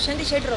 Shanti Shedro.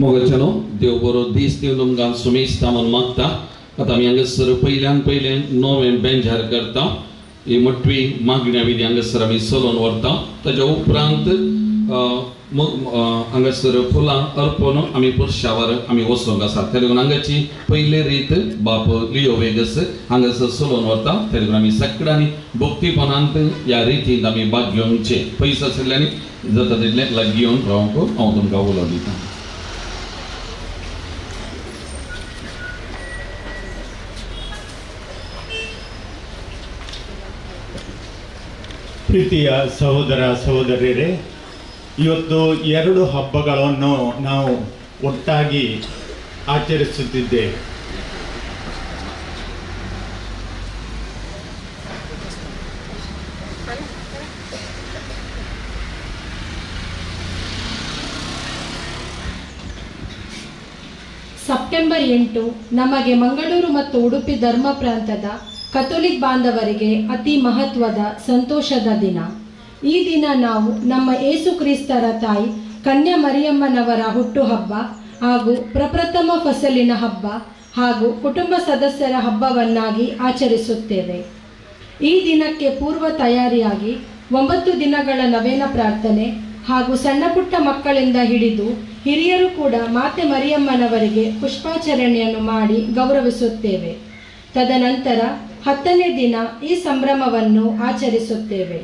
Moga chano Deo boro dis Deo numgan sumis taman magta kata miangasar पहिल्यान नोवें बेंजार करता ये मटवी मागण्या विधी अंगसर आम्ही सलोन वरता त्याच्या उपरांत अंगसर फुला अर्पण आम्ही पुरुषावर आम्ही वसोंग आसा तेलुगून अंगाची पहिले रीत बाप लिओ वेगस अंगसर सलोन वरता तेलुगून आम्ही सगळ्यांनी भक्तीपणांत या रीतीन आम्ही भाग घेवचे पैसा सगळ्यांनी जाता तितले लाग घेवन रावंक हांव तुमकां उलोव दिता ಪ್ರೀತಿಯ ಸಹೋದರ ಸಹೋದರಿಯರೇ ಇವತ್ತು ಎರಡು ಹಬ್ಬಗಳನ್ನು ನಾವು ಒಟ್ಟಾಗಿ ಆಚರಿಸುತ್ತಿದ್ದೇವೆ. ಸೆಪ್ಟೆಂಬರ್ 8 ನಮಗೆ ಮಂಗಳೂರು ಮತ್ತು ಉಡುಪಿ ಧರ್ಮ ಪ್ರಾಂತದ ಕಥೋಲಿಕ್ ಬಾಂಧವರಿಗೆ ಅತಿ ಮಹತ್ವದ ಸಂತೋಷದ ದಿನ. ಈ ದಿನ ನಾವು ನಮ್ಮ ಯೇಸು ಕ್ರಿಸ್ತರ ತಾಯಿ ಕನ್ಯಾ ಮರಿಯಮ್ಮನವರ ಹುಟ್ಟುಹಬ್ಬ ಹಾಗೂ ಪ್ರಪ್ರಥಮ ಫಸಲಿನ ಹಬ್ಬ ಹಾಗೂ ಕುಟುಂಬ ಸದಸ್ಯರ ಹಬ್ಬವನ್ನಾಗಿ ಆಚರಿಸುತ್ತೇವೆ. ಈ ದಿನಕ್ಕೆ ಪೂರ್ವ ತಯಾರಿಯಾಗಿ 9 ದಿನಗಳ ನವೇನ ಪ್ರಾರ್ಥನೆ ಹಾಗೂ ಸಣ್ಣ ಪುಟ್ಟ ಮಕ್ಕಳಿಂದ ಹಿಡಿದು ಹಿರಿಯರು ಕೂಡ ಮಾತೆ ಮರಿಯಮ್ಮನವರಿಗೆ ಪುಷ್ಪಾಚರಣೆಯನ್ನು ಮಾಡಿ ಗೌರವಿಸುತ್ತೇವೆ. ತದನಂತರ 10ನೇ ದಿನ ಈ ಸಂಭ್ರಮವನ್ನು ಆಚರಿಸುತ್ತೇವೆ.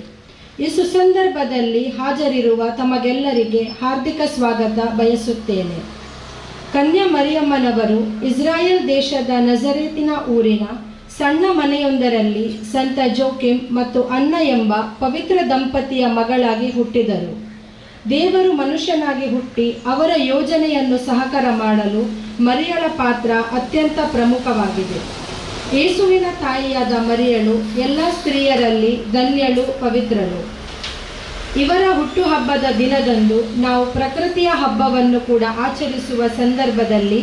ಈ ಸುಸಂದರ್ಭದಲ್ಲಿ ಹಾಜರಿರುವ ತಮಗೆಲ್ಲರಿಗೆ ಹಾರ್ದಿಕ ಸ್ವಾಗತ ಬಯಸುತ್ತೇನೆ. ಕನ್ಯಾ ಮರಿಯಮ್ಮನವರು ಇಸ್ರಾಯೇಲ್ ದೇಶದ ನಜರೇತಿನ ಊರಿನ ಸಣ್ಣ ಮನೆಯೊಂದರಲ್ಲಿ ಸಂತ ಜೋಕಿಮ್ ಮತ್ತು ಅನ್ನ ಎಂಬ ಪವಿತ್ರ ದಂಪತಿಯ ಮಗಳಾಗಿ ಹುಟ್ಟಿದರು. ದೇವರು ಮನುಷ್ಯನಾಗಿ ಹುಟ್ಟಿ ಅವರ ಯೋಜನೆಯನ್ನು ಸಹಕಾರ ಮಾಡಲು ಮರಿಯಳ ಪಾತ್ರ ಅತ್ಯಂತ ಪ್ರಮುಖವಾಗಿದೆ. ಯೇಸುವಿನ ತಾಯಿಯಾದ ಮರಿಯಳು ಎಲ್ಲ ಸ್ತ್ರೀಯರಲ್ಲಿ ಧನ್ಯಳು, ಪವಿತ್ರಳು. ಇವರ ಹುಟ್ಟುಹಬ್ಬದ ದಿನದಂದು ನಾವು ಪ್ರಕೃತಿಯ ಹಬ್ಬವನ್ನು ಕೂಡ ಆಚರಿಸುವ ಸಂದರ್ಭದಲ್ಲಿ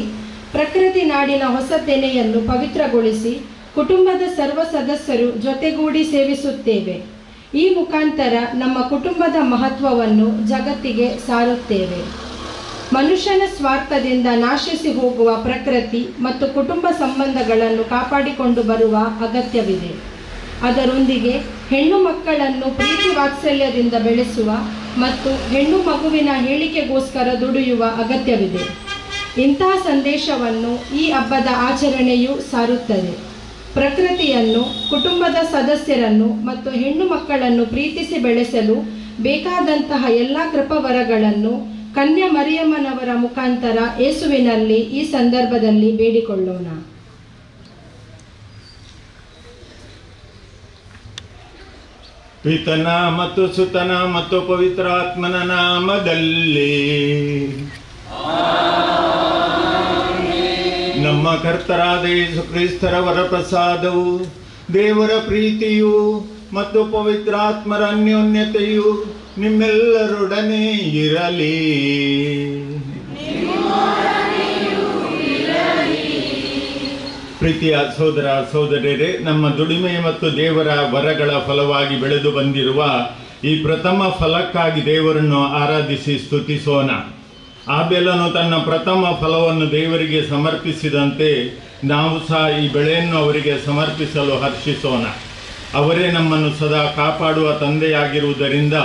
ಪ್ರಕೃತಿ ನಾಡಿನ ಹೊಸ ತೆನೆಯನ್ನು ಪವಿತ್ರಗೊಳಿಸಿ ಕುಟುಂಬದ ಸರ್ವ ಸದಸ್ಯರು ಜೊತೆಗೂಡಿ ಸೇವಿಸುತ್ತೇವೆ. ಈ ಮುಖಾಂತರ ನಮ್ಮ ಕುಟುಂಬದ ಮಹತ್ವವನ್ನು ಜಗತ್ತಿಗೆ ಸಾರುತ್ತೇವೆ. ಮನುಷ್ಯನ ಸ್ವಾರ್ಥದಿಂದ ನಾಶಿಸಿ ಹೋಗುವ ಪ್ರಕೃತಿ ಮತ್ತು ಕುಟುಂಬ ಸಂಬಂಧಗಳನ್ನು ಕಾಪಾಡಿಕೊಂಡು ಬರುವ ಅಗತ್ಯವಿದೆ. ಅದರೊಂದಿಗೆ ಹೆಣ್ಣು ಮಕ್ಕಳನ್ನು ಪ್ರೀತಿ ವಾತ್ಸಲ್ಯದಿಂದ ಬೆಳೆಸುವ ಮತ್ತು ಹೆಣ್ಣು ಮಗುವಿನ ಹೇಳಿಕೆಗೋಸ್ಕರ ದುಡಿಯುವ ಅಗತ್ಯವಿದೆ. ಇಂತಹ ಸಂದೇಶವನ್ನು ಈ ಹಬ್ಬದ ಆಚರಣೆಯು ಸಾರುತ್ತದೆ. ಪ್ರಕೃತಿಯನ್ನು, ಕುಟುಂಬದ ಸದಸ್ಯರನ್ನು ಮತ್ತು ಹೆಣ್ಣು ಮಕ್ಕಳನ್ನು ಪ್ರೀತಿಸಿ ಬೆಳೆಸಲು ಬೇಕಾದಂತಹ ಎಲ್ಲ ಕೃಪಾವರಗಳನ್ನು ಕನ್ಯಾ ಮರಿಯಮ್ಮನವರ ಮುಖಾಂತರ ಯೇಸುವಿನಲ್ಲಿ ಈ ಸಂದರ್ಭದಲ್ಲಿ ಬೇಡಿಕೊಳ್ಳೋಣ. ಪಿತನ ಮತ್ತು ಸುತನ ಮತ್ತು ಪವಿತ್ರಾತ್ಮನ ನಾಮದಲ್ಲಿ ನಮ್ಮ ಕರ್ತರಾದ ಯೇಸು ಕ್ರಿಸ್ತರ ವರಪ್ರಸಾದವು, ದೇವರ ಪ್ರೀತಿಯು ಮತ್ತು ಪವಿತ್ರಾತ್ಮರ ಅನ್ಯೋನ್ಯತೆಯು ನಿಮ್ಮೆಲ್ಲರೊಡನೆ ಇರಲಿ. ಪ್ರೀತಿಯ ಸೋದರ ಸೋದರಿಯರೇ, ನಮ್ಮ ದುಡಿಮೆ ಮತ್ತು ದೇವರ ವರಗಳ ಫಲವಾಗಿ ಬೆಳೆದು ಬಂದಿರುವ ಈ ಪ್ರಥಮ ಫಲಕ್ಕಾಗಿ ದೇವರನ್ನು ಆರಾಧಿಸಿ ಸ್ತುತಿಸೋಣ. ಆಬೇಲನು ತನ್ನ ಪ್ರಥಮ ಫಲವನ್ನು ದೇವರಿಗೆ ಸಮರ್ಪಿಸಿದಂತೆ ನಾವು ಸಹ ಈ ಬೆಳೆಯನ್ನು ಅವರಿಗೆ ಸಮರ್ಪಿಸಲು ಹರ್ಷಿಸೋಣ. ಅವರೇ ನಮ್ಮನ್ನು ಸದಾ ಕಾಪಾಡುವ ತಂದೆಯಾಗಿರುವುದರಿಂದ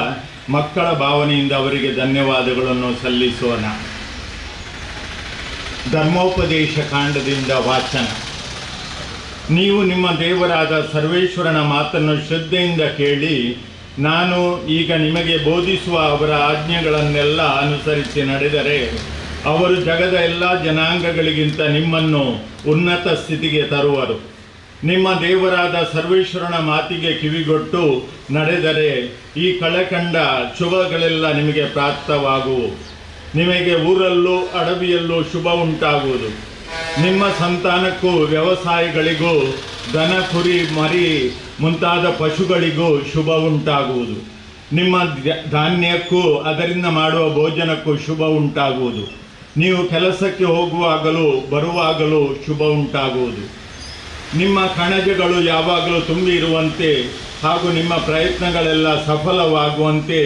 ಮಕ್ಕಳ ಭಾವನೆಯಿಂದ ಅವರಿಗೆ ಧನ್ಯವಾದಗಳನ್ನು ಸಲ್ಲಿಸೋಣ. ಧರ್ಮೋಪದೇಶ ಕಾಂಡದಿಂದ ವಾಚನ. ನೀವು ನಿಮ್ಮ ದೇವರಾದ ಸರ್ವೇಶ್ವರನ ಮಾತನ್ನು ಶ್ರದ್ಧೆಯಿಂದ ಕೇಳಿ, ನಾನು ಈಗ ನಿಮಗೆ ಬೋಧಿಸುವ ಅವರ ಆಜ್ಞೆಗಳನ್ನೆಲ್ಲ ಅನುಸರಿಸಿ ನಡೆದರೆ ಅವರು ಜಗದ ಎಲ್ಲ ಜನಾಂಗಗಳಿಗಿಂತ ನಿಮ್ಮನ್ನು ಉನ್ನತ ಸ್ಥಿತಿಗೆ ತರುವರು. ನಿಮ್ಮ ದೇವರಾದ ಸರ್ವೇಶ್ವರನ ಮಾತಿಗೆ ಕಿವಿಗೊಟ್ಟು ನಡೆದರೆ ಈ ಕಳೆಕಂಡ ಶುಭಗಳೆಲ್ಲ ನಿಮಗೆ ಪ್ರಾಪ್ತವಾಗುವು. ನಿಮಗೆ ಊರಲ್ಲೂ ಅಡವಿಯಲ್ಲೂ ಶುಭ ಉಂಟಾಗುವುದು. ನಿಮ್ಮ ಸಂತಾನಕ್ಕೂ ವ್ಯವಸಾಯಗಳಿಗೂ ದನ ಕುರಿ ಮರಿ ಮುಂತಾದ ಪಶುಗಳಿಗೂ ಶುಭ ಉಂಟಾಗುವುದು. ನಿಮ್ಮ ಧಾನ್ಯಕ್ಕೂ ಅದರಿಂದ ಮಾಡುವ ಭೋಜನಕ್ಕೂ ಶುಭ ಉಂಟಾಗುವುದು. ನೀವು ಕೆಲಸಕ್ಕೆ ಹೋಗುವಾಗಲೂ ಬರುವಾಗಲೂ ಶುಭ ಉಂಟಾಗುವುದು. ನಿಮ್ಮ ಕಣಜಗಳು ಯಾವಾಗಲೂ ತುಂಬಿ ಇರುವಂತೆ ಹಾಗೂ ನಿಮ್ಮ ಪ್ರಯತ್ನಗಳೆಲ್ಲ ಸಫಲವಾಗುವಂತೆ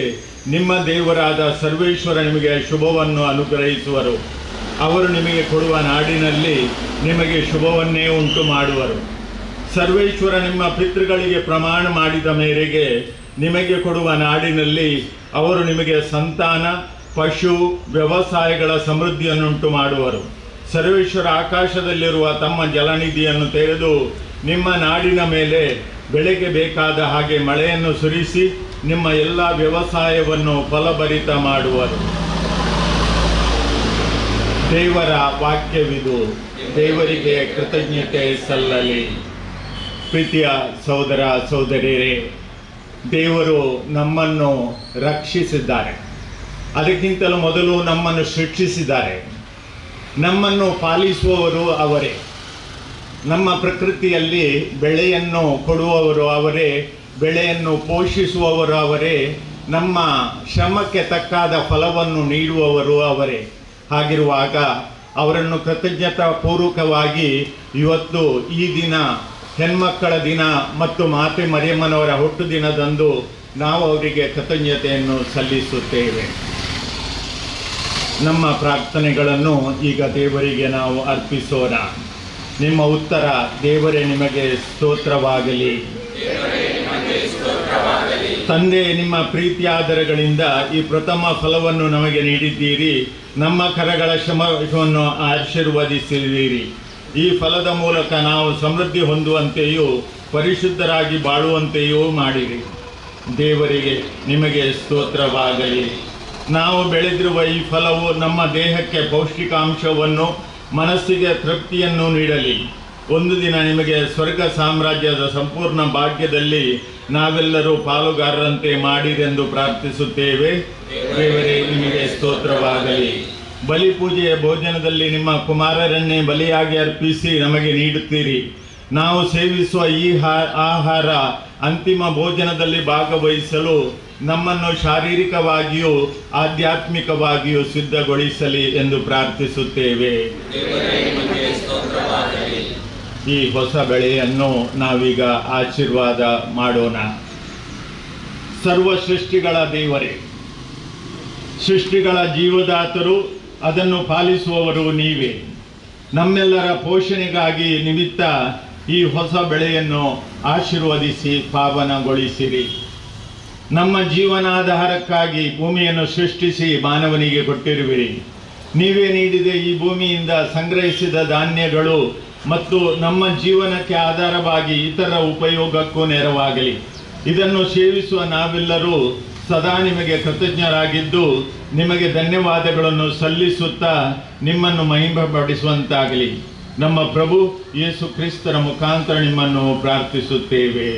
ನಿಮ್ಮ ದೇವರಾದ ಸರ್ವೇಶ್ವರ ನಿಮಗೆ ಶುಭವನ್ನು ಅನುಗ್ರಹಿಸುವರು. ಅವರು ನಿಮಗೆ ಕೊಡುವ ನಾಡಿನಲ್ಲಿ ನಿಮಗೆ ಶುಭವನ್ನೇ ಉಂಟು ಮಾಡುವರು. ಸರ್ವೇಶ್ವರ ನಿಮ್ಮ ಪಿತೃಗಳಿಗೆ ಪ್ರಮಾಣ ಮಾಡಿದ ಮೇರೆಗೆ ನಿಮಗೆ ಕೊಡುವ ನಾಡಿನಲ್ಲಿ ಅವರು ನಿಮಗೆ ಸಂತಾನ, ಪಶು, ವ್ಯವಸಾಯಗಳ ಸಮೃದ್ಧಿಯನ್ನುಂಟು ಮಾಡುವರು. ಸರ್ವೇಶ್ವರ ಆಕಾಶದಲ್ಲಿರುವ ತಮ್ಮ ಜಲನಿಧಿಯನ್ನು ತೆರೆದು ನಿಮ್ಮ ನಾಡಿನ ಮೇಲೆ ಬೆಳೆಗೆ ಬೇಕಾದ ಹಾಗೆ ಮಳೆಯನ್ನು ಸುರಿಸಿ ನಿಮ್ಮ ಎಲ್ಲ ವ್ಯವಸಾಯವನ್ನು ಫಲಭರಿತ ಮಾಡುವರು. ದೇವರ ವಾಕ್ಯವಿದು. ದೇವರಿಗೆ ಕೃತಜ್ಞತೆ ಸಲ್ಲಲಿ. ಪ್ರೀತಿಯ ಸಹೋದರ ಸಹೋದರಿಯರೇ, ದೇವರು ನಮ್ಮನ್ನು ರಕ್ಷಿಸಿದ್ದಾರೆ. ಅದಕ್ಕಿಂತಲೂ ಮೊದಲು ನಮ್ಮನ್ನು ಸೃಷ್ಟಿಸಿದ್ದಾರೆ. ನಮ್ಮನ್ನು ಪಾಲಿಸುವವರು ಅವರೇ. ನಮ್ಮ ಪ್ರಕೃತಿಯಲ್ಲಿ ಬೆಳೆಯನ್ನು ಕೊಡುವವರು ಅವರೇ, ಬೆಳೆಯನ್ನು ಪೋಷಿಸುವವರು ಅವರೇ, ನಮ್ಮ ಶ್ರಮಕ್ಕೆ ತಕ್ಕಾದ ಫಲವನ್ನು ನೀಡುವವರು ಅವರೇ. ಹಾಗಿರುವಾಗ ಅವರನ್ನು ಕೃತಜ್ಞತಾಪೂರ್ವಕವಾಗಿ ಇವತ್ತು ಈ ದಿನ ಹೆಣ್ಮಕ್ಕಳ ದಿನ ಮತ್ತು ಮಾತೆ ಮರಿಯಮ್ಮನವರ ಹುಟ್ಟು ದಿನದಂದು ನಾವು ಅವರಿಗೆ ಕೃತಜ್ಞತೆಯನ್ನು ಸಲ್ಲಿಸುತ್ತೇವೆ. ನಮ್ಮ ಪ್ರಾರ್ಥನೆಗಳನ್ನು ಈಗ ದೇವರಿಗೆ ನಾವು ಅರ್ಪಿಸೋಣ. ನಿಮ್ಮ ಉತ್ತರ, ದೇವರೇ ನಿಮಗೆ ಸ್ತೋತ್ರವಾಗಲಿ. ತಂದೆ, ನಿಮ್ಮ ಪ್ರೀತಿಯಾದರಗಳಿಂದ ಈ ಪ್ರಥಮ ಫಲವನ್ನು ನಮಗೆ ನೀಡಿದ್ದೀರಿ. ನಮ್ಮ ಕರಗಳ ಶ್ರಮವನ್ನು ಆಶೀರ್ವದಿಸಿದ್ದೀರಿ. ಈ ಫಲದ ಮೂಲಕ ನಾವು ಸಮೃದ್ಧಿ ಹೊಂದುವಂತೆಯೂ ಪರಿಶುದ್ಧರಾಗಿ ಬಾಳುವಂತೆಯೂ ಮಾಡಿರಿ. ದೇವರಿಗೆ ನಿಮಗೆ ಸ್ತೋತ್ರವಾಗಲಿ. ನಾವು ಬೆಳೆದಿರುವ ಈ ಫಲವು ನಮ್ಮ ದೇಹಕ್ಕೆ ಪೌಷ್ಟಿಕಾಂಶವನ್ನು, ಮನಸ್ಸಿಗೆ ತೃಪ್ತಿಯನ್ನು ನೀಡಲಿ. ಒಂದು ದಿನ ನಿಮಗೆ ಸ್ವರ್ಗ ಸಾಮ್ರಾಜ್ಯದ ಸಂಪೂರ್ಣ ಭಾಗ್ಯದಲ್ಲಿ ನಾವೆಲ್ಲರೂ ಪಾಲುಗಾರರಂತೆ ಮಾಡಿರೆಂದು ಪ್ರಾರ್ಥಿಸುತ್ತೇವೆ. ದೇವರೇ ನಿಮಗೆ ಸ್ತೋತ್ರವಾಗಲಿ. ಬಲಿಪೂಜೆಯ ಭೋಜನದಲ್ಲಿ ನಿಮ್ಮ ಕುಮಾರರನ್ನೇ ಬಲಿಯಾಗಿ ಅರ್ಪಿಸಿ ನಮಗೆ ನೀಡುತ್ತೀರಿ. ನಾವು ಸೇವಿಸುವ ಈ ಆಹಾರ ಅಂತಿಮ ಭೋಜನದಲ್ಲಿ ಭಾಗವಹಿಸಲು ನಮ್ಮನ್ನು ಶಾರೀರಿಕವಾಗಿಯೂ ಆಧ್ಯಾತ್ಮಿಕವಾಗಿಯೂ ಸಿದ್ಧಗೊಳಿಸಲಿ ಎಂದು ಪ್ರಾರ್ಥಿಸುತ್ತೇವೆ. ಈ ಹೊಸ ಬೆಳೆಯನ್ನು ನಾವೀಗ ಆಶೀರ್ವಾದ ಮಾಡೋಣ. ಸರ್ವ ಸೃಷ್ಟಿಗಳ ದೇವರೇ, ಸೃಷ್ಟಿಗಳ ಜೀವದಾತರು, ಅದನ್ನು ಪಾಲಿಸುವವರು ನೀವೇ. ನಮ್ಮೆಲ್ಲರ ಪೋಷಣೆಗಾಗಿ ನಿಮಿತ್ತ ಈ ಹೊಸ ಬೆಳೆಯನ್ನು ಆಶೀರ್ವದಿಸಿ ಪಾವನಗೊಳಿಸಿರಿ. ನಮ್ಮ ಜೀವನಾಧಾರಕ್ಕಾಗಿ ಭೂಮಿಯನ್ನು ಸೃಷ್ಟಿಸಿ ಮಾನವನಿಗೆ ಕೊಟ್ಟಿರುವಿರಿ. ನೀವೇ ನೀಡಿದ ಈ ಭೂಮಿಯಿಂದ ಸಂಗ್ರಹಿಸಿದ ಧಾನ್ಯಗಳು ಮತ್ತು ನಮ್ಮ ಜೀವನಕ್ಕೆ ಆಧಾರವಾಗಿ ಇತರ ಉಪಯೋಗಕ್ಕೂ ನೆರವಾಗಲಿ. ಇದನ್ನು ಸೇವಿಸುವ ನಾವೆಲ್ಲರೂ ಸದಾ ನಿಮಗೆ ಕೃತಜ್ಞರಾಗಿದ್ದು ನಿಮಗೆ ಧನ್ಯವಾದಗಳನ್ನು ಸಲ್ಲಿಸುತ್ತಾ ನಿಮ್ಮನ್ನು ಮಹಿಮೆಪಡಿಸುವಂತಾಗಲಿ. ನಮ್ಮ ಪ್ರಭು ಯೇಸು ಕ್ರಿಸ್ತರ ಮುಖಾಂತರ ನಿಮ್ಮನ್ನು ಪ್ರಾರ್ಥಿಸುತ್ತೇವೆ.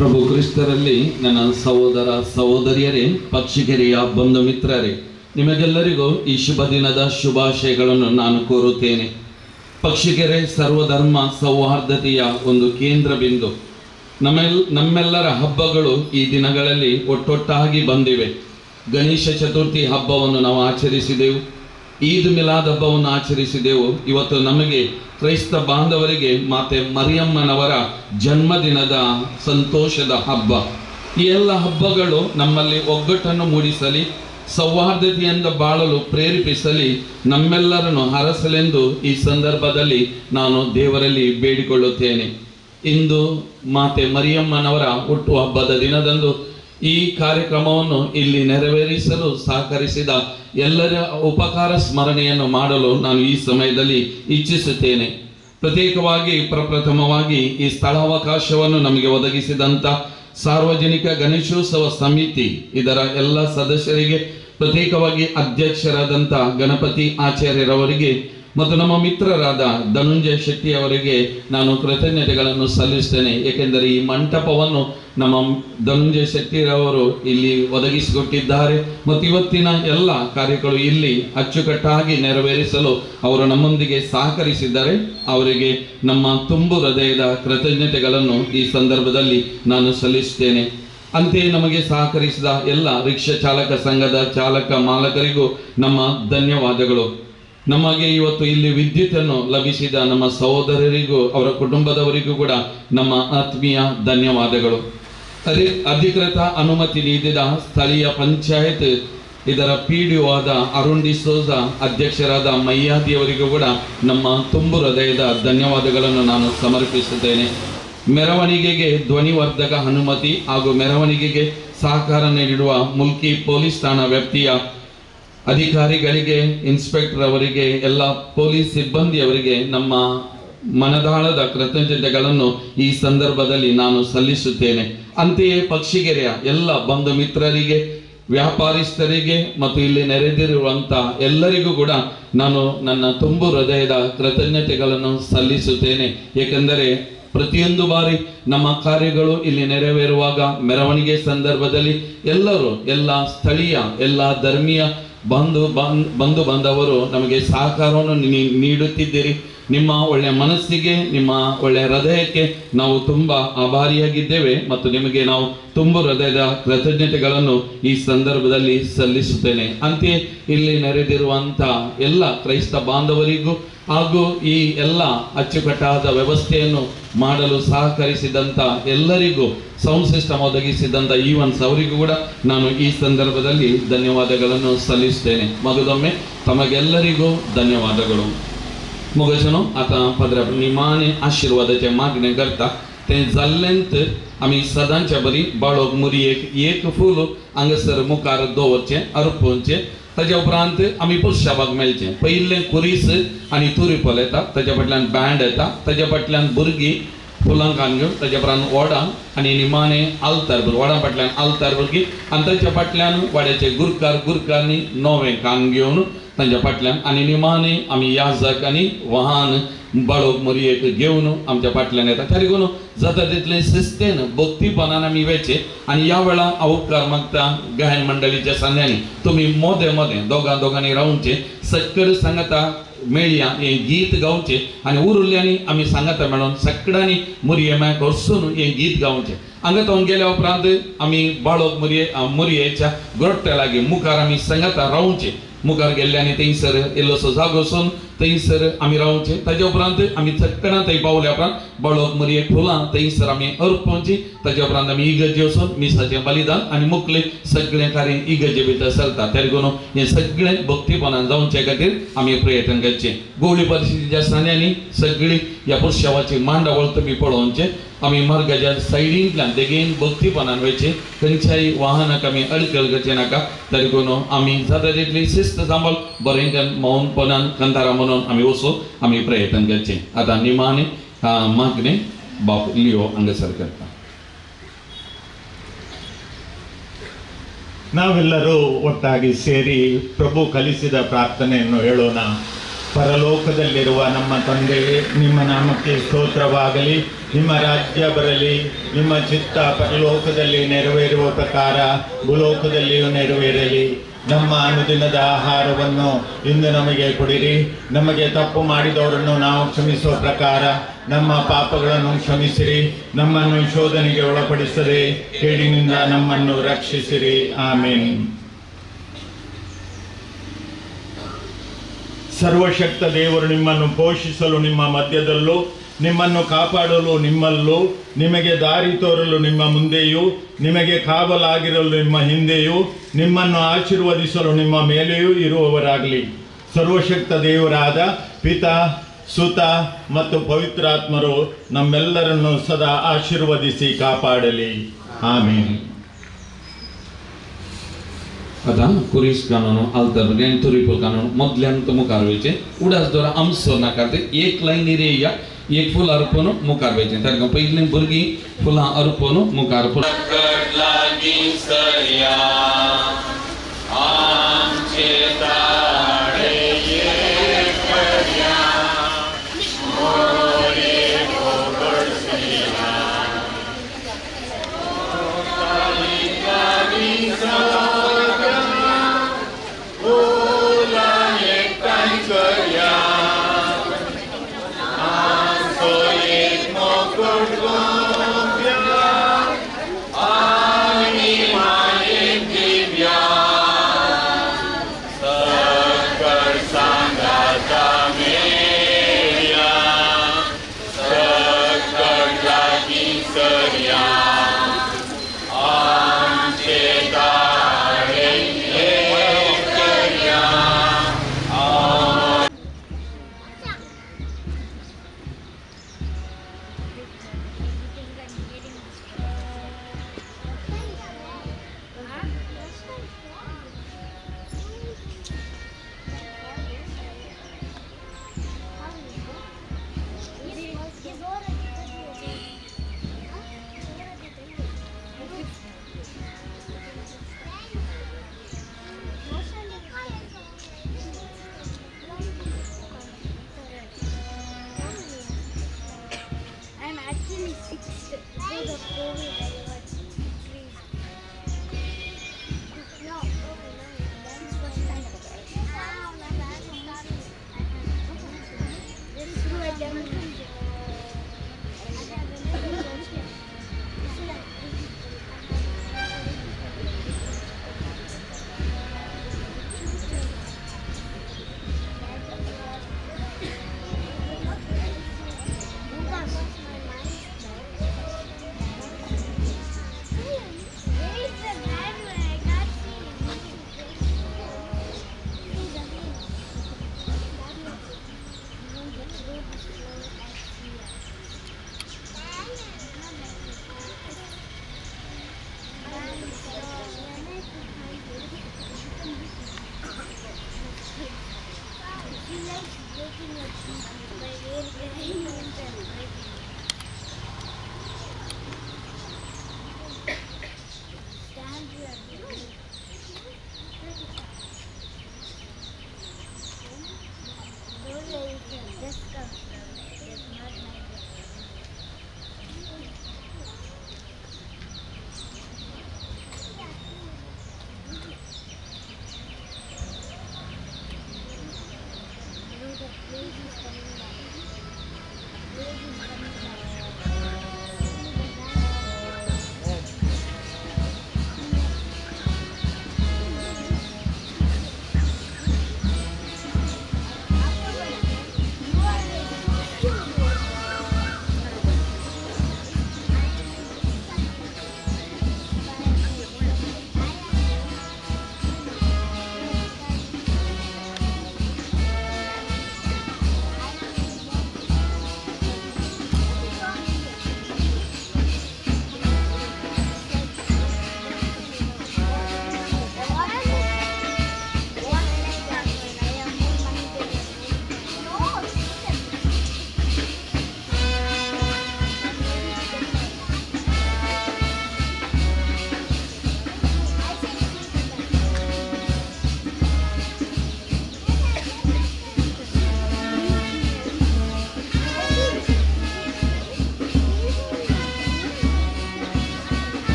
ಪ್ರಭು ಕ್ರಿಸ್ತರಲ್ಲಿ ನನ್ನ ಸಹೋದರ ಸಹೋದರಿಯರೇ, ಪಕ್ಷಿಕೆರೆಯ ಬಂಧು ಮಿತ್ರರೇ, ನಿಮಗೆಲ್ಲರಿಗೂ ಈ ಶುಭ ದಿನದ ಶುಭಾಶಯಗಳನ್ನು ನಾನು ಕೋರುತ್ತೇನೆ. ಪಕ್ಷಿಕೆರೆ ಸರ್ವಧರ್ಮ ಸೌಹಾರ್ದತೆಯ ಒಂದು ಕೇಂದ್ರ ಬಿಂದು. ನಮ್ಮೆಲ್ಲರ ಹಬ್ಬಗಳು ಈ ದಿನಗಳಲ್ಲಿ ಒಟ್ಟೊಟ್ಟಾಗಿ ಬಂದಿವೆ. ಗಣೇಶ ಚತುರ್ಥಿ ಹಬ್ಬವನ್ನು ನಾವು ಆಚರಿಸಿದೆವು, ಈದ್ ಮಿಲಾದ್ ಹಬ್ಬವನ್ನು ಆಚರಿಸಿದೆವು. ಇವತ್ತು ನಮಗೆ ಕ್ರೈಸ್ತ ಬಾಂಧವರಿಗೆ ಮಾತೆ ಮರಿಯಮ್ಮನವರ ಜನ್ಮದಿನದ ಸಂತೋಷದ ಹಬ್ಬ. ಈ ಎಲ್ಲ ಹಬ್ಬಗಳು ನಮ್ಮಲ್ಲಿ ಒಗ್ಗಟ್ಟನ್ನು ಮೂಡಿಸಲಿ, ಸೌಹಾರ್ದತೆಯಿಂದ ಬಾಳಲು ಪ್ರೇರೇಪಿಸಲಿ, ನಮ್ಮೆಲ್ಲರನ್ನು ಹರಸಲೆಂದು ಈ ಸಂದರ್ಭದಲ್ಲಿ ನಾನು ದೇವರಲ್ಲಿ ಬೇಡಿಕೊಳ್ಳುತ್ತೇನೆ. ಇಂದು ಮಾತೆ ಮರಿಯಮ್ಮನವರ ಹುಟ್ಟುಹಬ್ಬದ ದಿನದಂದು ಈ ಕಾರ್ಯಕ್ರಮವನ್ನು ಇಲ್ಲಿ ನೆರವೇರಿಸಲು ಸಹಕರಿಸಿದ ಎಲ್ಲರ ಉಪಕಾರ ಸ್ಮರಣೆಯನ್ನು ಮಾಡಲು ನಾನು ಈ ಸಮಯದಲ್ಲಿ ಇಚ್ಛಿಸುತ್ತೇನೆ. ಪ್ರತ್ಯೇಕವಾಗಿ ಪ್ರಪ್ರಥಮವಾಗಿ ಈ ಸ್ಥಳಾವಕಾಶವನ್ನು ನಮಗೆ ಒದಗಿಸಿದಂಥ ಸಾರ್ವಜನಿಕ ಗಣೇಶೋತ್ಸವ ಸಮಿತಿ ಇದರ ಎಲ್ಲ ಸದಸ್ಯರಿಗೆ, ಪ್ರತ್ಯೇಕವಾಗಿ ಅಧ್ಯಕ್ಷರಾದಂಥ ಗಣಪತಿ ಆಚಾರ್ಯರವರಿಗೆ ಮತ್ತು ನಮ್ಮ ಮಿತ್ರರಾದ ಧನುಂಜಯ ಶೆಟ್ಟಿ ಅವರಿಗೆ ನಾನು ಕೃತಜ್ಞತೆಗಳನ್ನು ಸಲ್ಲಿಸ್ತೇನೆ. ಏಕೆಂದರೆ ಈ ಮಂಟಪವನ್ನು ನಮ್ಮ ಧನುಂಜಯ ಶೆಟ್ಟಿರವರು ಇಲ್ಲಿ ಒದಗಿಸಿಕೊಟ್ಟಿದ್ದಾರೆ ಮತ್ತು ಇವತ್ತಿನ ಎಲ್ಲ ಕಾರ್ಯಗಳು ಇಲ್ಲಿ ಅಚ್ಚುಕಟ್ಟಾಗಿ ನೆರವೇರಿಸಲು ಅವರು ನಮ್ಮೊಂದಿಗೆ ಸಹಕರಿಸಿದ್ದಾರೆ. ಅವರಿಗೆ ನಮ್ಮ ತುಂಬು ಹೃದಯದ ಕೃತಜ್ಞತೆಗಳನ್ನು ಈ ಸಂದರ್ಭದಲ್ಲಿ ನಾನು ಸಲ್ಲಿಸುತ್ತೇನೆ. ಅಂತೆಯೇ ನಮಗೆ ಸಹಕರಿಸಿದ ಎಲ್ಲ ರಿಕ್ಷಾ ಚಾಲಕ ಸಂಘದ ಚಾಲಕ ಮಾಲಕರಿಗೂ ನಮ್ಮ ಧನ್ಯವಾದಗಳು. ನಮಗೆ ಇವತ್ತು ಇಲ್ಲಿ ವಿದ್ಯುತ್ತನ್ನು ಲಭಿಸಿದ ನಮ್ಮ ಸಹೋದರರಿಗೂ ಅವರ ಕುಟುಂಬದವರಿಗೂ ಕೂಡ ನಮ್ಮ ಆತ್ಮೀಯ ಧನ್ಯವಾದಗಳು. ಅಧಿಕೃತ ಅನುಮತಿ ನೀಡಿದ ಸ್ಥಳೀಯ ಪಂಚಾಯತ್ ಇದರ PDO ಆದ ಅರುಣ್ ಡಿಸೋಜ, ಅಧ್ಯಕ್ಷರಾದ ಮಯ್ಯಾದಿಯವರಿಗೂ ಕೂಡ ನಮ್ಮ ತುಂಬು ಹೃದಯದ ಧನ್ಯವಾದಗಳನ್ನು ನಾನು ಸಮರ್ಪಿಸುತ್ತೇನೆ. ಮೆರವಣಿಗೆಗೆ ಧ್ವನಿವರ್ಧಕ ಅನುಮತಿ ಹಾಗೂ ಮೆರವಣಿಗೆಗೆ ಸಹಕಾರ ನೀಡಿರುವ ಮುಲ್ಕಿ ಪೊಲೀಸ್ ಠಾಣಾ ವ್ಯಾಪ್ತಿಯ ಅಧಿಕಾರಿಗಳಿಗೆ, ಇನ್ಸ್ಪೆಕ್ಟರ್ ಅವರಿಗೆ, ಎಲ್ಲ ಪೊಲೀಸ್ ಸಿಬ್ಬಂದಿಯವರಿಗೆ ನಮ್ಮ ಮನದಾಳದ ಕೃತಜ್ಞತೆಗಳನ್ನು ಈ ಸಂದರ್ಭದಲ್ಲಿ ನಾನು ಸಲ್ಲಿಸುತ್ತೇನೆ. ಅಂತೆಯೇ ಪಕ್ಷಿಗೆರೆಯ ಎಲ್ಲ ಬಂಧು ಮಿತ್ರರಿಗೆ, ವ್ಯಾಪಾರಿಸ್ಥರಿಗೆ ಮತ್ತು ಇಲ್ಲಿ ನೆರೆದಿರುವಂಥ ಎಲ್ಲರಿಗೂ ಕೂಡ ನಾನು ನನ್ನ ತುಂಬು ಹೃದಯದ ಕೃತಜ್ಞತೆಗಳನ್ನು ಸಲ್ಲಿಸುತ್ತೇನೆ. ಏಕೆಂದರೆ ಪ್ರತಿಯೊಂದು ಬಾರಿ ನಮ್ಮ ಕಾರ್ಯಗಳು ಇಲ್ಲಿ ನೆರವೇರುವಾಗ ಮೆರವಣಿಗೆ ಸಂದರ್ಭದಲ್ಲಿ ಎಲ್ಲರೂ, ಎಲ್ಲ ಸ್ಥಳೀಯ, ಎಲ್ಲ ಧರ್ಮೀಯ ಬಂಧು ಬಾಂಧವರು ನಮಗೆ ಸಹಕಾರವನ್ನು ನೀಡುತ್ತಿದ್ದೀರಿ. ನಿಮ್ಮ ಒಳ್ಳೆಯ ಮನಸ್ಸಿಗೆ, ನಿಮ್ಮ ಒಳ್ಳೆಯ ಹೃದಯಕ್ಕೆ ನಾವು ತುಂಬ ಆಭಾರಿಯಾಗಿದ್ದೇವೆ ಮತ್ತು ನಿಮಗೆ ನಾವು ತುಂಬು ಹೃದಯದ ಕೃತಜ್ಞತೆಗಳನ್ನು ಈ ಸಂದರ್ಭದಲ್ಲಿ ಸಲ್ಲಿಸುತ್ತೇನೆ. ಅಂತೆಯೇ ಇಲ್ಲಿ ನೆರೆದಿರುವಂಥ ಎಲ್ಲ ಕ್ರೈಸ್ತ ಬಾಂಧವರಿಗೂ ಹಾಗೂ ಈ ಎಲ್ಲ ಅಚ್ಚುಕಟ್ಟಾದ ವ್ಯವಸ್ಥೆಯನ್ನು ಮಾಡಲು ಸಹಕರಿಸಿದಂಥ ಎಲ್ಲರಿಗೂ, ಸೌಂಡ್ ಸಿಸ್ಟಮ್ ಒದಗಿಸಿದಂಥ ಈವನ್ಸ್ ಅವರಿಗೂ ಕೂಡ ನಾನು ಈ ಸಂದರ್ಭದಲ್ಲಿ ಧನ್ಯವಾದಗಳನ್ನು ಸಲ್ಲಿಸುತ್ತೇನೆ. ಮಗದೊಮ್ಮೆ तमगेल्लरिಗೂ धन्यवादಗಳು. मुगेशनो आता पदरा निमाने आशीर्वादाचे मागणे करता ते जाल्लेंत आमी सदांच्या बरी बाळोक मुरी एक फूल हांगासर मुखार दवरचे अर्पोवचे. ताजे उपरांत आमी पुरुषाबाग मेळचे. पयले कुरीस आनी तुरीपल येता, ताजे फाटल्यान बँड येता, ताजे फाटल्यान भुरगीं फुलां कान घेवन, ताजे उपरांत वडां आनी निमाणे आलतार भुरगीं, वडां फाटल्यान आलतार भुरगीं आनी ताच्या फाटल्यान वाड्याचे गुरकार गुरकारनी नवे कान घेवन तांच्या फाटल्यान आनी निमाणे आमी याजक आनी वाहन बाळोक मोरयेक घेवन आमच्या फाटल्यान येता त्या देखून जाता तितले शिस्तेन भक्तीपणान आमी वेचे आनी ह्या वेळा हांव उपकार मागता गायन मंडळीच्या सांग्यांनी तुमी मोदें मोदें दोगांनी रावचे सक्कड सांगता मेळया हे गीत गावचे आनी उरिल्ल्यांनी आमी सांगता मेळोन सगळ्यांनी मुरयेम्याक वचून हे गीत गावचे हांगा तो गेल्या उपरांत आमी बाळोक मुरयेच्या गोट्ट्या लागीं मुखार आमी सांगता रावचे मुखार गेल्ल्यानी थंयसर इल्लोसो जागो वचून थंयसर आमी रावचे ताजे उपरांत आमी चक्कना थंय पावल्या उपरांत बाळोक मुरयेक फुलां थंयसर आमी अर्पोवची ताजे उपरांत आमी इगर्जे वचून मिसाचें बलिदान आनी मुखलें सगळें कार्य इगर्जे भितर चलता त्या देखून हें सगळें भक्तीपणान जावचे खातीर आमी प्रयत्न करचे गवळी परिस्थितीच्या सांग्यांनी सगळीं ह्या पुरशावाची मांडावळ तुमी पळोवचे आमी मार्गाच्या सायडींतल्यान देगेन भक्तीपणान वयचे खंयच्याय वाहनाक आमी अडकळ करचे नाका त्या देखून आमी जाता तितली शिस्त सांबाळ बरें मौनपणान कंदारा म्हणून आमी वचूं आमी प्रयत्न करचे आतां निमाणे मागणे बाप लिओ हांगासर करता ನಾವೆಲ್ಲರೂ ಒಟ್ಟಾಗಿ ಸೇರಿ ಪ್ರಭು ಕಲಿಸಿದ ಪ್ರಾರ್ಥನೆಯನ್ನು ಹೇಳೋಣ. ಪರಲೋಕದಲ್ಲಿರುವ ನಮ್ಮ ತಂದೆಯೇ, ನಿಮ್ಮ ನಾಮಕ್ಕೆ ಸ್ತೋತ್ರವಾಗಲಿ. ನಿಮ್ಮ ರಾಜ್ಯ ಬರಲಿ. ನಿಮ್ಮ ಚಿತ್ತ ಪರಲೋಕದಲ್ಲಿ ನೆರವೇರುವ ಪ್ರಕಾರ ಭೂಲೋಕದಲ್ಲಿಯೂ ನೆರವೇರಲಿ. ನಮ್ಮ ಅನುದಿನದ ಆಹಾರವನ್ನು ಇಂದು ನಮಗೆ ಕೊಡಿರಿ. ನಮಗೆ ತಪ್ಪು ಮಾಡಿದವರನ್ನು ನಾವು ಕ್ಷಮಿಸುವ ಪ್ರಕಾರ ನಮ್ಮ ಪಾಪಗಳನ್ನು ಕ್ಷಮಿಸಿರಿ. ನಮ್ಮನ್ನು ಶೋಧನೆಗೆ ಒಳಪಡಿಸದೆ ಕೇಡಿನಿಂದ ನಮ್ಮನ್ನು ರಕ್ಷಿಸಿರಿ. ಆಮೇನ್. ಸರ್ವಶಕ್ತ ದೇವರು ನಿಮ್ಮನ್ನು ಪೋಷಿಸಲು ನಿಮ್ಮ ಮಧ್ಯದಲ್ಲೂ, ನಿಮ್ಮನ್ನು ಕಾಪಾಡಲು ನಿಮ್ಮಲ್ಲೂ, ನಿಮಗೆ ದಾರಿ ತೋರಲು ನಿಮ್ಮ ಮುಂದೆಯೂ, ನಿಮಗೆ ಕಾವಲಾಗಿರಲು ನಿಮ್ಮ ಹಿಂದೆಯೂ, ನಿಮ್ಮನ್ನು ಆಶೀರ್ವದಿಸಲು ನಿಮ್ಮ ಮೇಲೆಯೂ ಇರುವವರಾಗಲಿ. ಸರ್ವಶಕ್ತ ದೇವರಾದ ಪಿತಾ, ಸುತ ಮತ್ತು ಪವಿತ್ರಾತ್ಮರು ನಮ್ಮೆಲ್ಲರನ್ನು ಸದಾ ಆಶೀರ್ವದಿಸಿ ಕಾಪಾಡಲಿ. ಆಮೇನ್. आता कुरीस कानून आलतर तुरीपूर कानून मधल्यान तो मुखार वयचे उडास दोरा आमसो नाका ते एक लायनी रेया एक फूल अर्पून मुखार वयचे ताका पयलीं भुरगीं फुलां अर्पून मुखार Amen.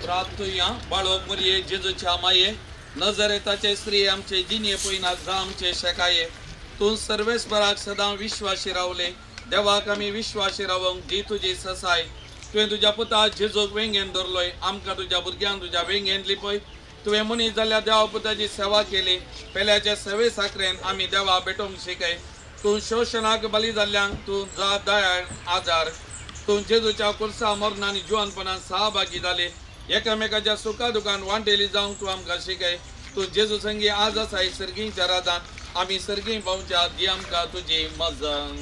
प्रार्थुया बाळो बरये जेजूच्या माये नजरेताचे स्त्री आमचे जिने पयनात आमचे शेकाये तू सर्वेस बराक सदां विश्वासी रावले देवाक आमी विश्वासी रावंक जी तुजी ससाय तुवें तुज्या पुता जेजूक वेंगेन दवरलोय आमकां तुज्या भुरग्यांक तुज्या वेंगेन लिपय तुवें मनीस जाल्ल्या देवा पुताची सेवा केली पेल्याच्या सेवे साकरेन आमी देवा भेटोवंक शिकय तू शोशणाक बली जाल्ल्यांक तू दयाळ आदार तू जेजूच्या कुर्सा मरणांनी जिवनपणान सहभागी जाले एकामेकाच्या सुखा दुखान वांटेली जावंक तू आमकां शिकय तू जेजू संगी आज आसाय सर्गींच्या रादान आमी सर्गीं पावच्या दी आमकां तुजी मजन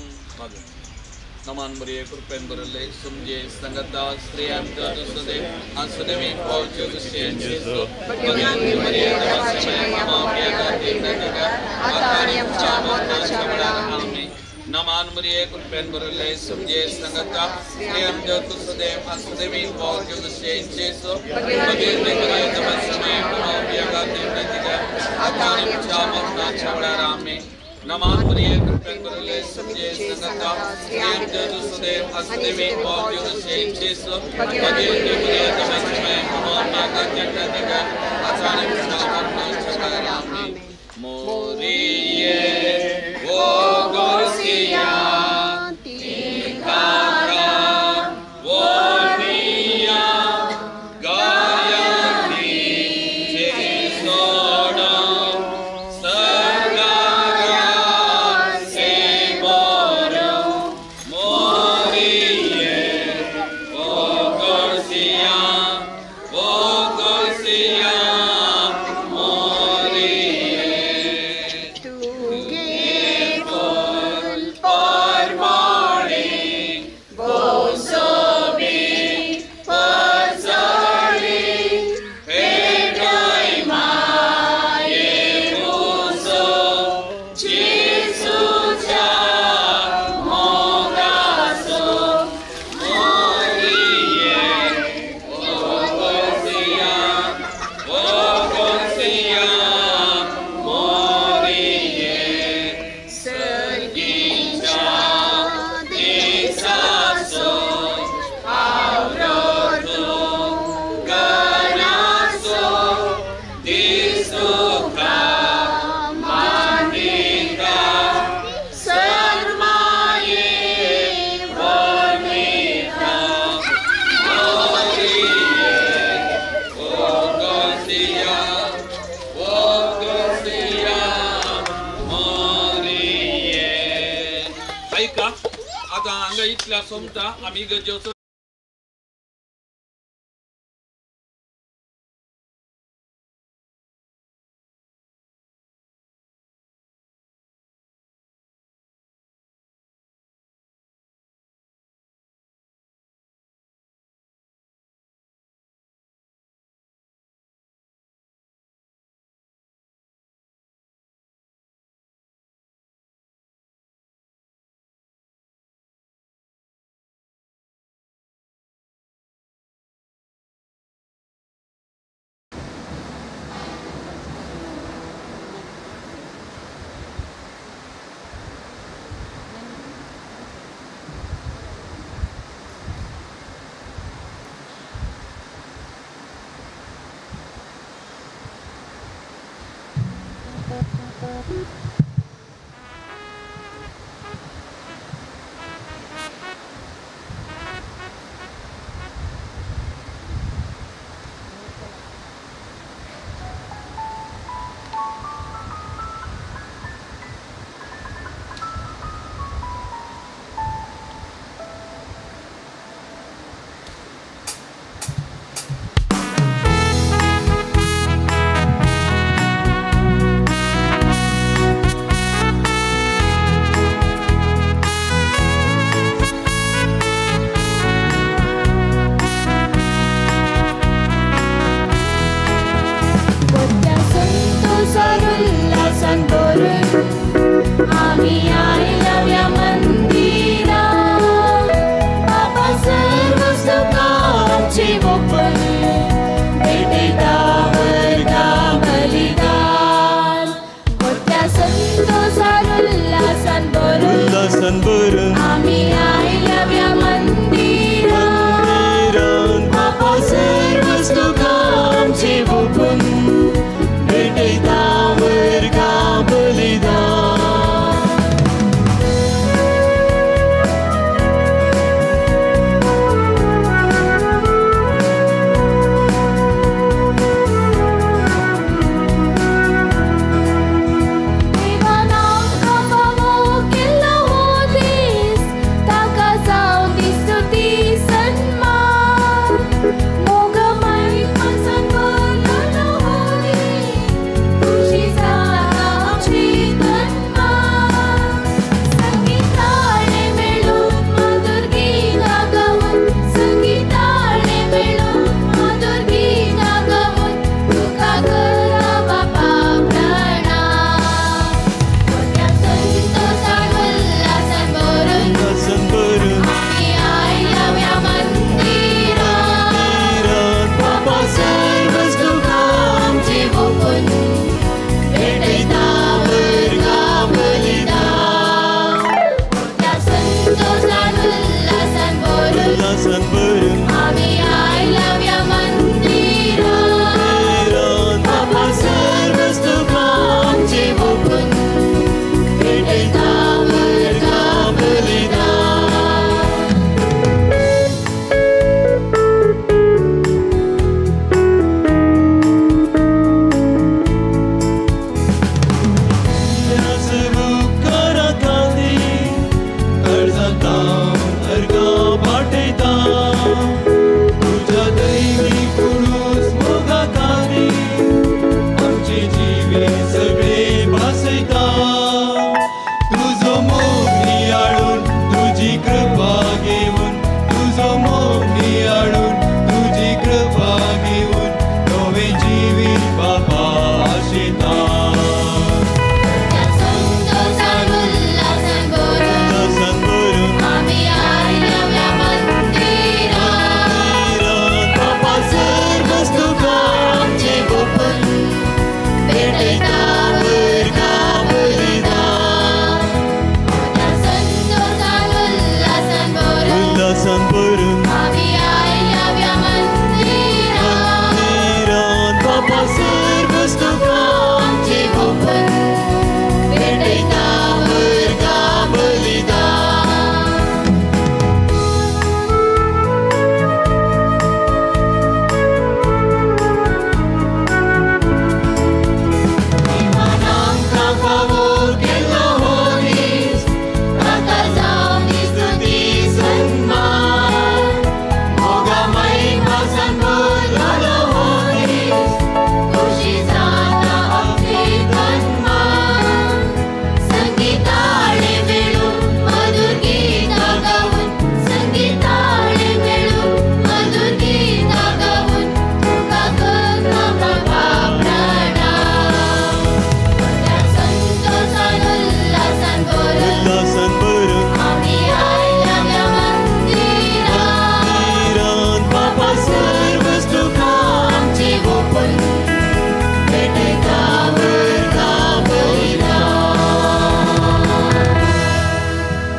नमान बरी कृपेन बरले समजे संगता स्त्री आमच्या दुसरे आसदेवी पावच्यो दुसरे जेजू भगवान मरिये देवाचे मामा पियागा देवनागा आतारी आमच्या मरणाच्या वेळार आमीन नमान मरिये कृपेन बरले समजे संगता स्त्री आमच्या दुसरे आसदेवी पावच्यो दुसरे जेजू भगवान मरिये देवाचे मामा पियागा देवनागा आतारी आमच्या मरणाच्या वेळार आमीन नमान मरिये कृपेन बरले समजे संगता स्त्री आमच्या दुसरे आसदेवी पावच्यो दुसरे जेजू भगवान मरिये देवाचे मामा पियागा देवनागा आतारी आमच्या मरणाच्या वेळार आमीन मोरिये वो गोसिया तिकारा वो निया गायनी जेसोडो सरगारा से बोरो मोरिये वो गोसिया मोरिये आतां हांगा इतल्या सोमता आमी गरजेचो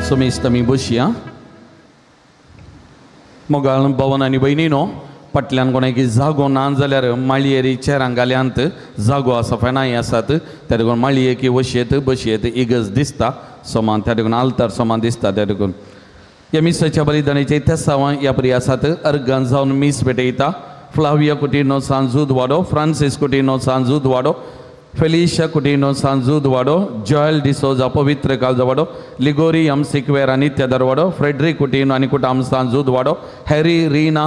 सुमेस्तमी बसया मोगाळ भवन आनी भयणीनो पटल्यान कोणाकी जागो ना जाल्यार माळयेरी चेरांक घाल्यांत जागो आसा फेनाय आसात त्या देखून माळयेकी वशेत बशयेत इगज दिसता सोमान त्या देखून आल्तार सोमान दिसता त्या देखून ह्या मिसाच्या बलिदानाचे 3 ह्या परी आसात अर्गान जावन मीस भेटयता फ्लाविया कुटिनो सांजूद वाडो फ्रांसिस कुटिनो सांजूद वाडो फेलिशिया कुटिनो सांजूद वाडो जॉयल डिसोजा पवित्र काळजा वाडो लिगोरियम सिक्वेरा नित्य वाडो फ्रेडरिक कुटिनो आनी कुटाम सांजूद वाडो हॅरी रीना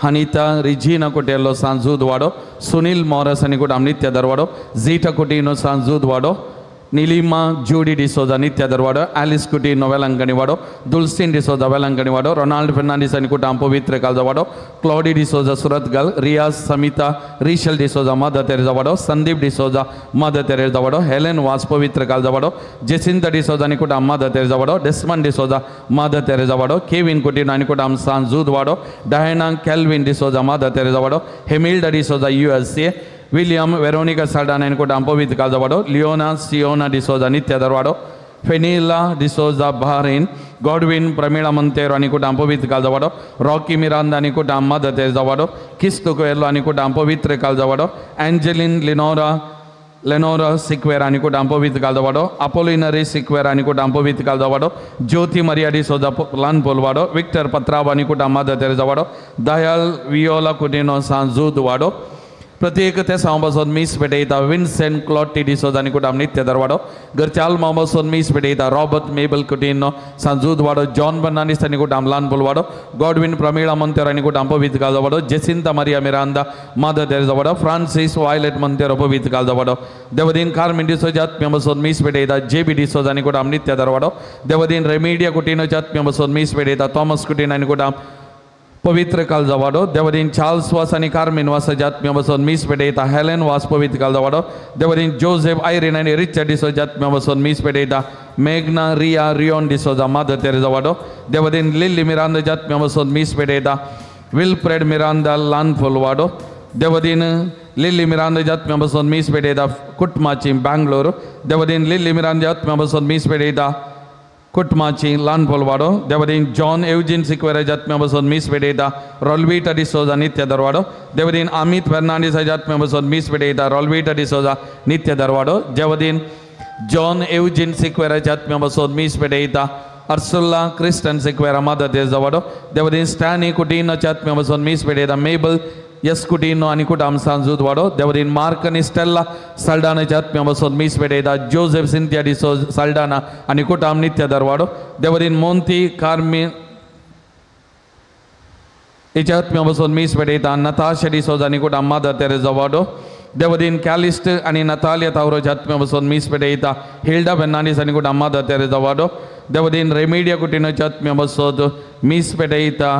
हनीता रिजीना कोटेलो सांजूद वाडो सुनील मॉरस आनी कुटाम नित्य वाडो झीटा कुटिनो सांजूद वाडो नीलिमा जूडी डिसोजा नित्य दरवाडो एलिस कुटिनो वेलंकणी वाडो दुल्सिन डिसोजा वेलंकणी वाडो रोनाल्ड फर्नांडिस आनी कुटाम पवित्र काळजा वाडो क्लॉडी डिसोजा सुरतगल रियाज समिता रिशल डिसोजा मदर तेरेजा वाडो संदीप डिसोजा मदर तेरेजा वाडो हेलेन वास पवित्र काळजा वाडो जेसिंता डिसोजा आनी कुटाम मदर तेरेजा वाडो डेस्मंड डिसोजा मदर तेरेजा वाडो केविन कुटिनो आनी कुटाम सांजूद वाडो Diana Kelvin D'Souza Mother Teresa वाडो Hemilda D'Souza USA William Veronica Saldanha आनी कुटाम पवित्र काळजा वाडो लिओना सियोना डिसोजा नित्य दरवाडो Fenila D'Souza Bahrain Godwin Pramila Monteiro आनी कुटाम पवित्र काळजा वाडो रॉकी मिरांदा आनी कुटाम मदर तेरेजा वाडो किस्तो कोएलो आनी कुटाम पवित्र काळजा वाडो एंजेलिन लेनोरा सिक्वेरा आनी कुटाम पवित्र काळजा वाडो अपोलिनरी सिक्वेरा आनी कुटाम पवित्र काळजा वाडो ज्योति मरिया डिसोजा लान पोलवाडो विक्टर पत्राव आनी कुटाम मदर तेरेजा वाडो दयाल वियोला कुटिनो सांजूद वाडो प्रत्येक ते सांबासून मीस भेटयता विन्सेंट क्लॉटी डिसोजा आनी कुटाम नित्य दरवाडो घरचाल मांबासून मीस भेटयता रॉबर्ट मेबल कुटिनो सांजूद वाडो जॉन बर्नांडिस आनी कुटाम लान पोलवाडो गॉडविन प्रमिळा मंतेरो आनी कुटाम पवित्र काळजा वाडो Jacinta Maria Miranda mother Teresa वाडो फ्रांसिस वायलेट मंतेरो पवित्र काळजा वाडो देवदीन कार्मिन डिसोजा आत्म्याबसून मीस भेटयता जेबी डिसोजा आनी कुटाम नित्य दरवाडो देवदीन रेमिडिया कुटिनोच्या आत्म्याबसून मीस भेटयता थॉमस कुटिनो आनी कुटाम पवित्र काळजा वाडो देवदीन चार्ल्स वास आनी कार्मिन वासाच्या आत्म्याबसून मीस भेटयता हेलेन वास पवित्र काळजा वाडो देवदीन जोसेफ आयरीन आनी रिचर्ड डिसोजा आत्म्याबसून मीस भेटयता मेघना रिया रियोन डिसोजा मदर तेरेजा वाडो देवदीन लिली मिरांदाच्या आत्म्याबसून मीस भेटयता विल्फ्रेड मिरांदा लान वाडो देवदीन लिली मिरांदाच्या आत्म्याबसून मीस भेटयता कुटमाची बँगलोर देवदीन लिली मिरांदाच्या आत्म्याबसून मीस भेटयता कुटमाची लान पोलवाडो देवदीन जॉन एवजिन सिक्वेराच्या आत्म्याबसून मीस भेटयता रॉल्विटा डिसोजा नित्य दरवाडो देवदीन अमित फर्नांडिसाच्या आत्म्याबसून मीस भेटयता रॉल्विटा डिसोजा नित्य दरवाडो देवदीन जॉन एवजिन सिक्वेराच्या आत्म्याबसून मीस भेटयता अर्सुला क्रिस्टन सिक्वेरा मदर तेरेजा वाडो देवदीन स्टॅनी कुटिनोच्या आत्म्याबसून मीस भेटयता मेबल यस कुटिनो आनी कुटाम सांजूद वाडो देवदीन मार्क आनी स्टेल्ला साल्डानाच्या आत्म्याबसून मीस भेटयता जोसेफ सिंथिया डिसोजा साल्डाना आनी कुटाम नित्य दरवाडो देवदीन मोंती कार्मिन हेच्या आत्म्याबसून मीस भेटयता नताशा डिसोजा आनी कुटाम मदर तेरेजा वाडो देवदीन कॅलिस्ट आनी नतालिया तावरोच्या आत्म्याबसून मीस भेटयता हिल्डा फर्नांडिस आनी कुटाम मदर तेरेजा वाडो देवदीन रेमिडिया कुटिनोच्या आत्म्याबसून मीस भेटयता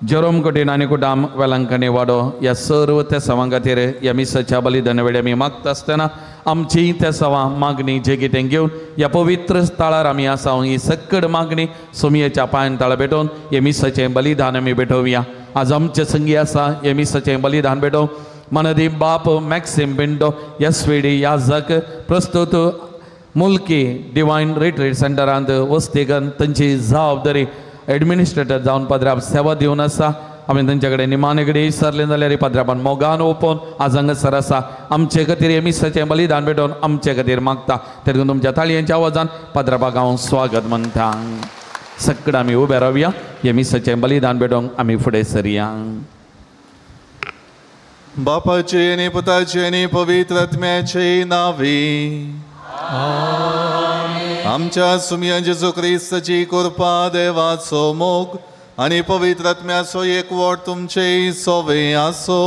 जेरोम कुटिनो आनी कुटाम वेलंकणी वाडो ह्या सर्व त्या सवां खातीर ह्या मिसाच्या बलिदाना वेळी आमी मागता आसतना आमची त्या सवां मागणी जे कितें घेवन ह्या पवित्र स्थळार आमी आसा ही सकड मागणी सुमयेच्या पांयान ताळा भेटोवन हे मिसाचें बलिदान आमी भेटोवया आज आमचे संगी आसा हे मिसाचें बलिदान भेटोव मनदी बाप मॅक्सिम पिंटो यस्वेडी याजक प्रस्तुत मुल्की डिवायन रिट्रीट सेंटरांत वस्तीगन तांची जबाबदारी एडमिनिस्ट्रेटर जावन पदराप सेवा दिवन आसा आमी तांचे कडेन निमाणे कडेन विसरले जाल्यार पदरापान मोगान ओपोवन आज हांगासर आसा आमचे खातीर हे मिसाचें बलिदान भेटोवन आमचे खातीर मागता तेदून तुमच्या ताळयांच्या आवाजान पदरापाक हांव स्वागत म्हणटा सकड आमी उबे रावया हे मिसाचें बलिदान भेटोवंक आमी फुडें सरया बापाचे आनी पुताचे आनी पवित्र आत्म्याचे नांवी आमच्या सुमया जेजू क्रिस्ताची कृपा देवाचो मोग आनी पवित्र आत्म्याचो एकवट तुमचे सोवे आसो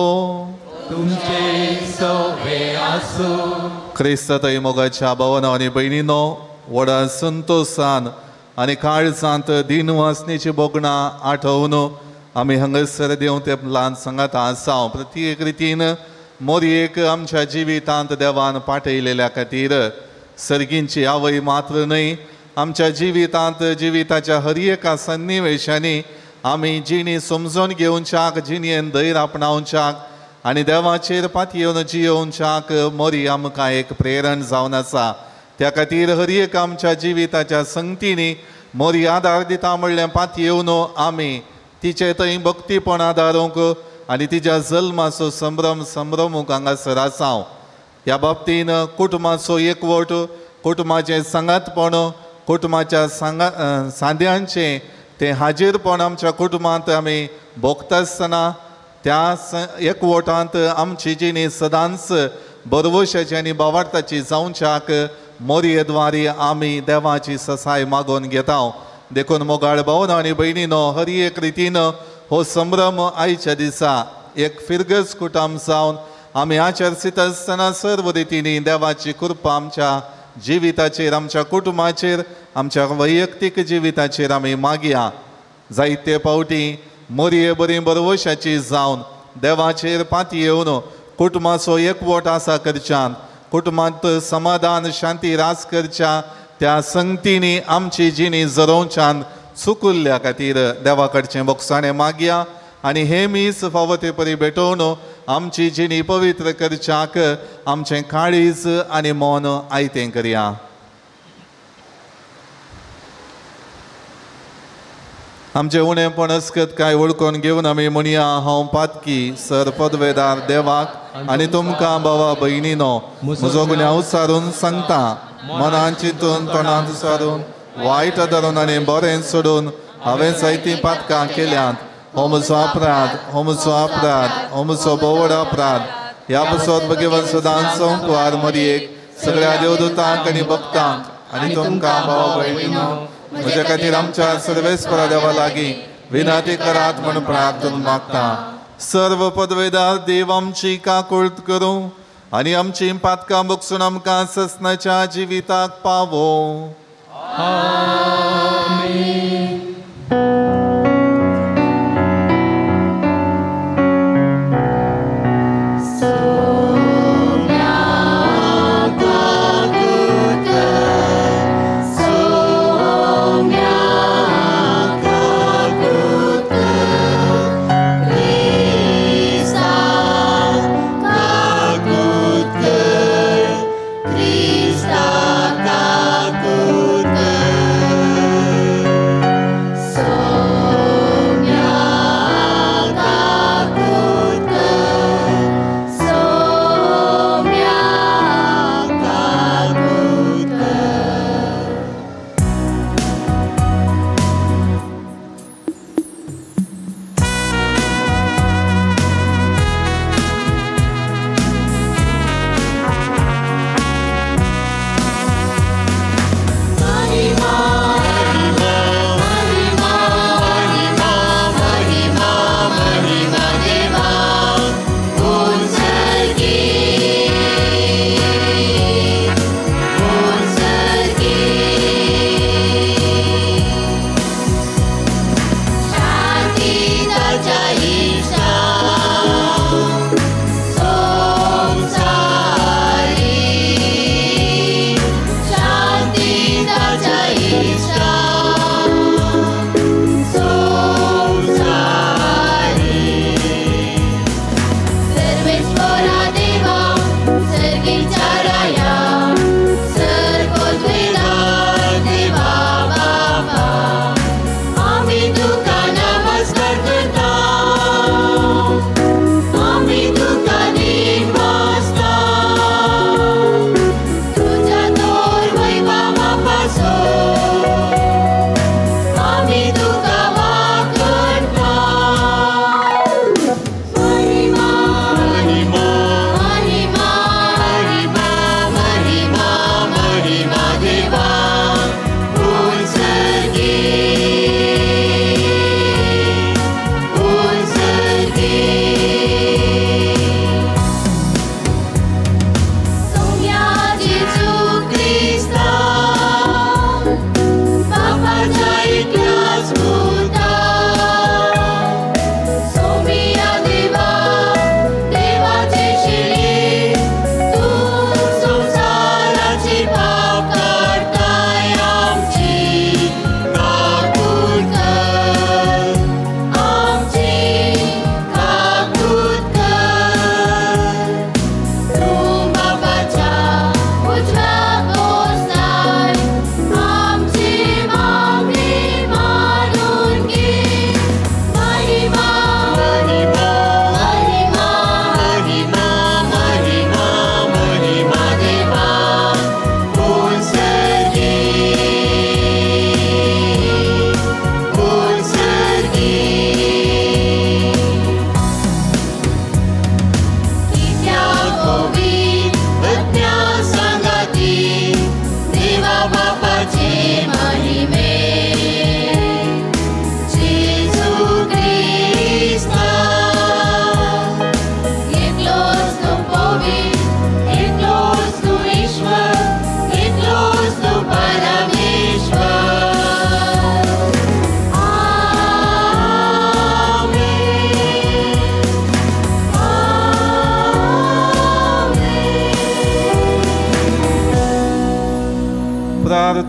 क्रिस्त थंय मोगाच्या भावना आनी भयणीनो व्हडा संतोषान आनी काळजांत दिन वासनेची बोगणां आठवून आमी हांगासर देव ते ल्हान सांगात आसा प्रत्येक रितीन मोरयेक आमच्या जिवितांत देवान पाठयलेल्या खातीर सर्गींची आवय मात्र न्हय आमच्या जिविताच्या हर एका सन्निवेशांनी आमी जिणी समजून घेवच्याक जिणेन धैर्य आपणावच्याक आनी देवाचेर पातयेवन जियोवच्याक मोरी आमकां एक प्रेरण जावन आसा त्या खातीर हर एक आमच्या जिविताच्या संगतींनी मोरी आदार दिता म्हणलें पात येवन आमी तिचे थंय भक्तीपण आदारूंक आनी तिच्या जल्माचो संभ्रमूंक हांगासर आसांव. ह्या बाबतीन कुटुंबाचो एकवट, कुटुंबाचें सांगातपण, कुटुंबाच्या सांद्यांचें तें हाजीरपण आमच्या कुटुंबांत आमी भोगता आसतना त्या एकवटांत आमची जिणी सदांच बरवशाची आनी बावार्थाची जावच्याक मोरयेद्वारी आमी देवाची ससाय मागून घेता. देखून मोगाळ भावन आनी भयणीनो, हर एक रितीन हो संभ्रम आयच्या दिसा एक फिरगस कुटुंब जावन आमी आचरसीत आसतना सर्व रितींनी देवाची कृपा आमच्या जिविताचेर, आमच्या कुटुंबाचेर, आमच्या वैयक्तीक जिविताचेर आमी मागया. जायते फावटी मोरये बरी बरवशाची जावन देवाचेर पाती येवन कुटुंबाचो एकवट आसा करच्यान, कुटुंबांत समाधान शांती रास करच्या त्या संगतींनी आमची जिणी जरोवच्यान चुकुल्ल्या खातीर देवा कडचें बोगसाणें मागया आनी हे मीस फावो ते परी भेटोवन आमची जिणी पवित्र करच्याक आमचें काळीज आनी मन आयतें करया. आमचे उणेपण अस्कत काय वळखून घेवन आमी म्हणया, हांव पातकी सर पदवेदार देवाक आनी तुमकां भावा भयणीनो म्हजो गुन्यांव सारून सांगता. मनान चिंतून तोंडांत सारून वायट धरून आनी बरें सोडून हांवें जायतीं पातकां केल्यांत. हो म्हजो अपराध, हो म्हजो अपराध, हो म्हजो बोवड अपराध. ह्या पासत भगवान सदांच संकवार मरयेक, सगळ्या देवदूतांक आनी भक्तांक आनी तुमकां भावा भयणीनो म्हज्या खातीर आमच्या सर्वेस्परा देवा लागीं विनंती करात म्हूण प्रार्थना मागता. सर्व पदवेदार देव आमची काकूळट करूं आनी आमची पातकां बगसून आमकां ससनाच्या जिविताक पावो. Krista,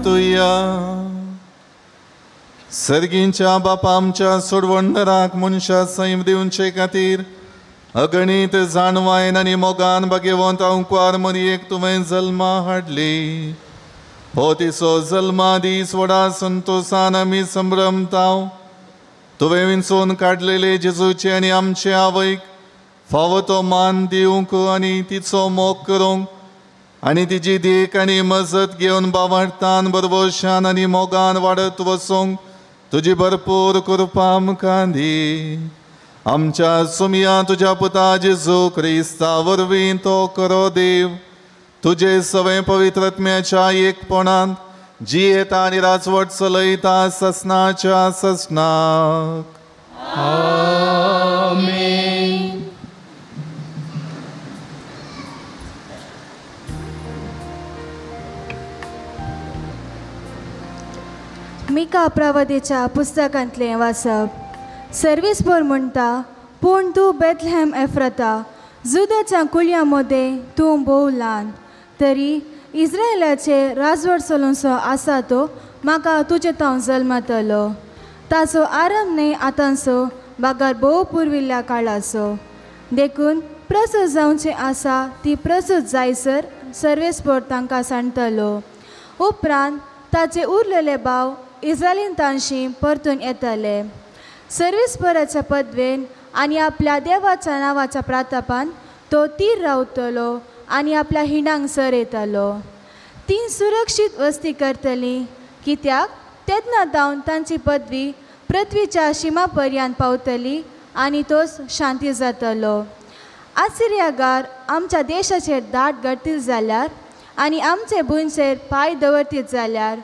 तुया सर्गींच्या बापा आमच्या सोडवणदाराक मनशा सैम दिवचे खातीर अगणित जाणवायन आनी मोगान भाग्यवंत अंकुआर मरयेक तुवें जल्मा हाडली. हो तिचो जल्मा दीस व्हडा संतोषान आमी संभ्रमताव. तुवें विंचून काडलेले जेजूचे आनी आमचे आवयक फावो तो मान दिवंक आनी तिचो मोग करूंक आनी तिची देख आनी मजत घेवन बावार्थान बरवशान आनी मोगान वाडत वचूंक तुजी भरपूर कृपा आमकां दी. आमच्या सुमया तुज्या पुता जेजू क्रिस्ता वरवीं तो करो देव तुजे सवे पवित्रत्म्याच्या एकपणांत जियेता आनी राजवट चलयता ससनाच्या ससनाक. आमेन. मिका प्रवादीच्या पुस्तकांतलें वाचप. सर्वेस्पर म्हणटा, पूण तूं बेथलेहेम एफ्राता जुदाच्या कुळया मदें तूं भोव ल्हान, तरी इस्रायलाचे राजवट चलोवचो आसा तो म्हाका तुजे तांव जल्मातलो. ताचो आरंभ न्हय आतांचो बागार भोव पुर्विल्ल्या काळाचो. देखून प्रसूत जावचें आसा ती प्रसूत जायसर सर्वेस्पर तांकां सांगतलो. उपरांत ताचे उरलेले भाव इस्रायलीन तांशी परतून येतले. सर्वेस्पराच्या पदवेन आनी आपल्या देवाच्या नांवाच्या प्रातापान तो तीर रावतलो आनी आपल्या हिणांक सर येतलो. ती सुरक्षीत वस्ती करतली, कित्याक तेन्ना जावन तांची पदवी पृथ्वीच्या शिमा पर्यंत पावतली आनी तोच शांती जातलो. आसिरियागार आमच्या देशाचेर दाट घडतील जाल्यार आनी आमचे भुंयचेर पांय दवरतीत जाल्यार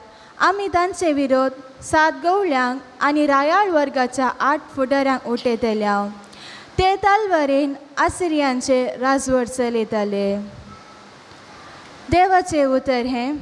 आमी तांचे विरोध 7 गवळ्यांक आनी रायाळ वर्गाच्या 8 फुडाऱ्यांक उठयतल्या. ते तालवारेन आसिरियांचे राजवट चलयताले. देवाचे उतर हें.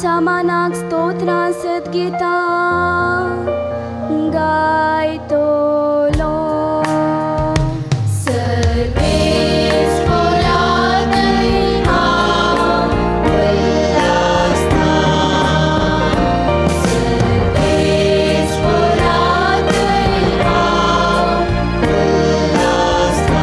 Samanak stotra set gita gaitolo Sarves पोरादय हांव उल्हासता सर्वेस पोरादय हांव उल्हासता.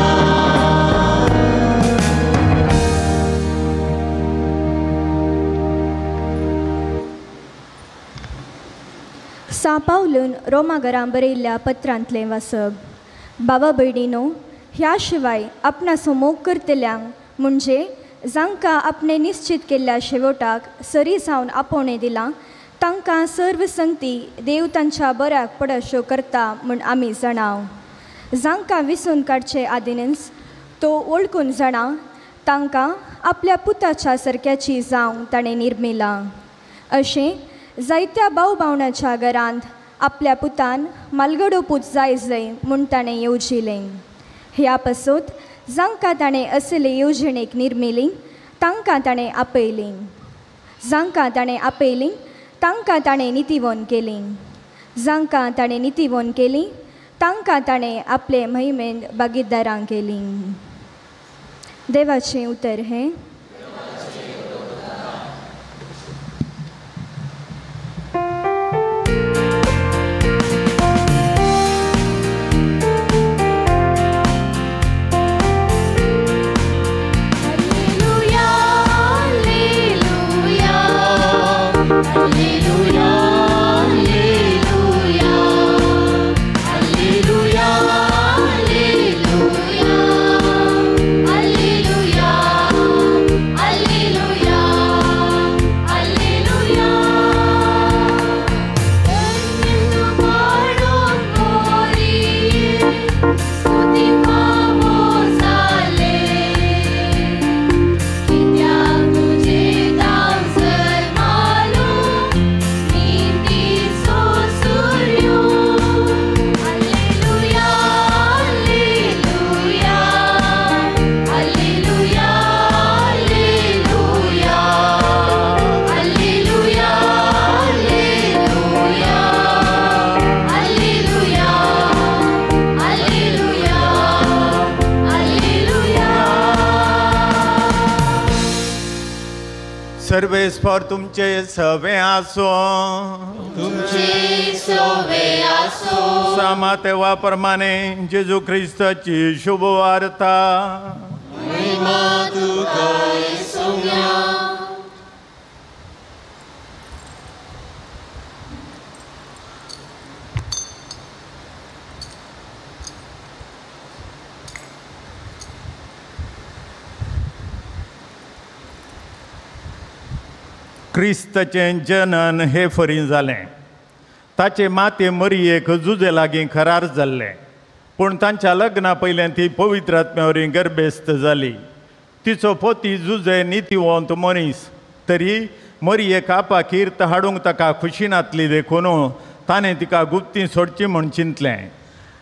सांपावलून रोमागरां बरयल्ल्या पत्रांतलें वाचप. बाबा भयणीनो, ह्या शिवाय आपणाचो मोग करतल्यांक म्हणजे जांकां आपणे निश्चित केल्ल्या शेवटाक सरी जावन आपोवणें दिलां तांकां सर्व संगती देव तांच्या बऱ्याक पडशो करता म्हूण आमी जाणाव. जांकां विसून काडचे आदिनच तो वळखून जाणा तांकां आपल्या पुताच्या सारक्याची जावंक ताणें निर्मिलां. अशें जायत्या भाव भावणाच्या घरांत आपल्या पुतान मालगडो पूत जाय म्हूण ताणें येवजिलें. ह्या पासून जांकां ताणें असले येवजणेक निर्मिलीं तांकां ताणें आपयलीं. जांकां ताणें आपयलीं तांकां ताणें नितीवोन केलीं. जांकां ताणें नितीवोन केलीं तांकां ताणें आपले महिमेन भागीदारां केलीं. देवाचें उतर हें. सर्वेस्पर तुमचे सवे आसो, तुमचे सवे आसो, सामातेवा प्रमाणे जेजू ख्रिस्ताची शुभ वार्ता. महिमा तुका येसुया. क्रिस्ताचें जनन हे फरी जालें. ताचे माते मरियेक जुजे लागीं खरार जाल्लें, पूण तांच्या लग्ना पयलें ती पवित्र आत्म्यावरी गर्भेस्त जाली. तिचो पोती जुजे नितीवंत मनीस, तरी मरियेक आपाकीर्त हाडूंक ताका खुशीनातली देखून ताणें तिका गुप्ती सोडची म्हूण चिंतलें.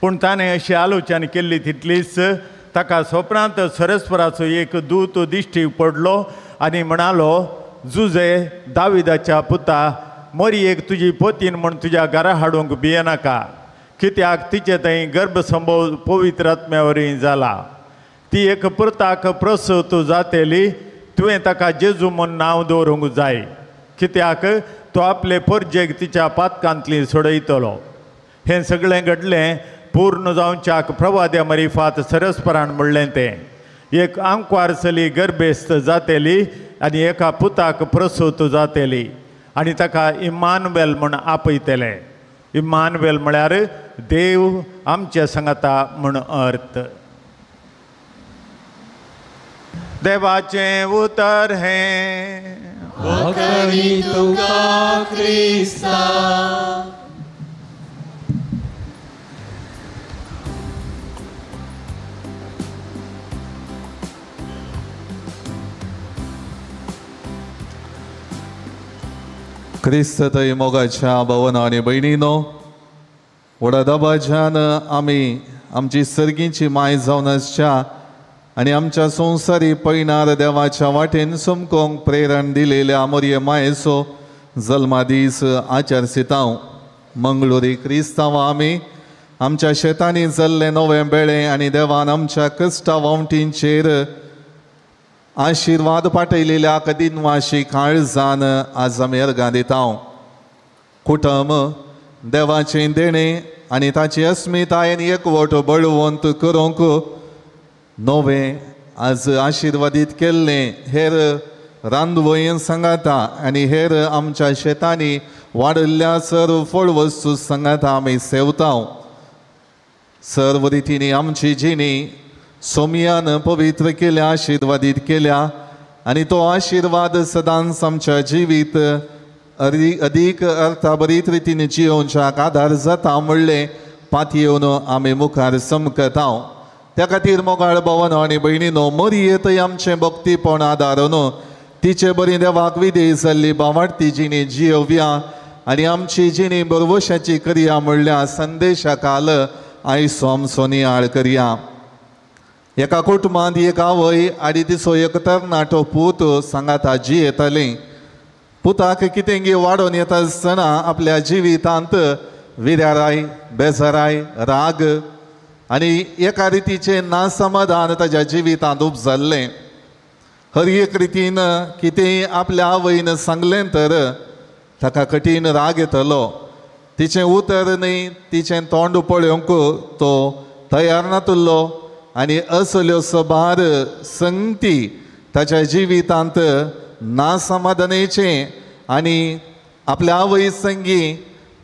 पूण ताणें अशी आलोचना केल्ली तितलीच ताका स्वप्नांत सरस्वराचो एक दूत दिश्टी पडलो आनी म्हणालो, जुजे दाविदाच्या पुता, मरियेक तुजी पोतीन म्हूण तुज्या घरा हाडूंक भियेनाका, कित्याक तिचे थंय गर्भसंभव पवित्र आत्म्यावरी जाला. ती एक पुताक प्रसूत जातेली, तुवें ताका जेजू म्हूण नांव दवरूंक जाय, कित्याक तो आपले परजेक तिच्या पातकांतली सोडयतलो. हें सगळें घडलें पूर्ण जावच्याक प्रवाद्या मरिफात सरस्परान म्हणलें तें. एक आंकवार गर्भेस्त जातेली आनी एका पुताक प्रसूत जातेली आनी ताका इम्मानुएल म्हूण आपयतले. इम्मानुएल म्हळ्यार देव आमचे सांगता म्हूण अर्थ. देवाचें उतर हें वखणी तुका क्रिस्ता. क्रिस्त थंय मोगाच्या भावना आनी भयणीनो, व्हडा दबाज्यान आमी आमची सर्गीची माय जावन आसच्या आनी आमच्या संवसारी पैनार देवाच्या वाटेन समकोंक प्रेरण दिलेल्या मोरये मायेचो जल्मा दीस आचरसितांव. मंगळुरी क्रिस्तांवां आमी आमच्या शेतांनी जाल्ले नवे बेळे आनी देवान आमच्या कश्टा वावटींचेर आशिर्वाद पाठयलेल्या कदिनवाशी काळजान आज आमी अर्गां दितांव. कुटुंब देवाचें देणें आनी ताची अस्मितायेन एकवट बळवंत करूंक नवें आज आशिर्वादीत केल्लें हेर रांदवयेन सांगाता आनी हेर आमच्या शेतांनी वाडिल्ल्या सर्व फळ वस्तू सांगाता आमी सेवतांव. सर्व रितींनी आमची जिणी सोमयान पवित्र केल्या, आशिर्वादीत केल्या आनी तो आशिर्वाद सदांच आमच्या जिवीत अदीक अर्थाबरीत रितीन जियोवच्याक आदार जाता म्हणलें पातयेवन आमी मुखार समकतांव. त्या खातीर मोगाळ भावनो आनी भयणीनो, मरिये आमचें भक्तीपण आदारून तिचे बरी देवाक विधेय जाल्ली बावार्थी जिणी जियोवया आनी आमची जिणी बरवशाची करया म्हणल्या संदेशा काल आयसो आमचो नियाळ करया. एका कुटुंबांत एक आवय आनी तिचो एक तरणाटो पूत सांगाता जियेतालीं. पुताक कितेंगी वाडोवन येता आसतना आपल्या जिवितांत विराराय, बेजाराय, राग आनी एका रितीचें नासमाधान ताच्या जिवितांत उपजल्लें. हर एक रितीन कितेंय आपल्या आवयन सांगलें तर ताका कठीण राग येतलो. तिचें उतर न्ही, तिचें तोंड पळोवंक तो तयार नातलो आनी असल्यो सबार संगती ताच्या जिवितांत नासमाधानेचें आनी आपल्या आवय संगी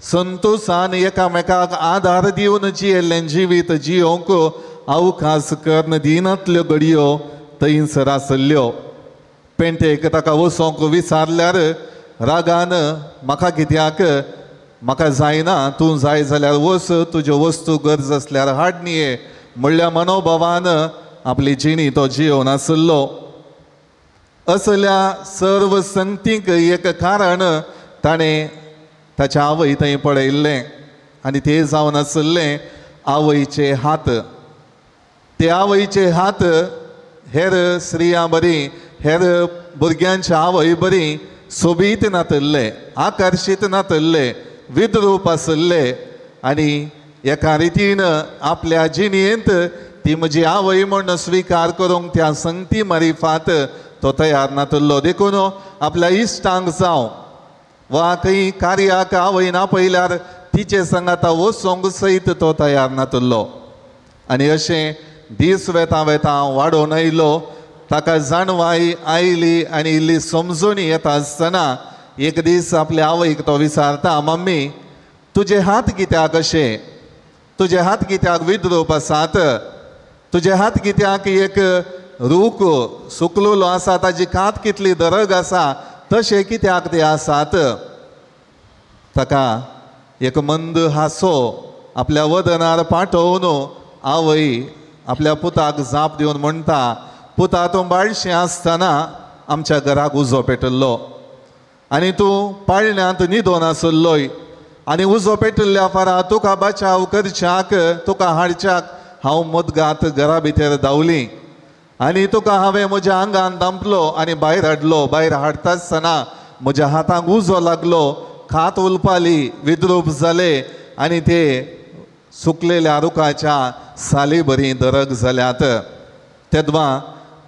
संतोशान एकामेकाक आदार दिवन जियेल्लें जिवीत जियोवंक अवकाश कर्ण दिनातल्यो घडयो थंयसर आसल्यो. पेंटेक ताका वचोंक विचारल्यार रागान, म्हाका कित्याक, म्हाका जायना, तूं जाय जाल्यार वच, तुज्यो वस्तू गरज आसल्यार हाड निये म्हणल्या मनोभावान आपली जिणी तो जियोवन आसलो. असल्या सर्व संगतीक एक कारण ताणें ताच्या आवय थंय पळयल्लें आनी तें जावन आसलें आवयचे हात. ते आवयचे हात हेर स्त्रियां बरी, हेर भुरग्यांच्या आवय बरी सोबीत नातल्ले, आकर्शीत नातल्ले, विद्रूप आसले आनी एका रितीन आपल्या जिणेंत ती म्हजी आवय म्हूण स्विकार करूंक त्या संगती मारिफात तो तयार नातल्लो. देखून आपल्या इश्टांक जावं वा खंय कार्याक आवयन आपयल्यार तिचे संगाता वचोंक सयत तो तयार नातल्लो. आनी अशें दीस वेता वेता वाडोवन आयलो. ताका जाणवाय आयली आनी इल्ली समजूणी येता आसतना एक दीस आपल्या आवयक तो विचारता, मम्मी तुजे हात कित्याक अशे, तुजे हात कित्याक विद्रूप आसात, तुजे हात कित्याक एक रूख सुकलेलो आसा, ताजी कात कितली दरग आसा, तशे कित्याक ते आसात. ताका एक मंद हांसो आपल्या वदनार पाठवून आवय आपल्या पुताक जाप दिवन म्हणटा, पुता तूं बाळशें आसतना आमच्या घराक उजो पेटल्लो आनी तूं पाळण्यांत न्हिदोन आसल्लोय आनी उजो पेटल्ल्या फारा तुका बचाव करच्याक तुका हाडच्याक हांव मदगात घरा भितर धांवली आनी तुका हांवें म्हज्या आंगान दांपलो आनी भायर हाडलो. भायर हाडटा आसतना म्हज्या हातांक उजो लागलो, खात उलपाली, विद्रूप जाले आनी ते सुकलेल्या रुखाच्या साली बरी दरग जाल्यात. तेदवा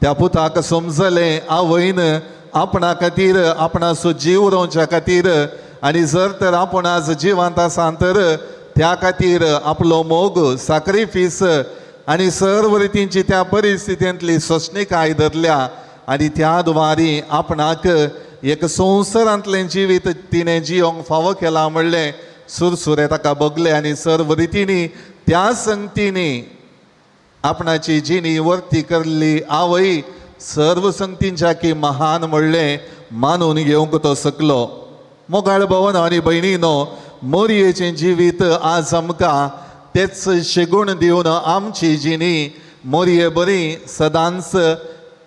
त्या पुताक समजलें आवयन आपणा खातीर आपणाचो जीव रोवच्या खातीर आनी जर तर आपूण आज जिवंत आसा तर त्या खातीर आपलो मोग सॅक्रिफीस आनी सर्व रितींची त्या परिस्थितींतली सोंसणीकाय धरल्या आनी त्या द्वारी आपणाक एक संवसारांतलें जिवीत तिणें जियोंक फावो केला म्हणलें सुरसुरे ताका बगले आनी सर्व रितींनी त्या संगतींनी आपणाची जिणी वर्ती करली आवय सर्व संगतींच्या की महान म्हणलें मानून घेवंक तो सकलो. मोगाळ भवन आनी भयणीनो, मोरयेचें जिवीत आज आमकां तेच शिगूण दिवन आमची जिणी मोरये बरी सदांच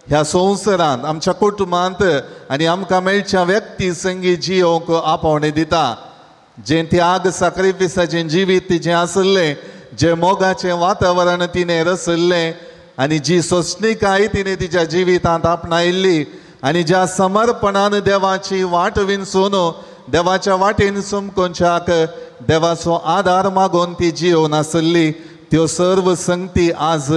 ह्या संवसारांत आमच्या कुटुंबांत आनी आमकां मेळच्या व्यक्ती संगी जियोंक आपोवणें दिता. जें त्याग सॅक्रिफिसाचें जिवीत तिचें आसलें, जे मोगाचें वातावरण तिणें रचल्लें आनी जी सोंसणीकाय तिणें तिच्या जिवितांत आपणायल्ली आनी ज्या समर्पणान देवाची वाट विंचून देवाच्या वाटेन समकोवच्याक देवाचो आदार मागून ती जियोवन आसली, त्यो सर्व संगती आज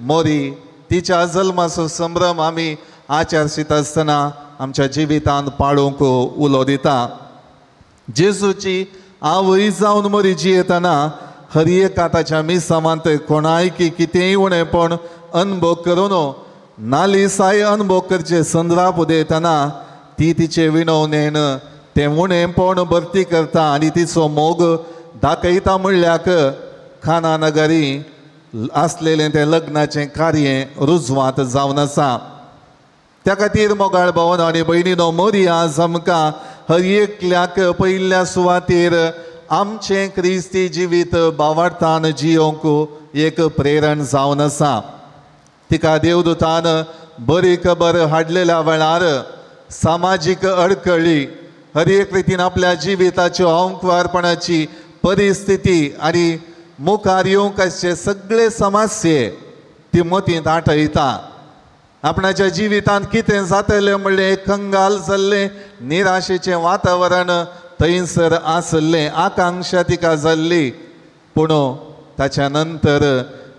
मोरी तिच्या जल्माचो संभ्रम आमी आचारशीत आसतना आमच्या जिवितांत पाळूंक उलो दिता. जेजूची आवय जावन मोरी जियेतना हर एका ताच्या मिसामांत कोणाय की कितेंय उणेपण अनुभव करून नालिसाय अनुभव करचे संद्राप उदेतना ती तिचे विणवणेन तें उणेपण भरती करता आनी तिचो मोग दाखयता म्हणल्याक खाना नगरी आसलेलें तें लग्नाचें कार्य रुजवात जावन आसा. त्या खातीर मोगाळ भवन आनी भयणीनो, मोरी आज आमकां हर एकल्याक पयल्या सुवातेर आमचें क्रिस्ती जिवीत बावार्थान जियोंक एक प्रेरण जावन आसा. तिका देवदूतान बरी खबर हाडलेल्या वेळार सामाजीक अडखळी हर एक रितीन आपल्या जिविताच्यो अहंकारपणाची परिस्थिती आनी मुखार येवंक आसचे सगळे समस्ये ती मतींत आठयता. आपणाच्या जिवितांत कितें जातलें म्हणलें कंगाल जाल्लें निराशेचें वातावरण थंयसर आसलें, आकांक्षा तिका जाल्ली, पूण ताच्या नंतर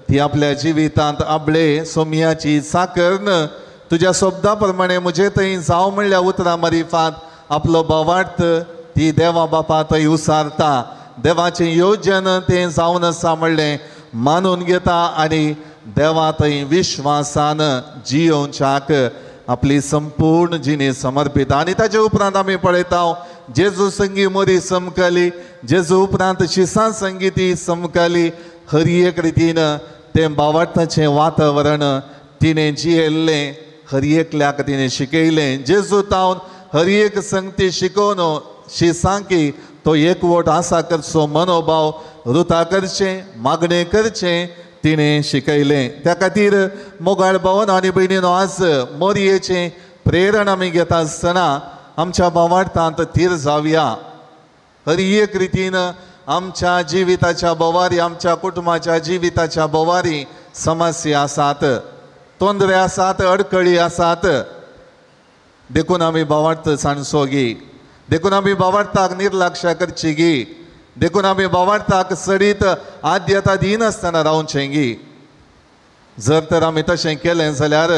ती आपल्या जिवितांत आपले सोमयाची साकर्ण तुज्या शब्दा प्रमाणे म्हजे थंय जावं म्हणल्या उतरां मारिफात आपलो भावार्थ ती देवा बापा थंय उसारता. देवाचें योजन तें जावन आसा म्हणलें मानून घेता आनी देवा थंय विश्वासान जियोवच्याक आपली संपूर्ण जिणी समर्पिता. आनी ताचे उपरांत आमी पळयता जेजू संगी मोरी समकली, जेजू उपरांत शिसां संगी ती समकली. हर एक रितीन तें भावार्थाचें वातावरण तिणें जियेल्लें हर एकल्याक तिणें शिकयलें. जेजू तावन हर एक संगती शिकोवन शिसांकी तो एकवट आसा करचो मनोभाव रुता करचें, मागणें करचें तिणें शिकयलें. त्या खातीर मोगाळ भवन आनी भयणीनो, आज मोरयेचें प्रेरण आमी घेता आसतना आमच्या भावार्थांत थीर जावया. हर एक रितीन आमच्या जिविताच्या बोवारी, आमच्या कुटुंबाच्या जिविताच्या बोवारी समस्या आसात, तोंदरे आसात, अडखळी आसात. देखून आमी भावार्थ सांडचो गी, देखून आमी भावार्थाक निर्लक्ष करची गी, देखून आमी भावार्थाक सडीत आद्यता दिनासतना रावचें गी. जर तर आमी तशें केलें जाल्यार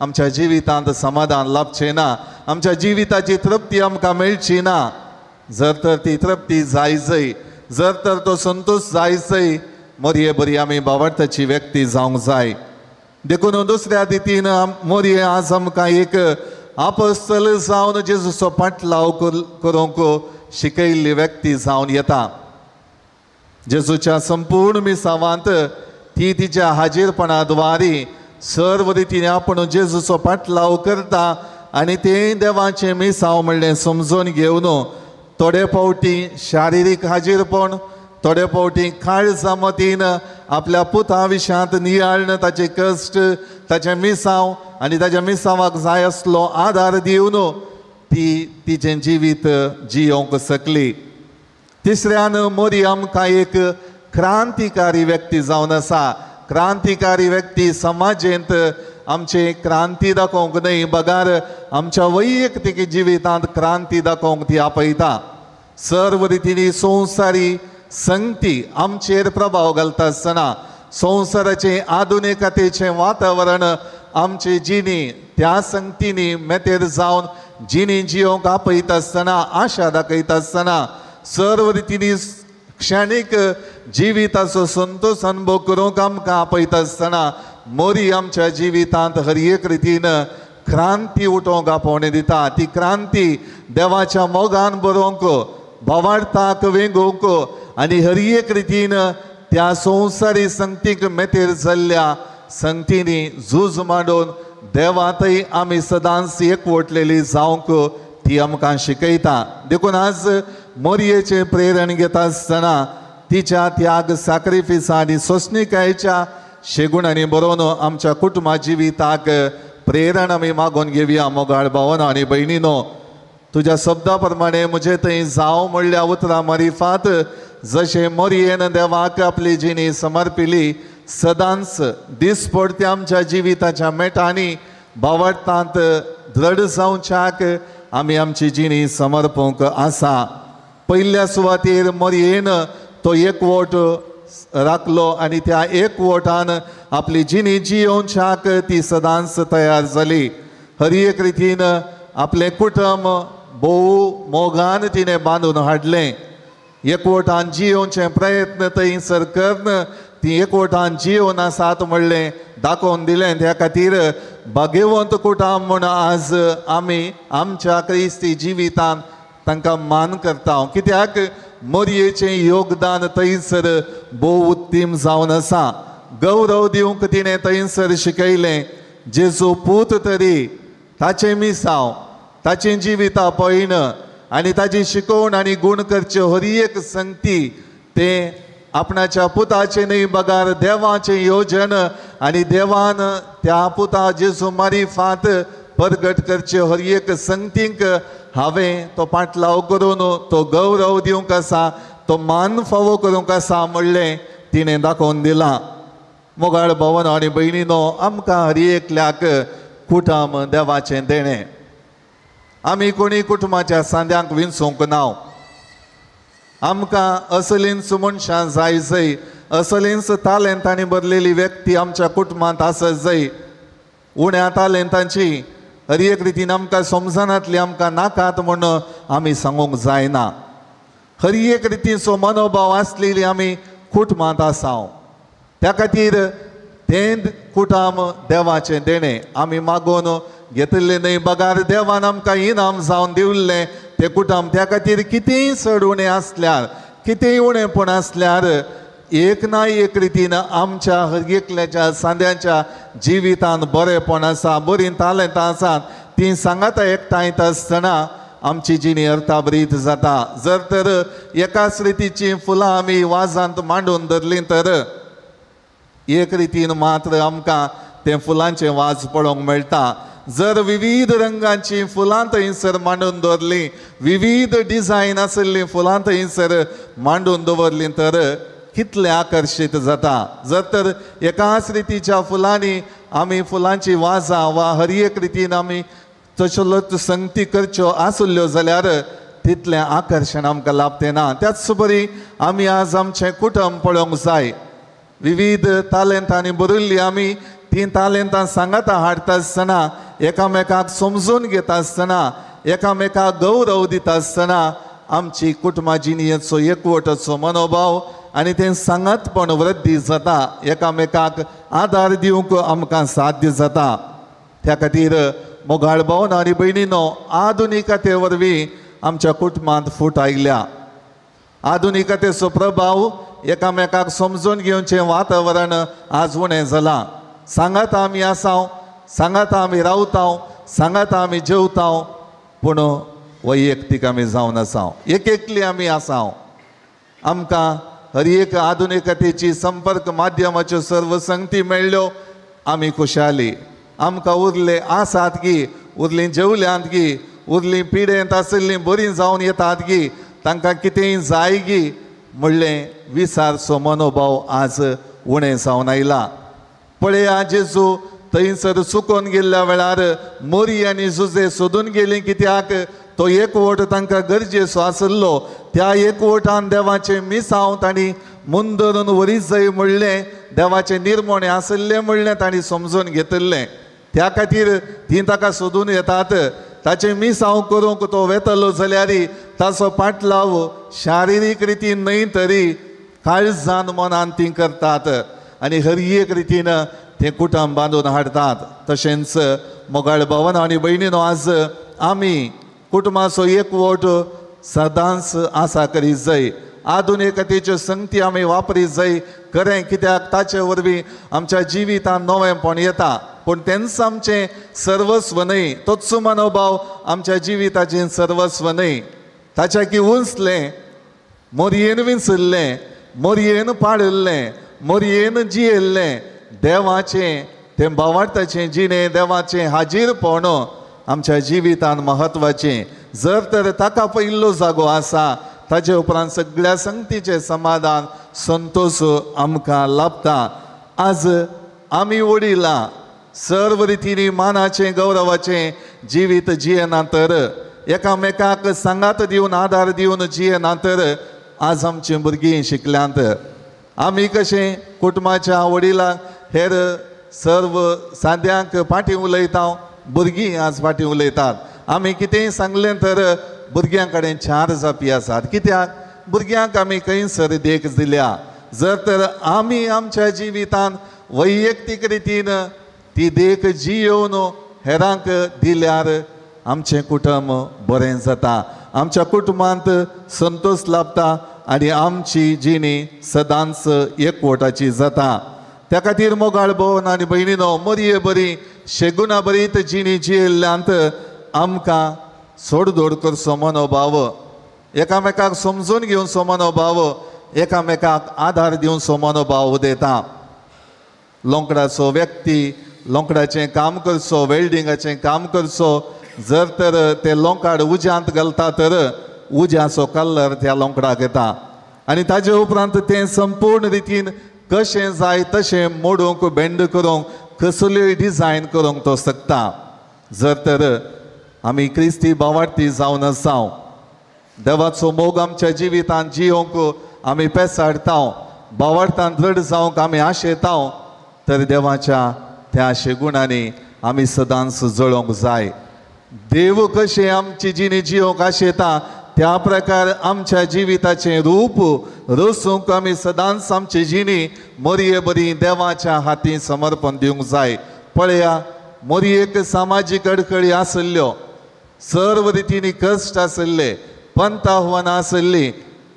आमच्या जिवितांत समाधान लाभचें ना, आमच्या जिविताची तृप्ती आमकां मेळची ना. जर तर ती तृप्ती जायजय, जर तर तो संतोष जायजय, मोरये बरी आमी भावार्थाची व्यक्ती जावंक जाय. देखून दुसऱ्या रितीन मोरये आज आमकां एक आपोस्तल जावन जेजूचो पाटलाव करूंक शिकयल्ली व्यक्ती जावन येता. जेजूच्या संपूर्ण मिसावांत ती तिच्या हाजीरपणाद्वारे सर्व रितीने आपण जेजूचो पाटलाव करता आनी तें देवाचें मिसाव म्हणलें समजून घेवन थोडे फावटी शारिरीक हाजीरपण, थोडे फावटी काळजा मतीन आपल्या पुता विशयांत नियाळन ताचे कश्ट, ताचे मिसाव आनी ताच्या मिसावाक जाय आसलो आदार दिवन ती तिचें जिवीत जियोंक शकली. तिसऱ्यान मोरी आमकां एक क्रांतिकारी व्यक्ती जावन आसा. क्रांतिकारी व्यक्ती समाजेंत आमचे क्रांती दाखोवंक न्हय, बगार आमच्या वैयक्तीक जिवितांत क्रांती दाखोवंक ती आपयता. सर्व रितीनी संवसारी संगती आमचेर प्रभाव घालता आसतना संवसाराचें आधुनिकतेचें वातावरण आमचे जिणी त्या संगतींनी मेतेर जावन जिणी जियोंक आपयता आसतना, आशा दाखयता आसतना, सर्व रितीनी क्षणीक जिविताचो संतोष अनुभव करूंक आमकां आपयता आसतना मोरी आमच्या जिवितांत हर एक रितीन क्रांती उठोवंक आपोवणे दिता. ती क्रांती देवाच्या मोगान बरोवंक, भावार्थाक वेंगोवंक आनी हर एक रितीन त्या संवसारी संगतीक मेतेर जाल्ल्या संगतींनी झूज मांडून देवांतय आमी सदांच एकवटलेली जावंक ती आमकां शिकयता. देखून आज मोरयेचें प्रेरण घेता आसतना तिच्या त्याग, सॅक्रिफिस आनी सोंसणीकायेच्या शेगुणांनी बरोवन आमच्या कुटुंबा जिविताक प्रेरण आमी मागून घेवया. मोगाळ भावनो आनी भयणीनो, तुज्या शब्दा प्रमाणे म्हजे थंय जावं म्हणल्या उतरां मारिफात जशें मोरयेन देवाक आपली जिणी समर्पिली, सदांच दिसपडते आमच्या जिविताच्या मेटांनी भावार्थांत दृढ जावच्याक आमी आमची जिणी समर्पोवंक आसा. पयल्या सुवातेर मोरयेन तो एकवट राखलो आनी त्या एकवटान आपली जिणी जियोवच्याक ती सदांच तयार जाली. हर एक रितीन आपलें कुटुंब भोव मोगान तिणें बांदून हाडलें. एकवटान जियोवचे प्रयत्न थंयसर करन ती एकवटान जियोवन आसात म्हणलें दाखोवन दिलें. त्या खातीर भाग्यवंत कुटुंब म्हूण आज आमी आमच्या क्रिस्ती जिवितांत तांकां मान करता. कित्याक मोरयेचें योगदान थंयसर भोव उत्तीम जावन आसा. गौरव दिवंक तिणें थंयसर शिकयलें. जेजू पूत तरी ताचें मिसाव, ताचें जिविता पळयन आनी ताची शिकोवण आनी गूण करच्यो हर एक संगती तें आपणाच्या पुताचें न्हय बगार देवाचें योजन आनी देवान त्या पुता जेजू मारिफात परगट करच्यो हर एक संगतींक हांवें तो पाटलाव करून तो गौरव दिवंक आसा, तो मान फावो करूंक आसा म्हणलें तिणें दाखोवन दिलां. मोगाळ भावनो आनी भयणीनो, आमकां हर एकल्याक कुटुंब देवाचें देणें. आमी कोणी कुटुंबाच्या सांद्यांक विंचूंक ना. आमकां असलींच मनशां जाय जय, असलींच तालेंतांनी भरलेली व्यक्ती आमच्या कुटुंबांत आसत जय. उण्या तालेंतांची हर एक रितीन आमकां समजनातली आमकां नाकात म्हूण आमी सांगूंक जायना. हर एक रितीचो मनोभाव आसलेली आमी कुटुंबांत आसा. त्या खातीर तें कुटुंब देवाचें देणें आमी मागून घेतिल्लें न्हय बगार देवान आमकां इनाम जावन दिवल्लें तें कुटुंब. त्या खातीर कितेंय चड उणें आसल्यार, कितेंय उणेंपण आसल्यार एक ना एक रितीन आमच्या हर एकल्याच्या सांद्याच्या जिवितांत बरेंपण आसा, बरीं तालेंतां आसात, तीं सांगाता एकठांयत आसतना आमची जिणी अर्थाभरीत जाता. जर तर एकाच रितीचीं फुलां आमी वाजांत मांडून धरलीं तर एक रितीन मात्र आमकां तें फुलांचें वाज पळोवंक मेळटा. जर विविध रंगांची फुलां थंयसर मांडून दवरलीं, विविध डिझायन आशिल्लीं फुलां थंयसर मांडून दवरलीं तर कितलें आकर्शीत जाता. जर तर एकाच रितीच्या फुलांनी आमी फुलांची वाजां वा हर एक रितीन आमी तशेंच संगती करच्यो आसल्यो जाल्यार तितलें आकर्शण आमकां लाभतें ना. त्याच बरी आमी आज आमचें कुटुंब पळोवंक जाय. विविध तालेंतांनी भरिल्ली आमी तीन तालेंतां सांगाता हाडटा आसतना एकामेकाक समजून घेता आसतना एकामेकाक गौरव दिता आसतना आमची कुटुंबा जिणेचो एकवटाचो मनोभाव आनी तें सांगातपण वृद्धी जाता एकामेकाक आदार दिवंक आमकां साध्य जाता त्या खातीर मोगाळ भावन आनी भयणीनो आधुनिकते वरवीं आमच्या कुटुंबांत फूट आयल्या आधुनिकतेचो प्रभाव एकामेकाक समजून घेवचें वातावरण आज उणें जालां सांगात आमी आसांव सांगात आमी रावतांव सांगात आमी जेवतांव पूण वैयक्तीक आमी जावन आसांव एकली आमी आसांव आमकां हर एक आधुनिकतेची संपर्क माध्यमाच्यो सर्व संगती मेळ्ळ्यो आमी खुशाली आमकां उरले आसात की उरलीं जेवल्यांत की उरलीं पिडेंत आशिल्लीं बरीं जावन येतात की तांकां कितेंय जाय की म्हणलें विसारचो मनोभाव आज उणें जावन आयला पळया जेजू थंयसर चुकोन गेल्ल्या वेळार मोरी आनी जुजे सोदून गेलीं कित्याक तो एकवट तांकां गरजेचो आसलो त्या एकवटान देवाचें मिसांव तांणी मुंदरून वरीत जय म्हणलें देवाचें निर्मोणें आसलें म्हणलें तांणी समजून घेतिल्लें त्या खातीर तीं ताका सोदून येतात ताचें मिसांव करूंक तो वेतलो जाल्यार ताचो पाटलाव शारिरीक रितीन न्हय तरी काळजान मनान तीं करतात आनी हर एक रितीन तें कुटुंब बांदून हाडतात तशेंच मोगाळ भावन आनी भयणीनो आज आमी कुटुंबाचो एकवट सदांच आसा करीत जाय आधुनिकतेच्यो संगती आमी वापरीत जाय खरें कित्याक ताचे वरवीं आमच्या जिवितांत नवेंपण येता पूण तेंच आमचें सर्वस्व न्हय तोच मनोभाव आमच्या जिविताचें सर्वस्व न्हय ताच्या की उंचलें मोरयेन विंचल्लें मोरयेन पाडल्लें मोरयेन जियेल्लें देवाचें तें भावार्थाचें जिणें देवाचें हाजीरपण आमच्या जिवितांत महत्वाचें जर तर ताका पयिल्लो जागो आसा ताचे उपरांत सगळ्या संगतीचें समाधान संतोष आमकां लाभता आज आमी वडिलां सर्व रितीनी मानाचें गौरवाचें जिवीत जियेना तर एकामेकाक सांगात दिवन आदार दिवन जियेना तर आज आमचीं भुरगीं शिकल्यांत आमी कशें कुटुंबाच्या वडिलांक हेर सर्व साद्यांक फाटीं उलयता भुरगीं आज फाटीं उलयतात आमी कितेंय सांगलें तर भुरग्यां कडेन चार जापी आसात कित्याक भुरग्यांक आमी खंयसर देख दिल्या जर तर आमी आमच्या जिवितांत वैयक्तीक रितीन ती देख जियोवन हेरांक दिल्यार आमचें कुटुंब बरें जाता आमच्या कुटुंबांत संतोष लाभता आनी आमची जिणी सदांच एकवटाची जाता त्या खातीर मोगाळ भोवन आनी भयणीनो मोरये बरी शेगुना बरीत जिणी जियेल्ल्यांत आमकां सोडधोड करचो मनोभाव एकामेकाक समजून घेवचो मनोभाव एकामेकाक आदार दिवचो मनोभाव उदेता लोंकडाचो व्यक्ती लोंकडाचें काम करचो वेल्डिंगाचें काम करचो जर तर ते लोंकाड उज्यांत घालता तर उज्याचो कलर त्या लोंकडाक येता आनी ताजे उपरांत तें संपूर्ण रितीन कशें जाय तशें मोडूंक बेंड करूंक कसल्योय डिजायन करूंक तो शकता जर तर आमी क्रिस्ती भावार्थी जावन आसांव देवाचो मोग आमच्या जिवितांत जियोंक आमी पेसाडटा भावार्थान दृढ जावंक आमी आशेता तर देवाच्या त्या शेगुणांनी आमी सदांच जळोवंक जाय देव कशें आमची जिणी जियोंक आशेता त्या प्रकार आमच्या जिविताचें रूप रसूंक आमी सदांच आमची जिणी मोरये बरी देवाच्या हातीं समर्पण दिवंक जाय पळया मोरयेक सामाजीक अडखळी आसल्ल्यो सर्व रितीनी कश्ट आसले पंत आव्हानां आसलीं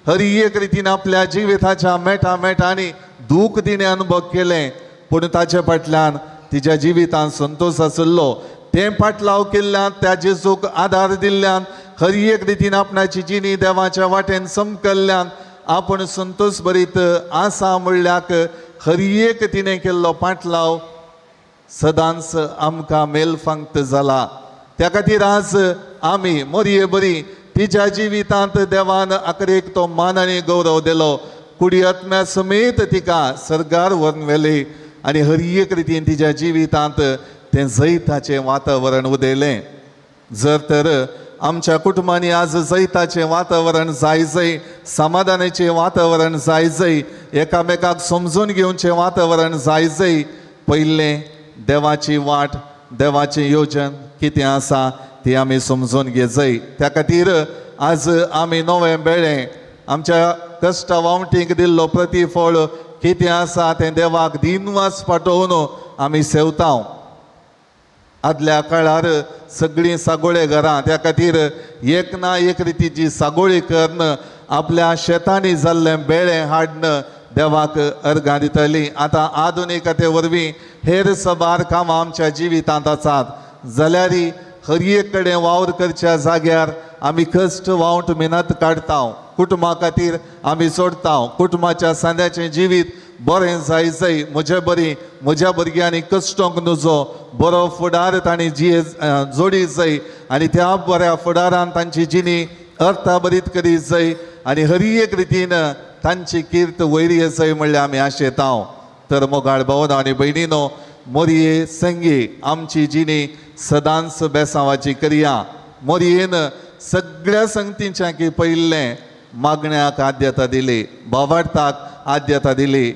हर एक रितीन आपल्या जिविताच्या मेटांनी दूख दिणे अनुभव केले पूण ताचे फाटल्यान तिच्या जिवितांत संतोष आसलो तें पाटलाव केल्ल्यान त्या जेजूक आदार दिल्ल्यान हर एक रितीन आपणाची जिणी देवाच्या वाटेन समकल्ल्यान आपूण संतोष भरीत आसा म्हणल्याक हर एक तिणें केल्लो पाटलाव सदांच आमकां मेलफांक्त जाला त्या खातीर आज आमी मोरये बरी तिच्या जिवितांत देवान आखरेक तो मान आनी गौरव दिलो कुडी आत्म्या समेत तिका सर्गार व्हरून व्हेली आनी हर एक रितीन तिच्या जिवितांत तें जैताचें वातावरण उदेलें जर तर आमच्या कुटुंबांनी आज जैताचें वातावरण जाय जाय समाधानाचें वातावरण जाय जाय एकामेकाक समजून घेवचें वातावरण जाय जाय पयलें देवाची वाट देवाचें येवजन कितें आसा ती आमी समजून घे जाय. त्या खातीर आज आमी नवें बेळें आमच्या कश्ट वावटींक दिल्लो प्रतिफळ कितें आसा तें देवाक दिनवास पाठोवन आमी सेवता. आदल्या काळार सगळीं सागोळे घरां त्या खातीर एक ना एक रितीची सागोळी करून आपल्या शेतांनी जाल्लें बेळें हाडन देवाक अर्गां दितलीं. आतां आधुनिकते वरवीं हेर सबार कामां आमच्या जिवितांत आसात जाल्यार हर एक कडेन वावर करच्या जाग्यार आमी कश्ट वावट मेहनत काडटा. कुटुंबा खातीर आमी सोडता. कुटुंबाच्या सांद्याचें जिवीत बरें जाय जाय म्हज्या भुरग्यांनी कश्टांक नजो बरो फुडार तांणी जोडी जाय आनी त्या बऱ्या फुडारान तांची जिणी अर्थाभरीत करी जाय आनी हर एक रितीन तांची कीर्त वैरी जाय म्हणल्यार आमी आशेता. तर मोगाळ भावना आनी भयणीनो मोरये संगी आमची जिणी सदांच बेसांवाची करया. मोरयेन सगळ्या संगतींच्या की पयलें मागण्याक आद्यता दिली, भावार्थाक आद्यता दिली.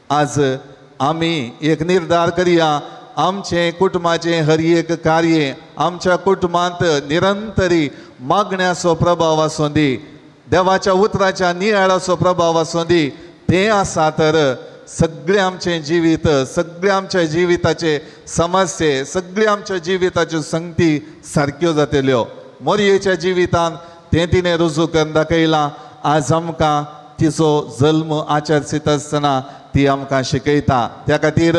आज आमी एक निर्धार करया आमचे कुटुंबाचे हर एक कार्य आमच्या कुटुंबांत निरंतरी मागण्याचो प्रभाव आसूं दी, देवाच्या उतराच्या नियाळाचो प्रभाव आसूं दी. तें आसा तर सगळे आमचे जिवीत सगळे आमच्या जिविताचे समस्ये सगळे आमच्या जिविताच्यो संगती सारक्यो जातल्यो. मोरयेच्या जिवितान तें तिणें रुजू करून दाखयलां. आज आमकां तिचो जल्म आचरसीत आसतना ती आमकां शिकयता. त्या खातीर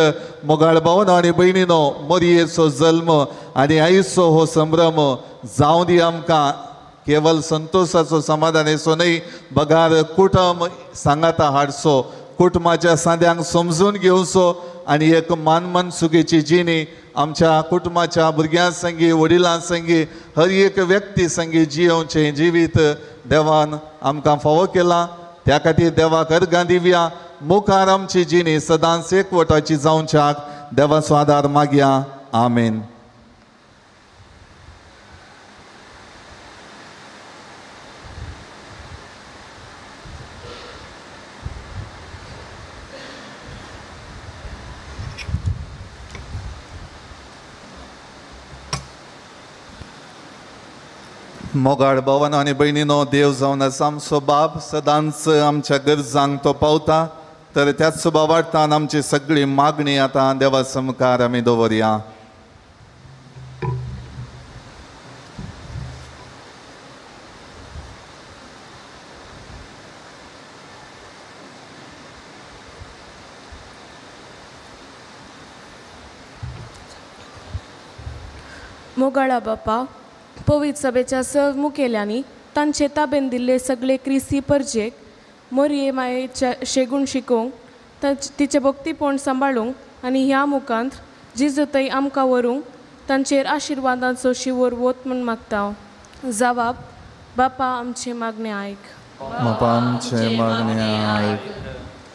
मोगाळ भावना आनी भयणीनो मोरयेचो जल्म आनी आयुचो हो संभ्रम जावं दी आमकां केवल संतोशाचो समाधानाचो न्हय बगार कुटुंब सांगाता हाडचो, कुटुंबाच्या सांद्यांक समजून घेवचो आनी एक मानमन सुखीची जिणी आमच्या कुटुंबाच्या भुरग्यां संगी वडिलां संगी हर एक व्यक्ती संगी जियोवचें जिवीत देवान आमकां फावो केलां. त्या खातीर देवाक अर्गां दिवया. मुखार आमची जिणी सदांच एकवटाची जावच्याक देवाचो आदार मागया. आमेन. मोगाळ भावानो आनी भयणीनो देव जावन आसा आमचो बाप सदांच आमच्या गरजांक तो पावता. तर त्याच भावार्थान आमची सगळी मागणी आतां देवा समकार आमी दवरया. मोगाळा बापा पवित्र सभेच्या सर्व मुखेल्यांनी तांचे ताब्यान दिल्ले सगळे क्रिस्ती परजेक मोरये मायेच्या शेगूण शिकोवंक तिचे भक्तीपण सांबाळूंक आनी ह्या मुखांत जिजूतय आमकां व्हरूंक तांचेर आशिर्वादांचो शिवोर वत म्हूण मागता. जबाब बापा आमचे मागणे आयक. बापा आमचे मागणे आयक.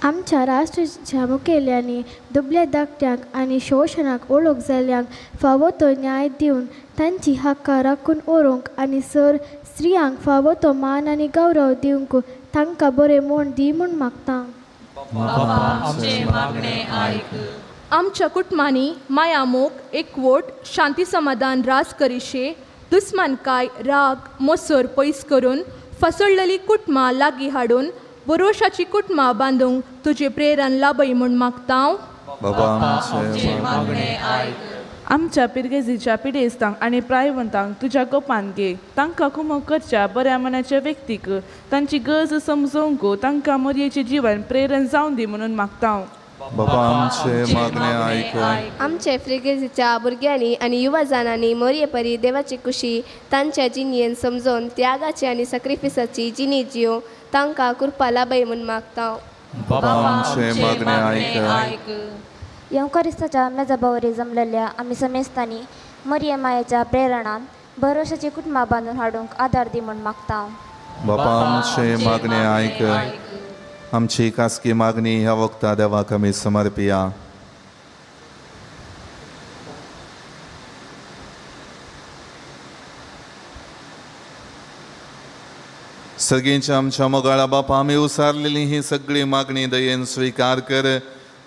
आमच्या राष्ट्राच्या मुखेल्यांनी दुबळे धाकट्यांक आनी शोशणाक ओळख जाल्ल्यांक फावो तो न्याय दिवन तांची हक्कां राखून उरूंक आनी सर स्त्रियांक फावो तो मान आनी गौरव दिवंक तांकां बरें मोड दी म्हूण मागता. आमच्या कुटुंबांनी माया मोग एकवट शांती समाधान रास करीशे दुस्मानकाय राग मोसोर पयस करून फसळलेली कुटुंबां लागीं हाडून बरोशाची कुटुंबां बांदूंक तुजे प्रेरण लाभय म्हूण मागता. आमच्या पिरगेजीच्या पिडेस्तांक आनी प्रायवंतांक तुज्या गोपान घे. तांकां कुमक करच्या बऱ्या मनाच्या व्यक्तीक तांची गरज समजोवंक तांकां मोरयेचें जिवन प्रेरण जावन दी म्हणून मागता. आमचे फ्रिगेजीच्या भुरग्यांनी आनी युवा जाणांनी मोरये परी देवाची कुशी तांच्या जिणयेन समजोवन त्यागाची आनी सॅक्रिफिसाची जिणी जियो तांकां कृपा लाभय म्हूण मागता. येवकारिस्ताच्या मेजाबावरी जमलेल्या आमी समेस्तांनी मोरये मायेच्या प्रेरणान भरोशाची कुटुंबां बांदून हाडूंक आदार दी म्हूण मागता. बापा आमचे मागणे आयक. आमची खासगी मागणी ह्या वक्ता देवाक आमी समर्पिया. सर्गींच्या आमच्या मोगाळा बापा आमी उसारलेली ही सगळी मागणी दयेन स्विकार कर.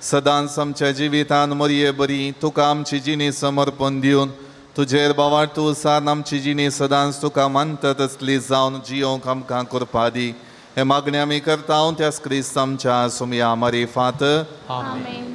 सदांच आमच्या जिवितान मरये बरी तुका आमची जिणी समर्पण दिवन तुजेर बाबा तूं सार आमची जिणी सदांच तुका मानता तसली जावन जियोंक आमकां करपा दी हे मागणी आमी करता त्या क्रिस्त आमच्या सुमया मरी फात आमेन.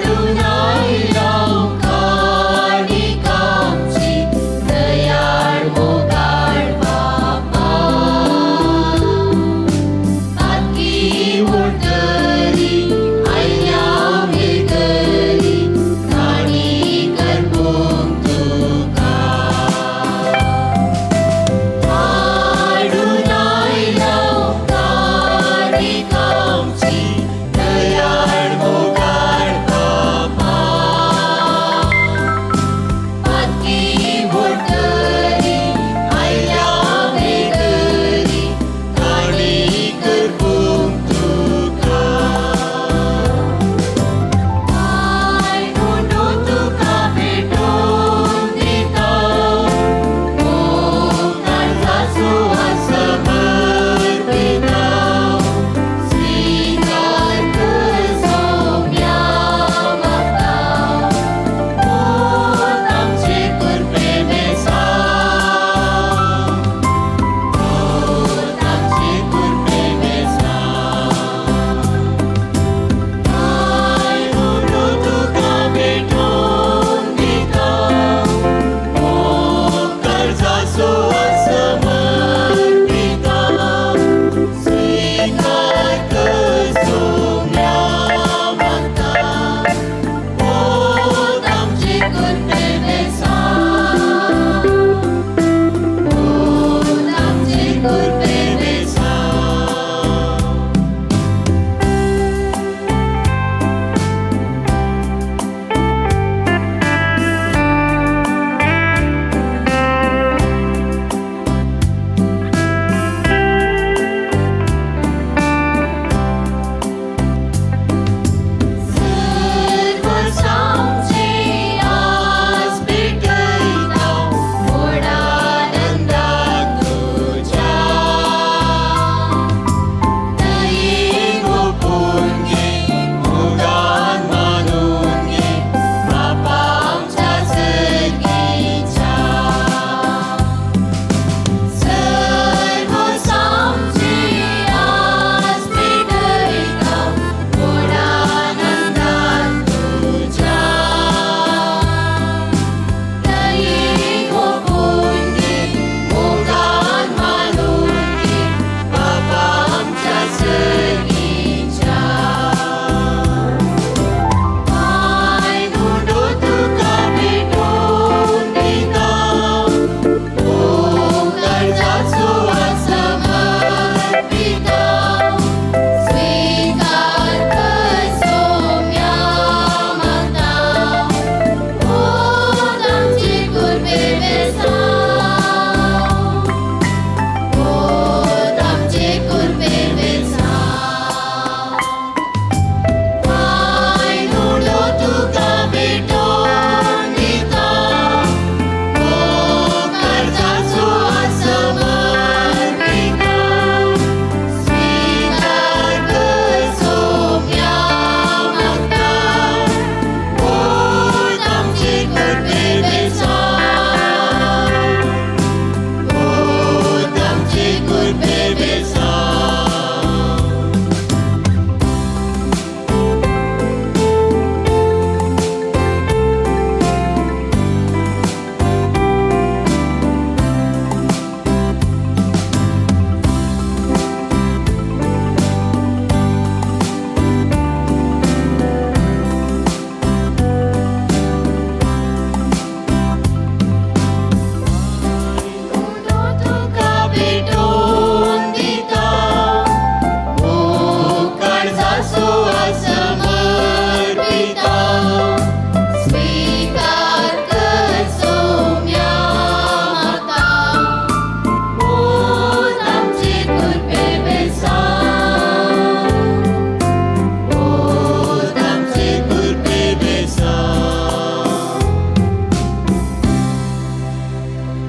Adonai Ram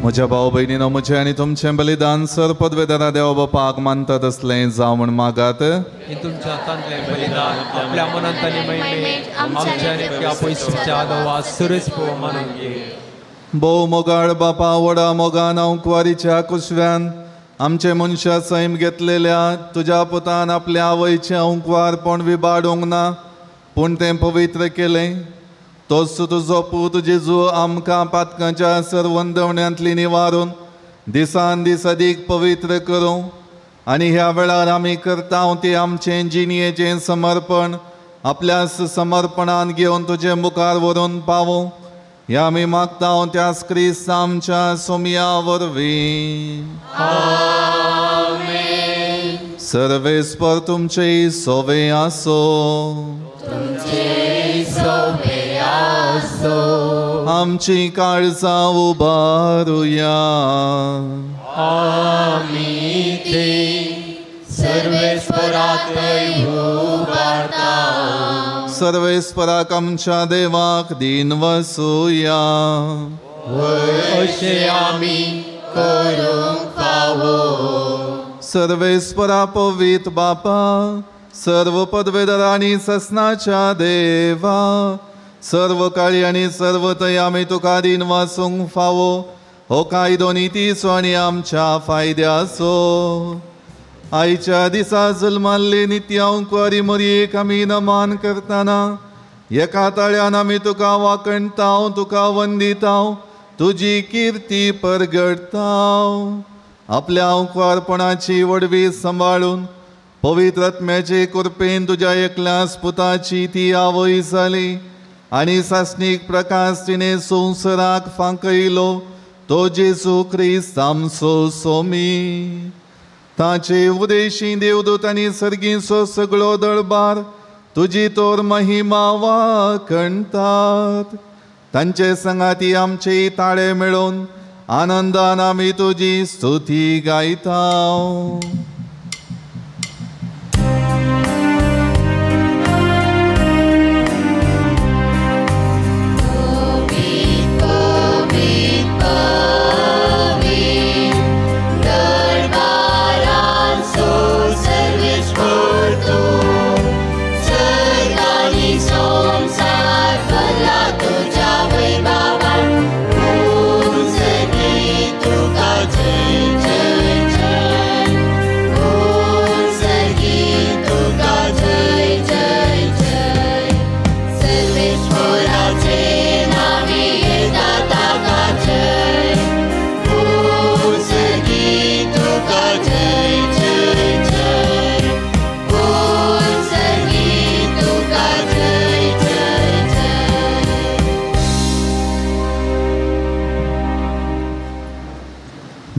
म्हज्या भाव भयणीनो, म्हजें आनी तुमचें बलिदान सर पदवेदारा देवा बापाक मानता तसलें जावं म्हण मागात. हे तुमच्या हातांतलें बलिदान आपल्या मनांत आनी महिमेत आमच्या आनी त्या पयसुच्या आदोवा सुरेश पो मानून घे. भोव मोगाळ बापा, वडा मोगान हांव कुवारीच्या कुशव्यान आमचे मनशा सैम घेतलेल्या तुज्या पुतान आपल्या आवयचें अंकुवारपण विबाडूंक ना, पूण तें पवित्र केलें. तोच तुजो पूत जेजू आमकां पातकांच्या सर्वंदवण्यांतली निवारून दिसान दीस अदीक पवित्र करूं आनी ह्या वेळार आमी करता तें आमचें जिणयेचें समर्पण आपल्या समर्पणान घेवन तुजे मुखार व्हरून पावूं. ह्या आमी मागता त्याच क्रिस्त आमच्या सोमया वरवीं. सर्वेस्पर तुमचे सोवे आसो. आमची काळजां उबारुया. आमी ते सर्वेस्पराकय उबारता. सर्वेस्पराक आमच्या देवाक दिन वसूया. अशें आमी करूंक फावो. सर्वेस्परा पवित्र बापा, सर्व पदवेदार आनी ससनाच्या देवा, सर्व काळी आनी सर्व थंय आमी तुका दिन वासूंक फावो. हो कायदो नितीचो आनी आमच्या फायद्याचो. आयच्या दिसा जल्माल्ले नित्यांकुवारी मरयेक आमी नमान करतना एका ताळ्यान आमी तुका वाकणटाव, तुका वंदिताव, तुजी किर्ती परगडताव. आपल्या अंकुवारपणाची वडवी सांबाळून पवित्र आत्म्याचे कृपेन तुज्या एकल्याच पुताची ती आवय जाली आनी सासणीक प्रकाश तिणें संवसाराक फांकयलो, तो जेजू क्रिस्त आमचो सोमी. ताचे उदेशी देवदूत आनी सर्गीचो सगळो दळबार तुजी तोर महिमा वाकणटात. तांचे संगाती आमचे ताळे मेळोवन आनंदान आमी तुजी स्तुती गायताव.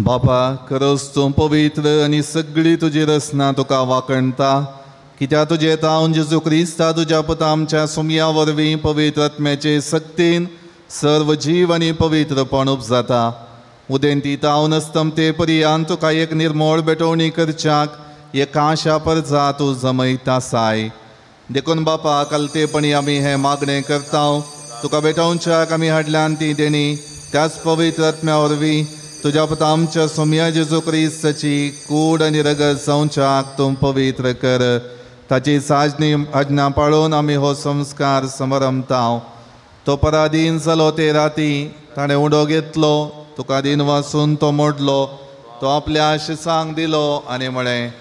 बापा, खरोच तूं पवित्र आनी सगळी तुजी रचना तुका वाकणटा. कित्याक तुजे तावन जेजू क्रिस्ता तुज्या पुता आमच्या सोमया वरवीं पवित्र आत्म्याचे सक्तीन सर्व जीव आनी पवित्रपण उपजाता. उदेंती तावन आसतम ते पर्यंत तुका एक निर्मळ बेटवणी करच्याक एक आशा परजा तूं जमयता साय. देखून बापा, कलतेपणी आमी हें मागणें करता. तुका बेटवच्याक आमी हाडल्यान ती देणी त्याच पवित्र आत्म्या वरवीं तुज्या पुता आमच्या सोमया जेजू क्रिस्ताची कूड आनी रगत जावच्याक तूं पवित्र कर. ताची साजनी आज्ञा पाळून आमी हो संस्कार समरमताव. तो पराधीन जालो ते राती ताणें उडो घेतलो, तुका दिन वासून तो मोडलो, तो आपल्या आशिसांक दिलो आनी म्हळें,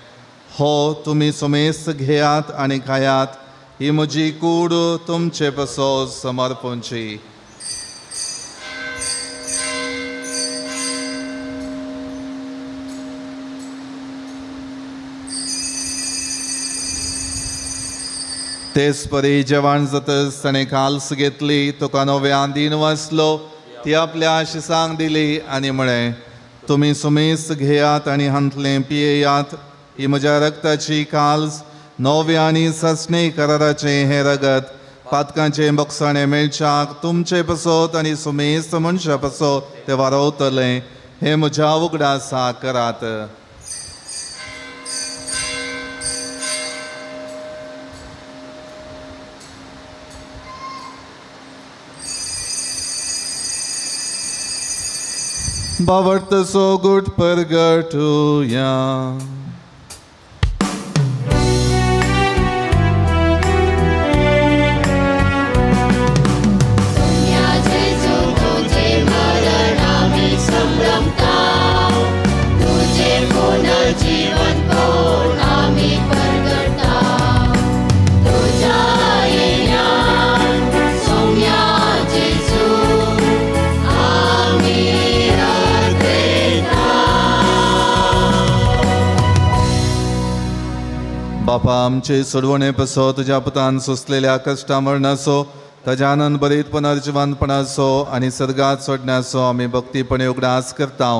हो तुमी सुमेस्त घेयात आनी खायात, ही म्हजी कूड तुमचे पासो समर्पणची. तेच परी जेवण जातच ताणें काल्स घेतली, तुका नव्यान दिन वासलो, ती आपल्या आशिसांक दिली आनी म्हळें, तुमी सुमेस्त घेयात आनी हांतलें पियेयात, ही म्हज्या रक्ताची काल्स, नवे आनी ससणे कराराचें हें रगत, पातकांचें बक्षाणें मेळच्याक तुमचे पासत आनी सुमेस्त मनशा पासत तें वारोवतलें. हें म्हज्या उगडासा करात. बावर्तसो गुट परगटुया. बापा आमचे सोडवणे पसो तुझ्या पुतान सोसलेल्या कष्टा मरणासो ताज्या आनंद बरीत पुनर्जिवंतपणाचो आनी सर्गात सोडण्याचो आमी भक्तीपणे उगडास करता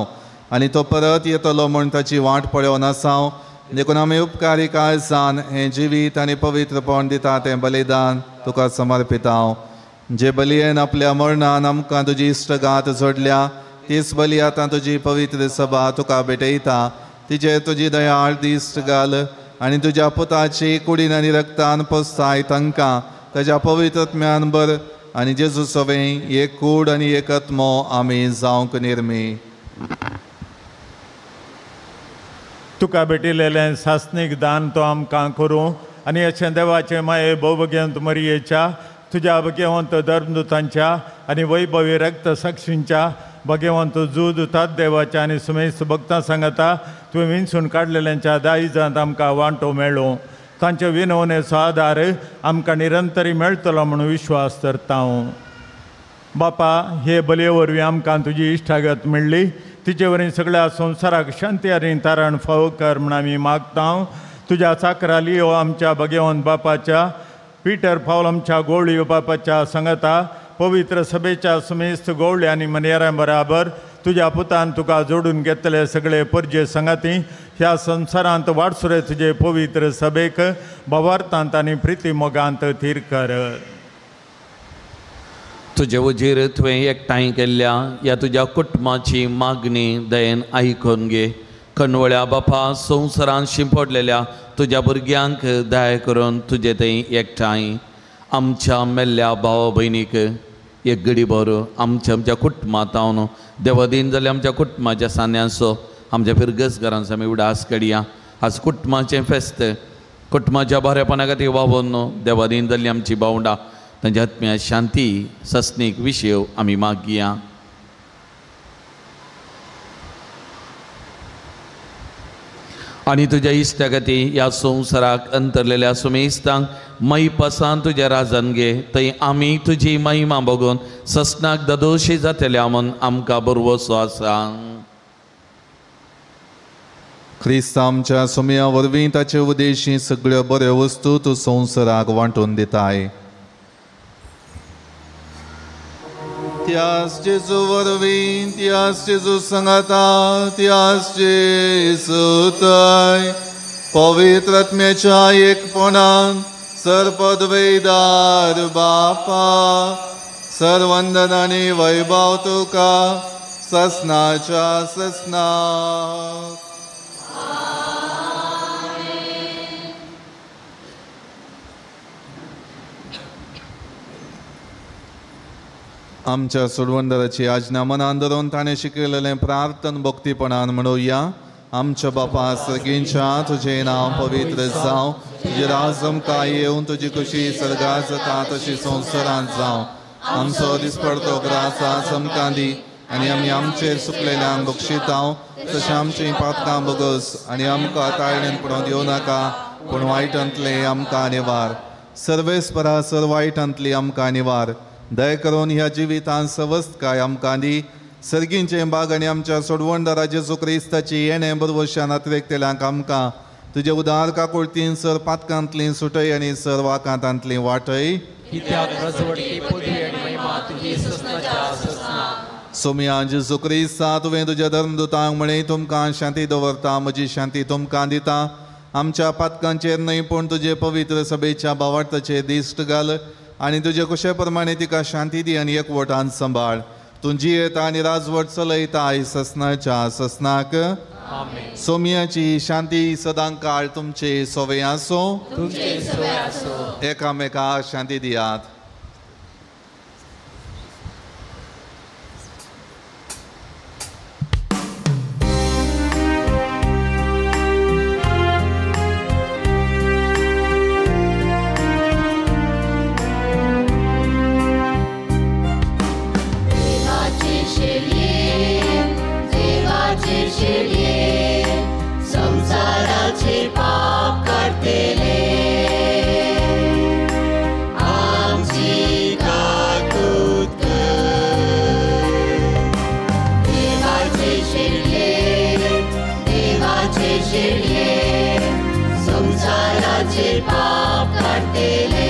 आनी तो परत येतलो म्हूण ताची वाट पळोवन आसाव. देखून आमी उपकारी काळजान हें जिवीत आनी पवित्रपण दिता तें बलिदान तुका समर्पिता. जे बलयेन आपल्या मरणान आमकां तुजी इश्टगात जोडल्या तीच बली आतां तुजी पवित्र सभा तुका भेटयता. तिचेर तुजी दयाळ दिश्ट घाल आनी तुज्या पुताची कुडीन आनी रक्तान पोसताय तांकां ताज्या पवित्रत्म्यान बर आनी जेजू सवें एक कूड आनी एक आत्मो आमी जावंक निर्मी. तुका भेटिल्लें सासनीक दान तो आमकां करूं आनी अशें देवाचे माये भोवभगवंत मरियेच्या तुज्या भगवंत धर्मदुतांच्या आनी वैभवी रक्त साक्षींच्या भगवंत जूदुतात देवाच्या आनी सुमेस्त भक्तां सांगता तुवें विंचून काडलेल्यांच्या दायजांत आमकां वांटो मेळ्ळो. तांचे विनवणेचो आदार आमकां निरंतरी मेळटलो म्हणून विश्वास करता. बापा हे बलये वरवीं आमकां तुजी इश्टागत मेळ्ळी तिचे वरवीं सगळ्या संवसाराक शांती आनी तारण फावो कर म्हूण आमी मागता. तुज्या चाकरा लियो आमच्या भगवंत बापाच्या पिटर पावल आमच्या गोवळी बापाच्या सांगता पवित्र सभेच्या सुमेस्त गोवळ्या आनी मनयारां बराबर तुज्या पुतान तुका जोडून घेतले सगळे परजे संगाती ह्या संवसारांत वाडसुरे तुजे पवित्र सभेक भवार्थांत आनी प्रिती मोगांत थीर कर. तुजे उजेर तुवें एकठांय केल्ल्या ह्या तुज्या कुटुंबाची मागणी दयेन आयकून घे. कणवळ्या बापा संवसारांत शिंपडलेल्या तुज्या भुरग्यांक दया करून तुजे थंय एकठांय आमच्या मेल्ल्या भावा भयणीक एक घडी भर आमच्या कुटुंबांत हांव देवादीन जाल्यार आमच्या कुटुंबाच्या सान्यांचो आमच्या फिरगस घरांचो आमी उडास काडया. आज कुटुंबाचें फेस्त कुटुंबाच्या बरेपणा खातीर वावरून देवादीन जाल्ली आमची भावंडा तांच्या आत्म्या शांती सस्नीक विशय आमी मागया. आनी तुज्या इश्टा खातीर ह्या संवसाराक अंतरलेल्या सुमेस्तांक मै पासान तुज्या राजान घे. थंय आमी तुजी महिमा बघून ससनाक ददोशी जातल्या म्हूण आमकां बरवसो आसा. ख्रिस्त आमच्या सुमया वरवीं ताचे उदेशी सगळ्यो बऱ्यो वस्तू तूं संवसाराक वांटून दिताय. त्याच जेजू वरवीं त्याच जेजू सांगता त्याच जेजूताय पवित्र आत्म्याच्या एकपणान सरपदवेदार बापा सर्वंदन आनी वैभव तुका ससनाच्या ससनाक. आमच्या सोडवंदराची आज्ञा मनान धरून ताणें शिकयलेलें प्रार्थन भक्तीपणान म्हणुया. आमच्या बापा सर्गींच्या तुजें नांव पवित्र जावं तुजें राज आमकां येवं तुजी खुशी सर्गांत जाता तशी संवसारांत जावं. आमचो दिसपडतो ग्रास आज आमकां दी आनी आमी आमचेर सुकलेल्यांक बक्षिता तशें आमचीं पातकां बोगस आनी आमकां ताळणेन पडोवन दिवं नाका पूण वायटांतले आमकां निवार. सर्वेस्परा सर वायटांतली आमकां निवार. दय करून ह्या जिवितांत सवस्तकाय आमकां दी. सर्गींचें बाग आनी आमच्या सोडवणदारा जेजू क्रिस्ताची येणें बरवशान अतिरेकतेल्यांक आमकां तुजे उदार काकुळतीन सर पातकांतली सुटय आनी सर वाकांतांतली वाटय. सोम्या जेजू क्रिस्ता तुवें तुज्या धर्मदुतांक म्हणे तुमकां शांती दवरता म्हजी शांती तुमकां दिता. आमच्या पातकांचेर न्हय पूण तुजे पवित्र सभेच्या भावार्थाचेर दिश्ट घाल आनी तुजे कुशे प्रमाणे तिका शांती दी आनी एकवटान सांबाळ. तूं जियेता आनी राजवट चलयताय ससनाच्या ससनाक. सोम्याची शांती सदां काळ तुमचे सोवे आसो. एकामेकाक शांती दियात. देवाचे पाप काढतेले आमची काकूत देवाचे शिरले संसाराचे पाप काढतेले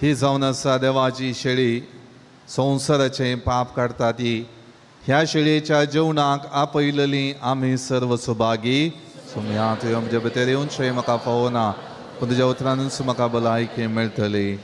ही जावन आसा देवाची शेळी संवसाराचें पाप काडटा ती ह्या शेळयेच्या जेवणाक आपयलेली आमी सर्व सुभागी सुम्या तुवें म्हजे भितर येवन श्रेय म्हाका फावना पूण तुज्या उतरांनूच म्हाका भलायकी मेळटली.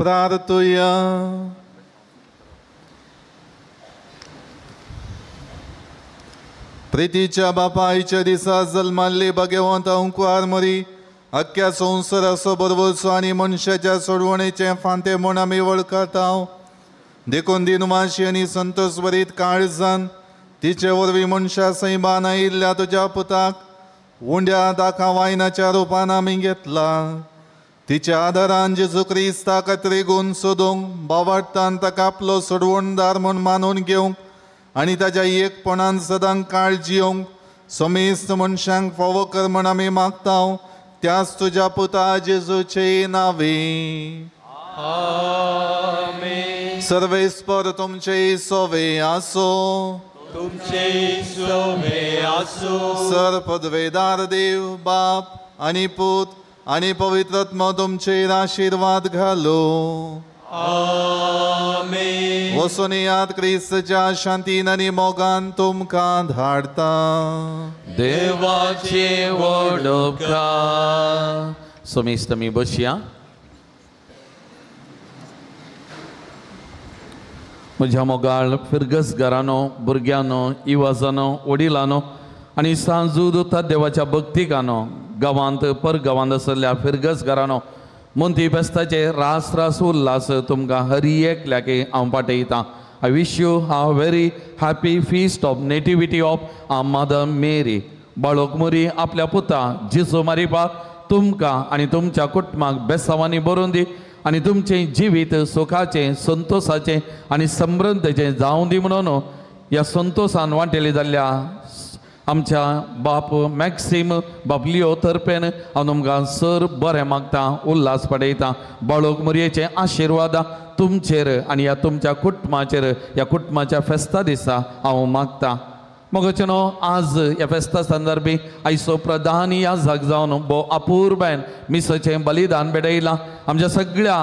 प्रार्थुया. प्रितीच्या बापा आयच्या दिसा जल्माल्ली भगवंत अंकुआर मरी अख्ख्या संवसाराचो बरोबरचो आनी मनशाच्या सोडवणेचे फांते म्हूण आमी वळखता. देखून दिनमाशी आनी संतोश भरीत काळजान तिचे वरवीं मनशा सैबान आयिल्ल्या तुज्या पुताक उंड्या दाखा वायनाच्या रुपान आमी घेतला. तिच्या आदारान जेजू क्रिस्ताक त्रेगून सोदूंक बावाडटान ताका आपलो सोडवणदार म्हूण मानून घेवंक आनी ताच्या एकपणान सदांच काळजियोंक समेस्त मनशांक फावो कर म्हूण आमी मागता. त्याच तुज्या पुता जेजूचे नावे. आमेन. सर्वेस्पर तुमचे सोवे आसो. तुमचे सोवे आसो. सर्वपदवेदार देव बाप आनी पूत आनी पवित्रात्मा तुमचेर आशीर्वाद घालो. आमेन. वचून याद क्रिस्ताच्या शांतीन आनी मोगान तुमकां धाडता. देवाचे व्हड उपकार. समेस्त आमी बसया. म्हज्या मोगाळ फिरगसगारांनो, भुरग्यांनो, इवाजांनो, वडिलांनो आनी सांजूद उरता देवाच्या भक्तिकांनो, गांवांत परगांवांत आसल्या फिरगसगारांनो, मोंती फेस्ताचे रास रास उल्हास तुमकां हर एकल्याके हांव पाठयतां. I wish you a very happy feast of nativity of our Mother Mary. बाळोक मोरी आपल्या पुता जेजू मारिपाक तुमकां आनी तुमच्या कुटुंबाक बेसांवांनी भरून दी आनी तुमचें जिवीत सुखाचें, संतोशाचें आनी समृद्धेचें जावं दी म्हणून ह्या संतोशान वांटेली जाल्ल्या आमच्या बाप मॅक्सिम बाप लिओ तर्फेन हांव तुमकां सर बरें मागतां, उल्हास पडयतां. बाळोक मोरयेचे आशिर्वाद तुमचेर आनी ह्या तुमच्या कुटुंबाचेर ह्या कुटुंबाच्या फेस्ता दिसा हांव मागतां. मोगचेनो आज ह्या फेस्ता संदर्भी आयचो प्रधान याजक जावन भोव अपूर्बायन मिसाचें बलिदान बेडयलां. आमच्या सगळ्या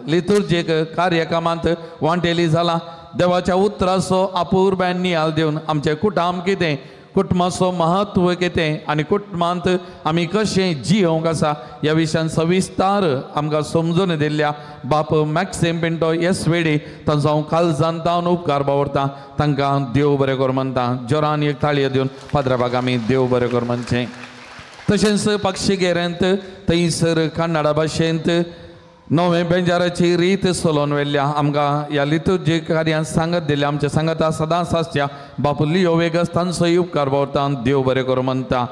लितुर्जीक कार्यक्रमांत वांटेली जालां. देवाच्या उतराचो अपूर्बायन नियाल दिवन आमचें कुटुंब कितें, कुटुंबाचो महत्व कितें आनी कुटुंबांत आमी कशें जियोंक आसा ह्या विशयान सविस्तार आमकां समजून दिल्ल्या बाप मॅक्सिम पिंटो येसवेडी तांचो हांव काळजांतावन उपकार बावरतां. तांकां देव बरें कर म्हणटा. जोरान एक ताळयो दिवन पाद्राबाक आमी देव बरें कर म्हणचें. तशेंच पक्षिगेरेंत थंयसर कन्नडा भाशेंत नवे बेंजाराची रीत चलोवन व्हेल्ल्या आमकां ह्या लितुर्जी कार्यान सांगत दिल्या आमच्या सांगता सदांच आसच्या बाप लिओ वेगस तांचोय उपकार बावरता. देव बरें कर म्हणटा.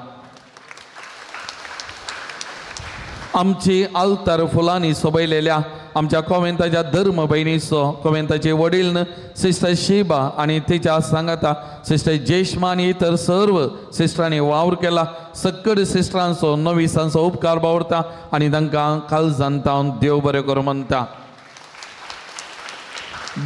आमची आल्तार फुलांनी सोबयलेल्या आमच्या कॉवेंताच्या धर्म भयणीचो कॉवेंताचे वडील सिस्टर शिबा आनी तिच्या सांगता सिस्टर जेश्मा आनी इतर सर्व सिस्टरांनी वावर केला. सकड सिस्टरांचो नवीसांचो उपकार बावरता आनी तांकां काळजांतावन देव बरें कर म्हणटा.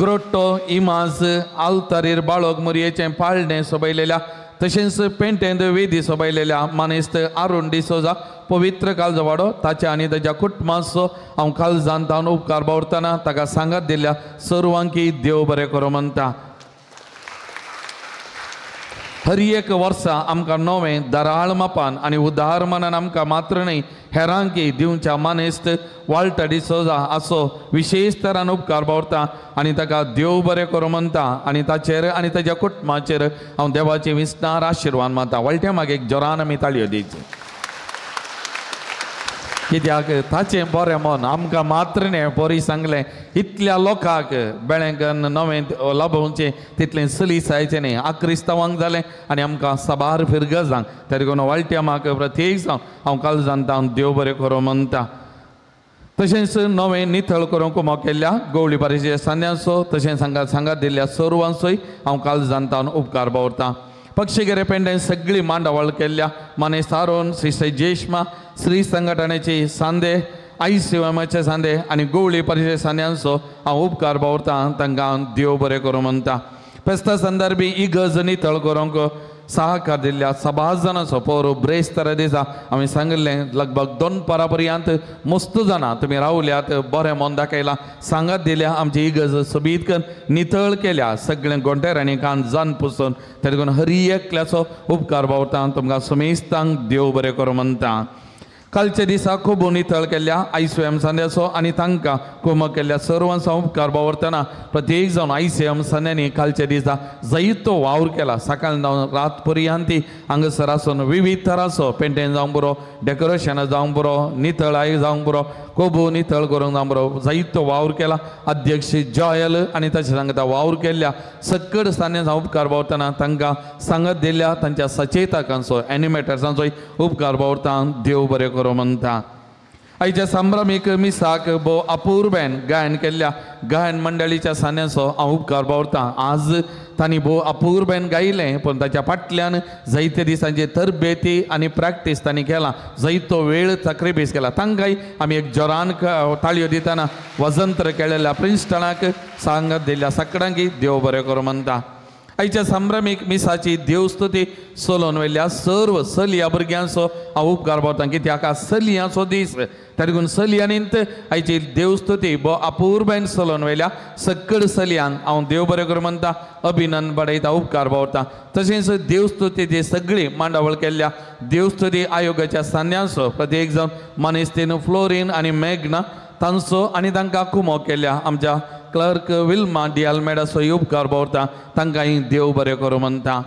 ग्रोट्टो इमाज आल्तारीर बाळोक मोरयेचें पाळणें सोबयलेल्या तशेंच पेंटेंत वेदी सोबयलेल्या मानेस्त आरुण डिसोजा पवित्र काळजवाडो ताच्या आनी ताच्या कुटुंबाचो हांव काळजांतावन उपकार बावरतना ताका सांगत दिल्ल्या सर्वांकी देव बरें करूं म्हणटा. हर एक वर्सा आमकां नवें दराळ मापान आनी उदार मनान आमकां मात्र न्हय हेरांकी दिवच्या मानेस्त वाल्टा डिसोजा असो विशेश तरान उपकार बावरता आनी ताका देव बरें करूं म्हणटा आनी ताचेर आनी ताच्या कुटुंबाचेर हांव देवाची विस्तार आशिर्वाद मागता. वाळट्या मागीर जोरान आमी ताळयो दिवच्यो. कित्याक ताचें बरें मन आमकां मात्र न्हय बरी सांगलें इतल्या लोकांक बेळेंकन नवें लाभोवचें तितलें सलीस जायचें न्हय. क्रिस्तांवांक जालें आनी आमकां साबार फिरगजांक तरी करून वाळट्या म्हाका प्रत्येक जावन हांव काळजांतावन देव बरें करूं म्हणटा. तशेंच नवें नितळ करूंक उमो केल्ल्या गवळी पारेच्या सांद्यांचो तशेंच सांगात दिल्ल्या सर्वांचोय हांव काळजांतावन उपकार बावरतां. पक्षिगेरे पेंडें सगळी मांडावळ केल्ल्या माने सारोन सिस्टर जेश्मा श्री संघटनेची सांदे ICMचे सांदे आनी गवळी परिशे सांद्यांचो हांव उपकार बावरतां. तांकां देव बरें करूं म्हणटा. फेस्ता संदर्भी इगज नितळ करूंक सहकार दिल्ल्या सभा जाणांचो पौर ब्रेस्तार दिसा हांवें सांगिल्लें लगभग 2 वरां पर्यंत मस्त जाणां तुमी रावल्यात बरें मन दाखयलां सांगत दिल्या आमची इगज सोबीत करून नितळ केल्या सगळें गोंटेरांनी कान जान पुसून तरी करून हर एकल्याचो उपकार बावरता. तुमकां समेस्तांक देव बरें करूं म्हणटा. कालच्या दिसा खूब नितळ केल्ल्या ICM संध्याचो आनी तांकां कुमक केल्ल्या सर्वांचो उपकार बावरतना प्रत्येक जावन ICM संध्यांनी कालच्या दिसा जायतो वावर केला. सकाळ जावन रात पर्यंत हांगासर आसून विविध तरांचो पेंटेन जावंक बरो, डेकोरेशन जावंक बरो, नितळाय जावंक बरो, खूब नितळ करूंक जावंक बरो, जायतो वावर केला. अध्यक्ष जॉयल आनी तशें सांगता वावर केल्ल्या सकड संध्याचो उपकार बावरतना तांकां सांगत दिल्या तांच्या सचेतकांचो एनिमेटर्सांचोय उपकार बावरता. देव बरें करूं म्हणटा. आयच्या संभ्रमीक मिसाक भोव अपूर्वेन गायन केल्ल्या गायन मंडळीच्या सान्याचो हांव उपकार बावरता. आज तांणी भोव अपूर्वेन गायलें, पूण ताच्या फाटल्यान जायते दिसांची तरबेती आनी प्रॅक्टीस तांणी केला, जायतो वेळ सॅक्रिफायस केला. तांकांय आमी एक जोरान ताळयो दितना वजंत्र केलेल्या प्रिन्स्टनाक सांगत दिल्ल्या सगळ्यांक देव बरें करूं म्हणटा. आयच्या संभ्रमीक मिसाची देवस्तुती सोलोवन व्हेल्ल्या सर्व सलिया भुरग्यांचो हांव उपकार बावरता, कित्याक सलियाचो दीस. तातूंत सलियांनींत आयची देवस्तुती भोव अपूर्वेन सोलोवन व्हेल्या सकड सलियांक हांव देव बरें करूं म्हणटा, अभिनंदन बडयता, उपकार बावरता. तशेंच देवस्तुतीची सगळी मांडावळ केल्ल्या देवस्तुती आयोगाच्या सान्यांचो प्रत्येक जावन मनीस्तीन, फ्लोरीन आनी मेघना तांचो आनी तांकां कुमक केल्ल्या आमच्या क्लर्क विल्मा डी आल्मेडाचोय उपकार बावरता. तांकांय देव बरें करूं म्हणटा.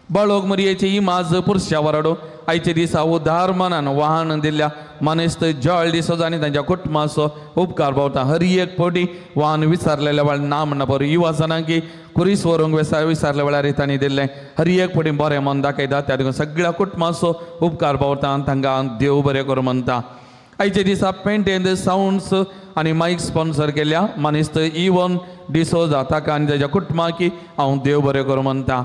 बाळोग मरयेची इमाज पुरशा वराडो आयच्या दिसा उदार मनान वाहन दिल्ल्या मनीस्त जॉयल डिसोजा आनी तांच्या कुटुंबाचो उपकार बावरता. हर एक फावटी वाहन विसरलेल्या वेळार नाम नंबर युवा जनांक कुरीस व्हरूंक विसरल्या वेळार तांणी दिल्लें हर एक फावटी बरें मन दाखयता. त्या देखून सगळ्या कुटुंबाचो उपकार बावरता. तांकां देव बरें करूं म्हणटा. आयच्या दिसा पेंट एंड साउंड्स आनी मायक स्पॉन्सर केल्ल्या मनीस्त इवन डिसोजा ताका आनी ताच्या कुटुंबाक हांव देव बरें करूं म्हणटा.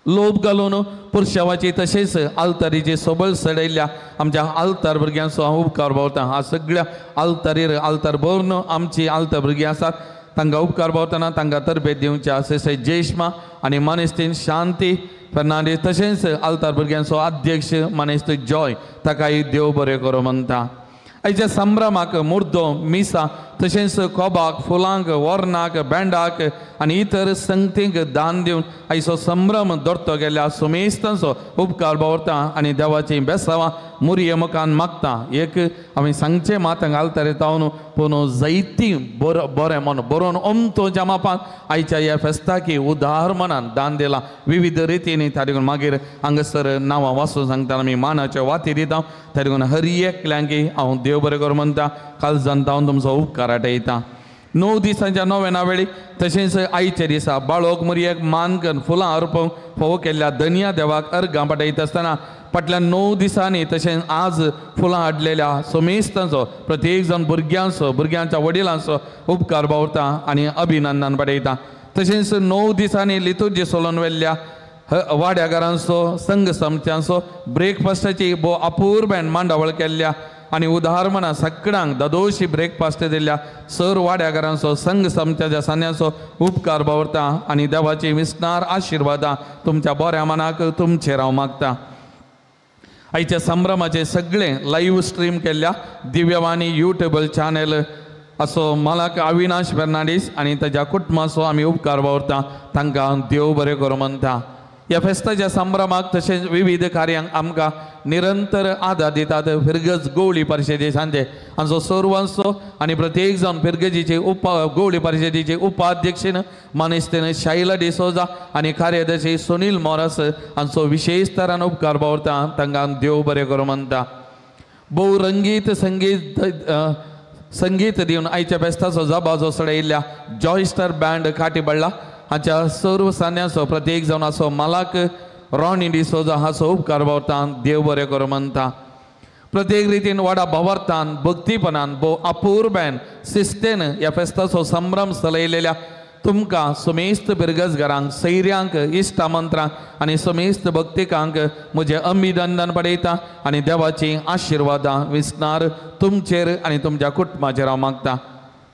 लोभ घालून पुरशावाची तशेंच आल्तारीची सोबळ सडयल्ल्या आमच्या आल्तार भुरग्यांचो हांव उपकार बावरता. हा सगळ्या आल्तारीर आल्तार भरून आमची आल्तार भुरगीं आसात, तांकां उपकार बावरतना तांकां तरबेत दिवच्या सेसे जेश्मा आनी मनीस्तीन शांती फर्नांडीस तशेंच आल्तार भुरग्यांचो अध्यक्ष मनीस्त जॉय ताकाय देव बरें करूं म्हणटा. आयच्या संभ्रमाक मुर्दो, मिसा तशेंच कोबाक, फुलांक, वर्नाक, बँडाक आनी इतर संगतींक दान दिवन आयचो संभ्रम दरतो गेल्ल्या सुमेस्तांचो उपकार बावरता आनी देवाची बेसांवां मुरये मुखान मागता. एक आमी सांगचें मात घालता रे तावन पूण जायतीं बरें मन बरोवन अमतो जमापान आयच्या ह्या फेस्ताक उदार मनान दान दिलां विविध रितींनी. त्या देखून मागीर हांगासर नांवां वाचून सांगता आमी मानाच्यो वाती दिता. त्या देखून हर एकल्यांक हांव देव बरें करूं म्हणटा. काल जनतावन तुमचो उपकार आटयता. 9 दिसांच्या नोवेना वेळी तशेंच आयच्या दिसा बाळोक मरयेक मानकन फुलां अर्पवंक फोव केल्ल्या धनिया देवाक अर्गां पाठयता आसतना फाटल्या 9 दिसांनी तशेंच आज फुलां हाडलेल्या सोमेस्तांचो प्रत्येक जावन भुरग्यांच्या वडिलांचो उपकार बावरता आनी अभिनंदन पाठयता. तशेंच 9 दिसांनी लितुर्जी सोलोवन व्हेल्ल्या वाड्यागारांचो संघ समत्यांचो ब्रेकफास्टाची भोव अपूर्वेन मांडावळ केल्ल्या आनी उदार मना सगळ्यांक ददोशी ब्रेकफास्ट दिल्ल्या सर वाड्यागारांचो संघ समत्याच्या सान्याचो उपकार बावरता आनी देवाची विस्तार आशिर्वादां तुमच्या बऱ्या मनाक तुमचेर हांव मागता. आयच्या संभ्रमाचे सगळे लाईव्ह स्ट्रीम केल्ल्या दिव्यवाणी यूट्यूब चॅनल असो मालक अविनाश फर्नांडीस आनी ताच्या कुटुंबाचो आमी उपकार बावरता. तांकां देव बरें करूं म्हणटा. ह्या फेस्ताच्या संभ्रमाक तशेंच विविध कार्यांक आमकां निरंतर आदार दितात फिरगज गवळी परिशदे सांजे हांचो सर्वांचो आनी प्रत्येक जावन फिरगजीचे गवळी परिशदेचे उपाध्यक्षीन मनीस्तीन शाइला डिसोजा आनी कार्यदर्शी सुनील मोरस हांचो विशेष तरान उपकार बावरता. तांकां देव बरें करूं म्हणटा. बहुरंगीत संगीत दिवन आयच्या फेस्ताचो जबाजो सडयल्ल्या जॉयस्टर बँड काटीबळ्ळा हाच्या सर्व सान्याचो प्रत्येक जावन असो मालक रॉनी डिसोजा हाचो उपकार बावरता. देव बरें करूं म्हणटा. प्रत्येक रितीन व्हडा भावार्थान भक्तीपणान भोव अपूर्वेन शिस्तेन ह्या फेस्ताचो संभ्रम चलयलेल्या तुमकां समेस्त बिरगजगारांक सैर्यांक इश्टामंत्रांक आनी समेस्त भक्तिकांक म्हजें अभिनंदन पडयता आनी देवाची आशिर्वादां विस्तार तुमचेर आनी तुमच्या कुटुंबाचेर हांव मागता.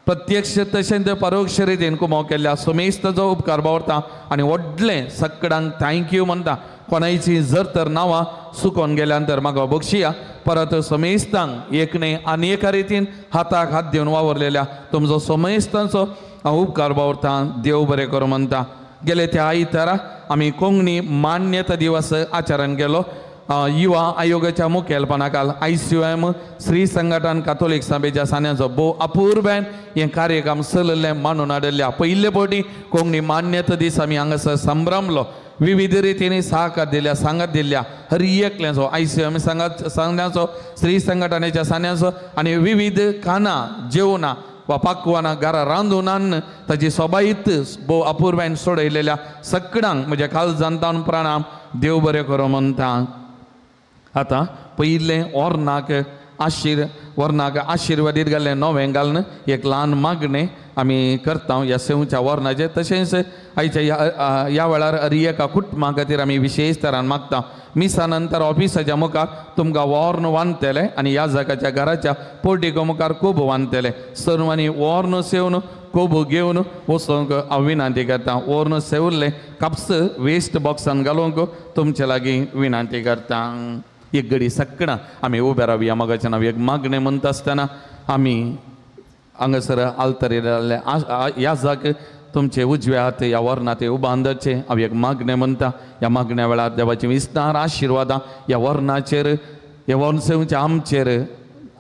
प्रत्यक्ष तशेंच परोक्ष रितीन कुमो केल्ल्या समेस्ताचो उपकार बावरता आनी व्हडलें सगळ्यांक थँक्यू म्हणटा. कोणायची जर तर नांवां चुकोवन गेल्यानंतर म्हाका बक्षिया. परत समेस्तांक एकने आनी एका रितीन हाताक हात दिवन वावरलेल्या तुमचो समेस्तांचो हांव उपकार बावरता. देव बरें करूं म्हणटा. गेले त्या आयतारा आमी कोंकणी मान्यता दिवस आचरण केलो. युवा आयोगाच्या मुखेलपणाखाल ICOM श्री संघटन कातोलीक सभेच्या सान्याचो भोव अपूर्वेन हे कार्यक्रम चलले मांडून हाडल्या पयले फावटी कोंकणी मान्यता दीस आमी हांगासर संभ्रमलो विविध रितीने सहकार दिल्या सांगत दिल्या हर एकल्याचो ICOM सांगण्याचो श्री संघटनेच्या सान्याचो आनी विविध खाना जेवणां वा पाकवाना घरा रांदून हाडून ताची सोबाईत भोव अपूर्वेन सोडयलेल्या सगळ्यांक म्हज्या काळजांतान प्रणाम देव बरें करूं म्हणटा. आतां पयलें वर्णाक आशिर्वादीत घाल्लें नवें घालून एक ल्हान मागणें आमी करता ह्या सेवच्या वर्णाचें. तशेंच आयच्या ह्या वेळार हर एका कुटुंबा खातीर आमी विशेश तरान मागता. मिसा नंतर ऑफिसाच्या मुखार तुमकां वॉर्न वांदतले आनी ह्या जागाच्या घराच्या पोर्टिको मुखार खूब वांदतले. सर्वांनी वॉर्न सेवन खूब घेवन वचूंक हांव विनंती करता. वॉर्न सेवल्ले कापस वेस्ट बॉक्सान घालूंक तुमचे लागीं विनंती करता. एक घडी सकाळां आमी उबे रावया. मोगाच्या नांव एक मागणें म्हणटा आसतना आमी हांगासर आल्तरी ह्या जाग तुमचे उजव्या हात ह्या वर्णात उबांदचे हांव एक मागणें म्हणटा. ह्या मागण्या वेळार देवाची विस्तार आशिर्वादां ह्या वर्णाचेर ह्या वर्णसेवच्या आमचेर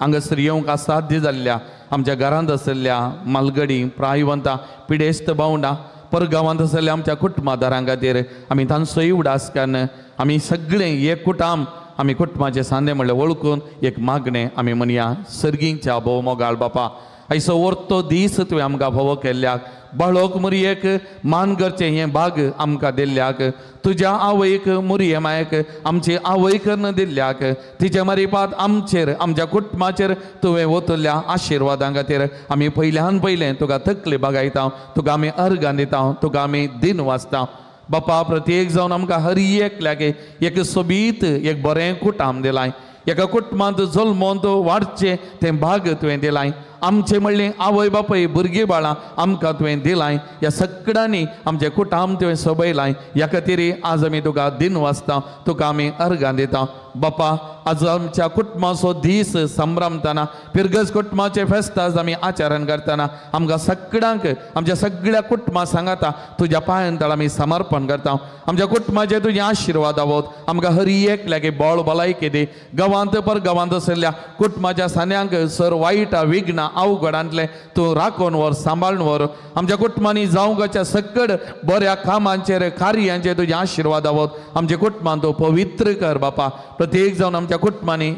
हांगासर येवंक साध्य जाल्ल्या आमच्या घरांत आसलेल्या मालगडी प्रायवंतां पिडेस्त भावंडां परगांवांत आसलेल्या आमच्या कुटुंबादारां खातीर आमी तांचोय उडास कान्न आमी सगळें एक कुटाम आमी कुटुंबाचे सांदे म्हणलें वळखून एक मागणें आमी म्हणया. सर्गीच्या भोव मोगाळ बापा आयचो वर्तो दीस तुवें आमकां फावो केल्ल्याक बाळोक मुरयेक मान करचें हें भाग आमकां दिल्ल्याक तुज्या आवयक मुरये मायक आमची आवय करून दिल्ल्याक तिच्या मारिपात आमचेर आमच्या कुटुंबाचेर तुवें ओतल्या आशिर्वादां खातीर आमी पयल्यान पयलें तुका तकली बागायता. तुका आमी अर्गां दिता. तुका आमी दिन वाचता. बापा प्रत्येक जावन आमकां हर एकल्याक एक सोबीत एक बरें कुटाम दिलाय. एका कुटुंबांत जल्मोन वाडचें तें भाग तुवें दिलाय. आमचें म्हणलें आवय बापय भुरगीं बाळां आमकां तुवें दिलाय. ह्या सगळ्यांनी आमचें कुटाम तुवें सोबयलाय. ह्या खातीर आज आमी तुका दिन वाचता. तुका आमी अर्गां दिता. बापा आज आमच्या कुटुंबाचो दीस संभ्रमतना पिर्गस कुटुंबाचे फेस्त आज आमी आचरण करतना आमकां सगळ्यांक आमच्या सगळ्या कुटुंबा सांगाता तुज्या पांयांतळ आमी समर्पण करता. आमच्या कुटुंबाचे तुजें आशिर्वाद आवोत. आमकां हर एकल्याक बळ भलायकी दी. गांवांत परगांवांत आसलेल्या कुटुंबाच्या सान्यांक सर वायट विघ्नां अवघडांतले तूं राखून व्हर सांबाळून व्हर. आमच्या कुटुंबांनी जावंकाच्या सकड बऱ्या कामांचेर कार्यांचेर तुजें आशिर्वाद आवोत. आमच्या कुटुंबान तूं पवित्र कर बापा. प्रत्येक जावन आमच्या कुटुंबांनी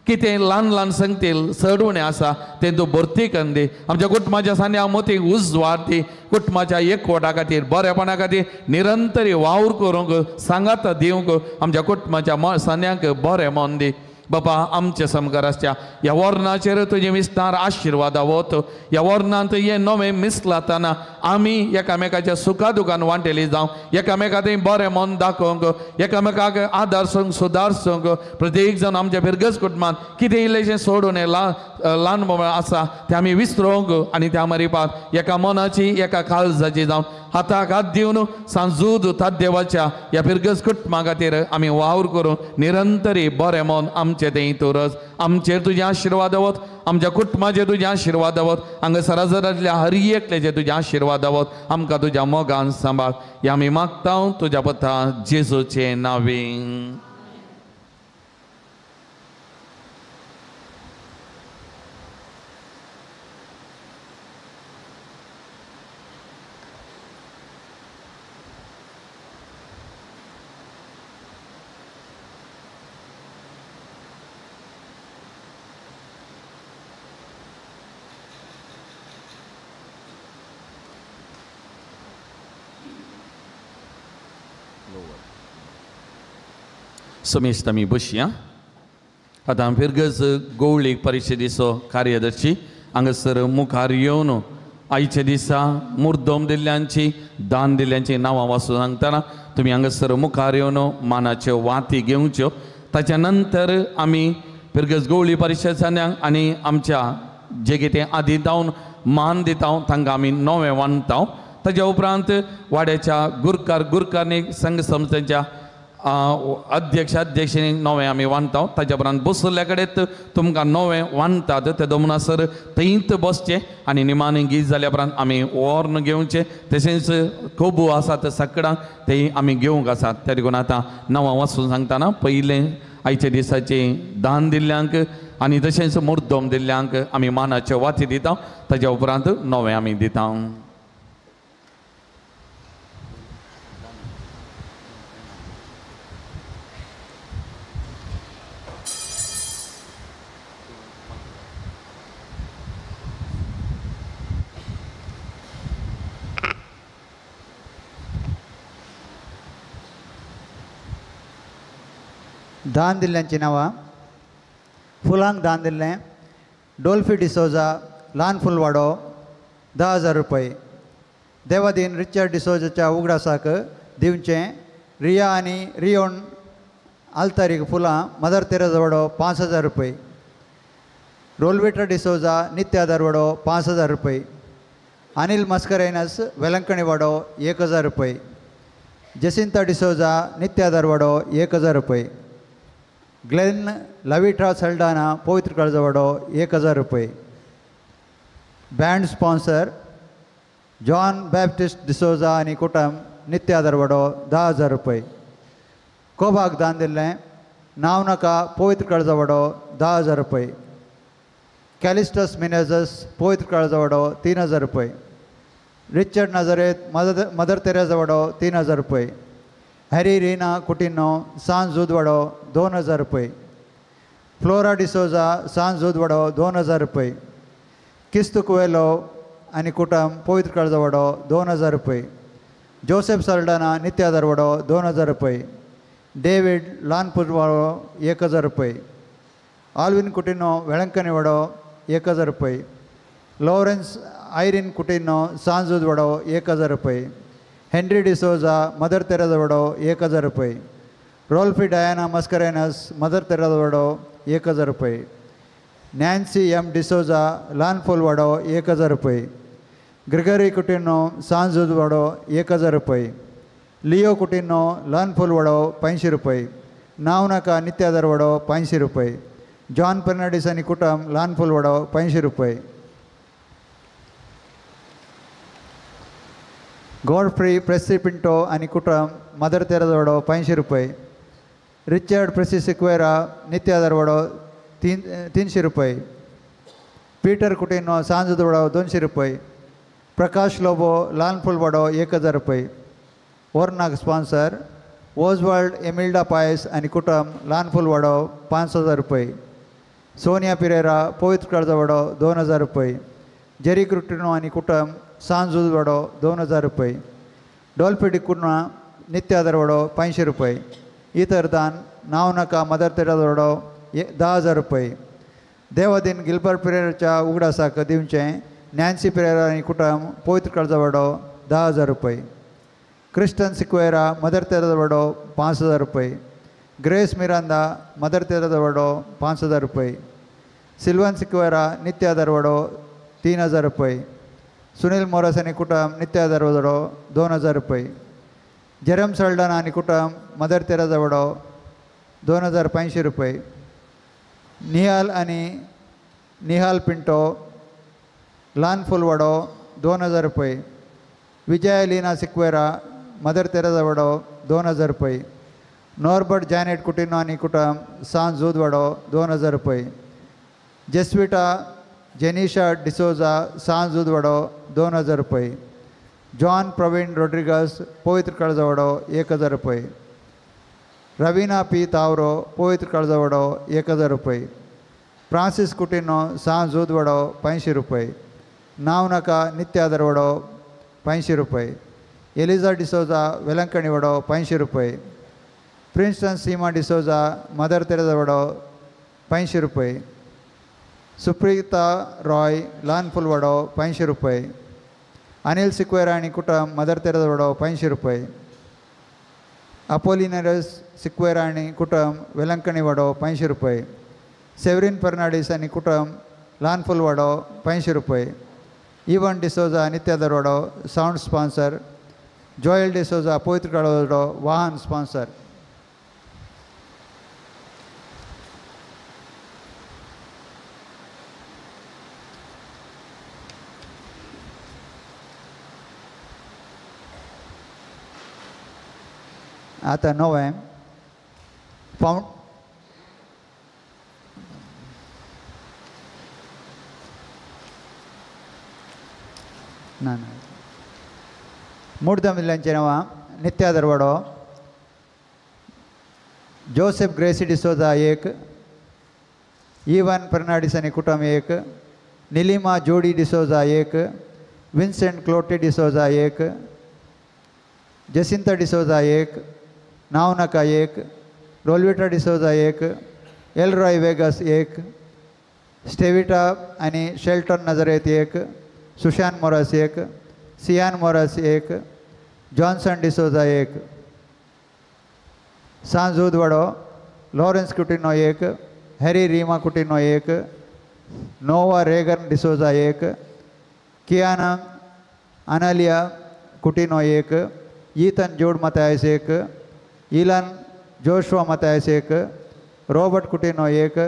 कितें ल्हान ल्हान संगतेल चडवणें आसा तें तूं भरती करून दी. आमच्या कुटुंबाच्या सान्या मोतीक उज वाडती. कुटुंबाच्या एकवटा खातीर बरेपणा खातीर निरंतर वावर करूंक सांगात दिवंक आमच्या कुटुंबाच्या सान्यांक बरें मन दी. बापा आमच्या समकाराच्या ह्या वर्णाचेर तुजें विस्तार आशिर्वाद आवोत. ह्या वर्णांत हें नवें मिसलातना आमी एकामेकाच्या सुखा दुखान वांटेली जावं एकामेकाक बरें मन दाखोवंक एकामेकाक आदारसंक सुदारसंक प्रत्येक जावन आमच्या बिरगस कुटुंबांत कितें इल्लेशें सोडून ल्हान आसा तें आमी विसरोवंक आनी त्या मारिपात एका मनाची एका काळजाची जावं हाताक हात दिवन सांजूद तात देवाच्या ह्या बिरगस कुटुंबा खातीर आमी वावर करूं निरंतरी बरें मन आमचें तें तोरस. आमचेर तुजें आशिर्वाद आवत. आमच्या कुटुंबाचेर तुजें आशिर्वाद आवत. हांगा सरासरांतल्या हर एकल्याचेर तुजें आशिर्वाद आवत. आमकां तुज्या मोगान सांबाळ हें आमी मागता तुज्या पुता जेजूचे नांवें. समेस्त आमी बसया. आतां बिरगस गवळी परिशदेचो कार्यदर्शी हांगासर मुखार येवन आयच्या दिसा मुर्दोम दिल्ल्यांची दान दिल्ल्यांची नांवां वाचून सांगतना तुमी हांगासर मुखार येवन मानाच्यो वाती घेवच्यो. ताच्या नंतर आमी बिरगस गवळी परिशदांक आनी आमच्या जे कितें आदी जावन मान दिता तांकां आमी नवें वांडटा. ताच्या उपरांत वाड्याच्या गुरकार गुरकारणी संघ संस्थेच्या अध्यक्षिणी नवे आमी वानता ताच्या उपरांत बसले कडेच तुमकां नवे वानतात ते दमनासर थंयच बसचे आनी निमाणें गीत जाल्या उपरांत आमी वर्ण घेवचे तशेंच कोबू आसात सकाळां ते आमी घेवंक आसात त्या देखून आतां नांवां वाचून सांगतना पयलें आयच्या दिसाचे दान दिल्ल्यांक आनी तशेंच मुर्दोम दिल्ल्यांक आमी मानाचे वाती दिता ताच्या उपरांत नवे आमी दिता. दान दिल्ल्यांची नांवां फुलांक दान दिल्लें डोल्फी डिसोजा ल्हान फुलवाडो 10,000 रुपये. देवादीन रिचर्ड डिसोजाच्या उगडासाक दिवचें. रिया आनी रियोन आल्तारीक फुलां मदर तेरेसा वाडो 5,000 रुपये. रोलवेटा डिसोजा नित्य आदार वाडो 5,000 रुपये. अनिल मस्करेनस वेलंकणी वाडो 1,000 रुपये. जसिंता डिसोजा नित्य आदार वाडो 1,000 रुपये. ग्लेन लविट्रा सल्डाना पवित्र काळजावाडो 1,000 रुपये. Band sponsor John Baptist D'Souza आनी कुटुंब नित्य आदारवाडो 10,000 रुपये. कोबाक दान दिल्लें नांव नाका पवित्र काळजावाडो 10,000 रुपये. कॅलिस्टस मिनेझस पवित्र काळजावाडो 3,000 रुपये. रिचर्ड नाझारेत मदर तेरेसा वाडो 3,000 रुपये. हॅरी रीना कुटिनो सांज जुदवाडो 2,000 रुपये. फ्लोरा डिसोजा सांज जुदवाडो 2,000 रुपये. किस्तू कुवेलो आनी कुटुंब पवित्र काळजावाडो 2,000 रुपये. जोसेफ साल्डाना नित्य आदारवाडो 2,000 रुपये. डेविड ल्हानपुरवाडो 1,000 रुपये. आल्विन कुटिनो वेळंकणी वाडो 1,000 रुपये. लॉरेन्स आयरीन कुटिनो सांज जुदवाडो 1,000 रुपये. हेनरी डिसोजा मदर तेरेसा वाडो 1,000 रुपये. रोल्फी डायना मस्करेनस मदर तेरेसा वाडो 1,000 रुपये. नॅन्सी एम डिसोजा ल्हान फुलवाडो 1,000 रुपये. ग्रिगरी कुटिनो सांज जुदवाडो 1,000 रुपये. लिओ कुटिनो ल्हान फुलवाडो 500 रुपये. नांव नाका नित्य आदारवाडो 500 रुपये. जॉन फर्नांडीस आनी कुटुंब ल्हान फुलवाडो 500 रुपये. गॉडफ्री प्रेसी पिंटो आनी कुटुंब मदर तेरेसा वाडो 500 रुपये. रिचर्ड प्रेसी सिक्वेरा नित्य आदारवाडो 300 रुपये. पीटर कुटिनो सांज वाडो 200 रुपये. प्रकाश लोबो ल्हान फुलवाडो 1,000 रुपये. वर्नाक स्पॉन्सर ओजवर्ल्ड एमिल्डा पायस आनी कुटुंब ल्हान फुलवाडो 5,000 रुपये. सोनिया पिरेरा पवित्र काळजावाडो 2,000 रुपये. जेरी कुटिनो आनी कुटुंब सांज वाडो 2,000 रुपये. डॉल्फी डिकुर्ना नित्य आदारवाडो 500 रुपये. इतर दान नांव नाका मदर तेरेसा वाडो 10,000 रुपये. देवादीन गिल्बर्ट पिरेराच्या उगडासाक दिवचें. नॅन्सी पिरेरा आनी कुटुंब पवित्र काळजावाडो 10,000 रुपये. क्रिस्टन सिक्वेरा मदर तेरेसा वाडो 5,000 रुपये. ग्रेस मिरांदा मदर तेरेसा वाडो 5,000 रुपये. सिल्वन सिक्वेरा नित्य आदारवाडो 3,000 रुपये. सुनील मोरस आनी कुटुंब नित्य आदारवाडो 2,000 रुपये. जेरम सल्डाना आनी कुटुंब मदर तेरेसा वाडो 2,500 रुपये. निहाल पिंटो ल्हान फुलवाडो 2,000 रुपये. विजय लीना सिक्वेरा मदर तेरेसा वाडो 2,000 रुपये. नॉर्बर्ट जॅनेट कुटिनो आनी कुटुंब सांज जुदवाडो 2,000 रुपये. जेस्विटा जेनिशा डिसोजा सांज जुदवाडो 2,000 रुपये. जॉन प्रवीण रोड्रिगस पवित्र काळजावाडो 1,000 रुपये. रवीना पी तावरो पवित्र काळजावाडो 1,000 रुपये. फ्रांसीस कुटिनो सांज जुदवाडो 500 रुपये. नांव नाका नित्य आदारवाडो 500 रुपये. एलिझा डिसोजा वेलंकणी वाडो 500 रुपये. प्रिन्स्टन सीमा डिसोजा मदर तेरेसा वाडो 500 रुपये. सुप्रिता रॉय ल्हान फुलवाडो 500 रुपये. अनिल सिक्वेरा आनी कुटुंब मदर तेरेसा वाडो 500 रुपये. अपोलिनरस सिक्वेरा आनी कुटुंब वेलंकणी वाडो 500 रुपये. सेवरीन फर्नांडीस आनी कुटुंब ल्हान फुलवाडो 500 रुपये. इवन डिसोजा नित्य आदारवाडो सावंड स्पॉन्सर. जॉयल डिसोजा पवित्र काळजावाडो वाहन स्पॉन्सर. आता 9 फाउंड ना मूर्धमिल्यांचे नांवां नित्या दरवाडो, Joseph Gracy D'Souza 1, Ivan Fernandes आनी कुटुंब 1, निलिमा जोडी डिसोजा 1, विन्सेंट क्लोटे डिसोजा 1, जसिंता डिसोजा 1, नावनाका 1, रोल्विटा डिसोजा 1, एलरॉय वेगस 1, स्टेविटा आनी Shelton Nazareth 1, Sushan Moras 1, Sian Moras 1, Johnson D'Souza 1, सांजूदवाडो, Lawrence Coutinho 1, Harry Reema Coutinho 1, Nova Regan D'Souza 1, Kiana Analia Coutinho 1, Ethan Jude Mathias 1, Elan Joshua Mathias 1, Robert Coutinho 1,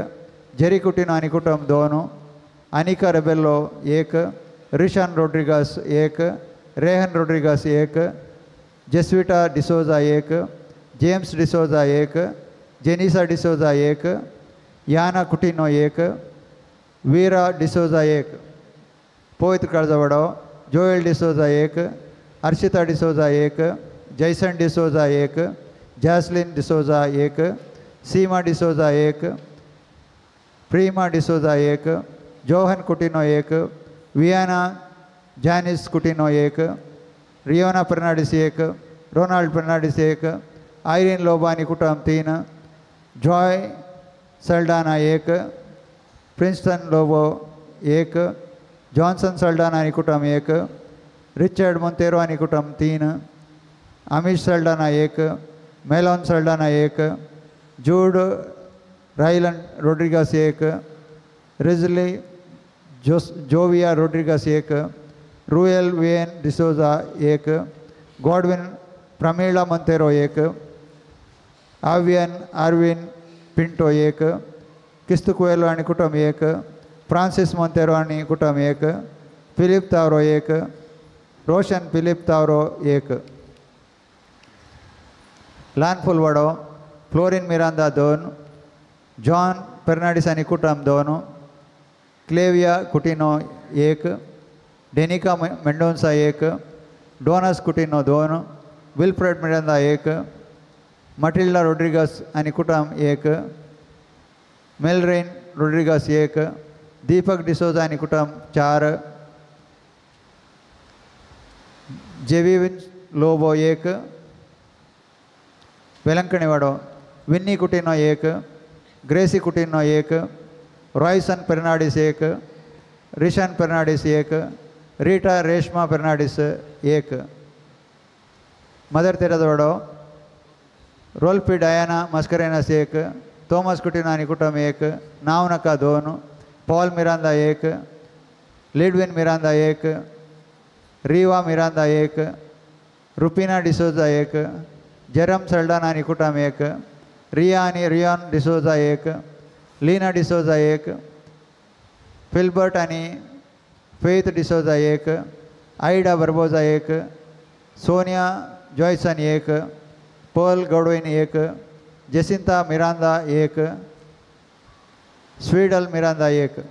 Jerry Coutinho आनी कुटुंब 2, अनिका रेबेल्लो 1, रिशान रोड्रिगस 1, रेहन रोड्रिगस 1, जेस्विटा डिसोजा 1, जेम्स डिसोजा 1, जेनिसा डिसोजा 1, याना कुटिनो 1, वीरा डिसोजा 1, पोयत कळजवाडो, Joel D'Souza 1, Arshita D'Souza 1, Jason D'Souza 1, Jaslin D'Souza 1, Seema D'Souza 1, Prima D'Souza 1, Johan Coutinho 1, Viana Janis Coutinho 1, Riona Fernandes 1, Ronald Fernandes 1, Irene लोबानी कुटुंब 3, Joy Saldanha 1, Princeton Lobo 1, Johnson Saldanha आनी कुटुंब 1, रिचर्ड मोंतेरो आनी कुटुंब 3, अमिश सल्डाना 1, मेलोन सल्डाना 1, जूड रायलन रोड्रिगस 1, रिजली Jovia Rodrigues 1, Ruel Wayne D'Souza 1, Godwin Pramila Monteiro 1, Avian Arvin Pinto 1, किस्तुकुएलो आनी कुटुंब 1, फ्रांसिस मोंतेरो आनी कुटुंब 1, फिलिप तावरो 1, रोशन फिलिप तावरो 1, लान फुलवाडो, फ्लोरिन मिरांदा 2, जॉन फर्नांडिस आनी कुटुंब 2, क्लेविया कुटिनो 1, डेनिका मेंडोन्सा 1, डोनस कुटिनो 2, विल्फ्रेड मिरांदा 1, मटिल्डा रोड्रिगस आनी कुटुंब 1, मेलरेन रोड्रिगस 1, दीपक डिसोजा आनी कुटुंब 4, जेविन लोबो 1, वेलंकणीवाडो, Winnie Coutinho 1, Gracy Coutinho 1, Royson Fernandes 1, Rishan Fernandes 1, Rita Reshma Fernandes 1, Mother तेरेजवाडो, Rolfi Diana Mascarenhas 1, Thomas Coutinho आनी कुटुंब 1, नावनाका 2, Paul Miranda 1, Lidwin Miranda 1, Riva Miranda 1, Rupina D'Souza 1, Jerome Saldanha आनी कुटुंब 1, रिया आनी रियान डिसोजा 1, लीना डिसोजा 1, फिल्बर्ट आनी Faith D'Souza 1, Aida Barboza 1, Sonia Joyson 1, Pearl Godwin 1, Jacinta Miranda 1, Swedal Miranda 1.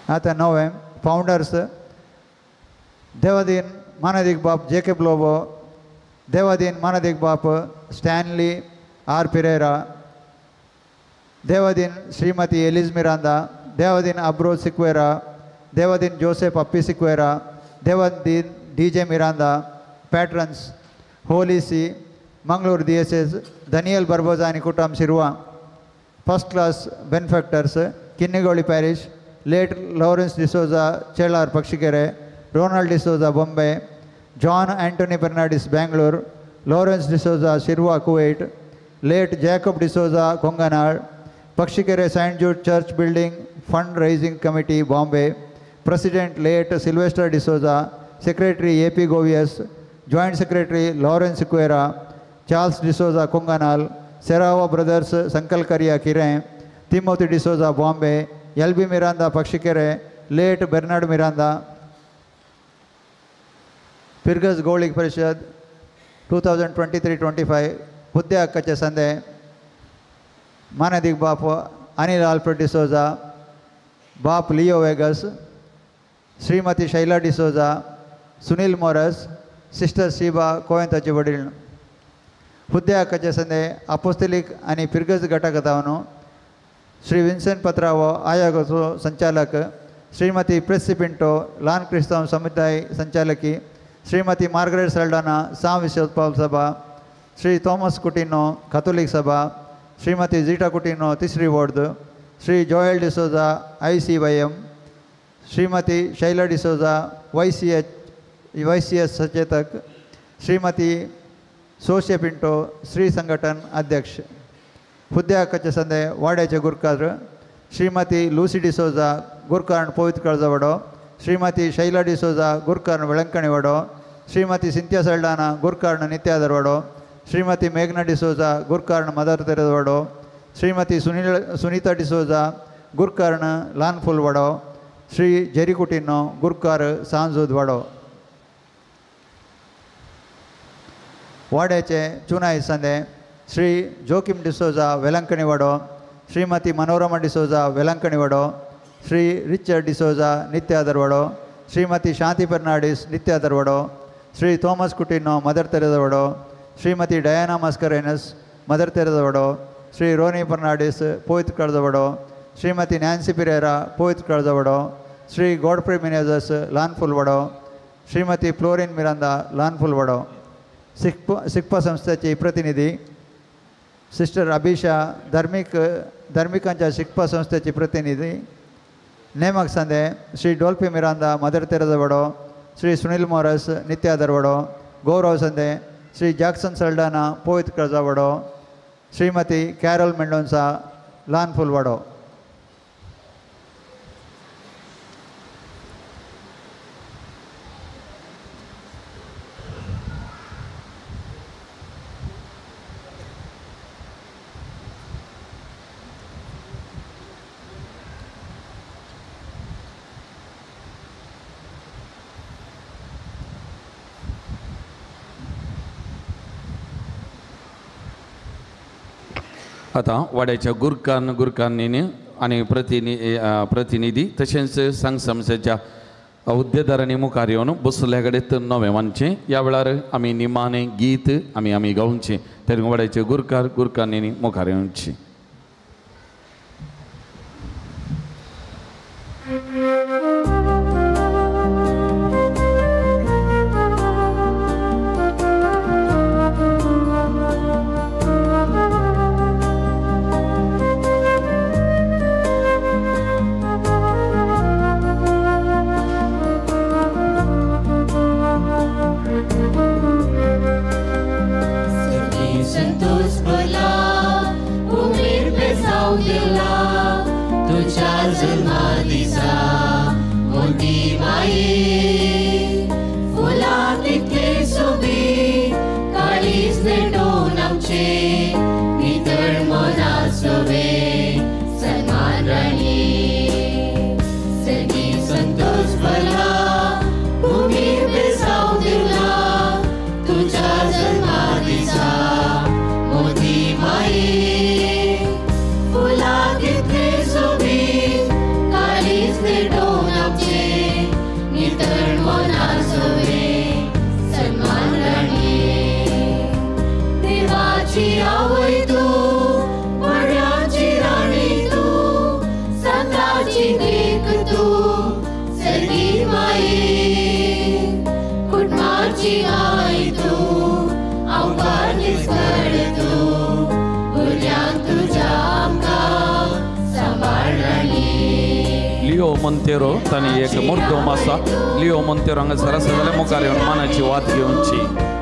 आता 9 फाउंडर्स, देवादीन मानदिक बाप जेकेब लोबो, देवादीन मानदिक बाप स्टैनली आर पिरेरा, देवादीन श्रीमती एलिज मिरांदा, देवादीन अब्रो सिक्वेरा, देवादीन जोसेफ अप्पी सिक्वेरा, देवादीन डीजे मिरांदा, पैट्रन्स होली सी, मंगलूर DSS, दनियल बर्बोजा आनी कुटुंब Shirva, first class benefactors, Kinnigoli parish, late Lawrence D'Souza Chelar Pakshikere, Ronald D'Souza Bombay, John Antony Fernandes Bangalore, Lawrence D'Souza Shirva Kuwait, late Jacob D'Souza Konganal, Pakshikere Saint Jude church building fund raising committee Bombay, president late Sylvester D'Souza, secretary AP Goveas, joint secretary Lawrence Sequeira, Charles D'Souza Konganal, सेरावा brothers संकलकरिया किरें, Timothy D'Souza Bombay, LB Miranda Pakshikere late Bernard Miranda पिर्गस गोळिक परिषद 2023-25 ಹುದ್ದೆ ಹಕ್ಕಚ್ಚೆ ಸಂದೆ ಮಾನದಿಗ್ Baap Anil Alfred D'Souza ಬಾಪ್ Leo Vegas Shrimati Shaila D'Souza Sunil Moras sister Sheeba ಕೋಯನ್ ताचे वडील ಹುದ್ದೆ ಹಕ್ಕಚ್ಚೆ ಸಂದೆ ಅಪೋಸ್ತಲಿಕ್ आणि पिर्गस घटकतावनो श्री विन्सेंट पत्रावो आयोगाचो संचालक श्रीमती प्रेसी पिंटो लहान क्रिस्तांव समुदाय संचालकी श्रीमती मार्गरेट सल्डाना साम विश्वोत्पाल सभा श्री थॉमस कुटिनो कैथोलिक सभा श्रीमती जीटा कुटिनो तिसरी ward Shri Joel D'Souza ICYM Shrimati Shaila D'Souza YCS सचेतक श्रीमती सोशे पिंटो श्री संघटन अध्यक्ष ಹುದ್ದೆ ಹಕ್ಕಚ್ಚೆ ಸಂದೆ ವಾಡ್ಯಾचे गुरकार श्रीमती लूसी डिसोजा गुरकारण पवित्र कळजवडो श्रीमती शैला डिसोजा गुरकारण वेळंकणीवडो श्रीमती सिंथिया सल्डाना गुरकारण नित्यादरवडो श्रीमती मेघना डिसोजा गुरकारण मदर तेरेजवडो श्रीमती सुनीता डिसोजा गुरकारण लानफुलवडो श्री जेरी कुटिनो गुरकार सांजूदवडो वाड्याचे चुनाई संदे श्री जोकिम डिसोजा वेलंकणीवडो श्रीमती मनोरमा डिसोजा वेलंकणीवडो श्री रिचर्ड डिसोजा नित्यादरवडो श्रीमती शांति फर्नांडिस नित्यादरवडो श्री थॉमस कुटिनो मदर तेरेजवडो श्रीमती डयाना मस्करेनस मदर तेरेजवडो श्री रोनी फर्नांडिस पवित्र कळजवडो श्रीमती नॅन्सी पिरेरा पवित्र कळजवडो श्री गॉडफ्रे मिनेजस लानफुलवडो श्रीमती फ्लोरिन मिरांदा लानफुलवडो सिक्पा संस्थेचे प्रतिनिधी सिस्टर अभिषा धार्मिकांच्या शिकपा संस्थेची प्रतिनिधी ನೇಮಕ ಸಂದೆ श्री डोल्फी मिरांदा मदर तेरेजवडो श्री सुनील मोरस नित्यादरवडो गौरव संदे श्री जैक्सन सल्डाना पवित्र कळजवडो श्रीमती कैरोल मेंडोन्सा लानफुलवडो आता वाड्याच्या गुरकांनी आणि प्रतिनिधी तसेच संघ संस्थेच्या हुद्देदारांनी मुखार येवन बसल्या कडेन नवे मानचे या वेळार आमी निमाणे गीत आमी गावचे तर वाड्याचे गुरकांनी मुखार येवचे लिओ मोंतेरो ताणी एक मुर्दोम आसा लिओ मोंतेरो हांगा सर आसा जाल्यार मुखार येवन मानाची वात घेवची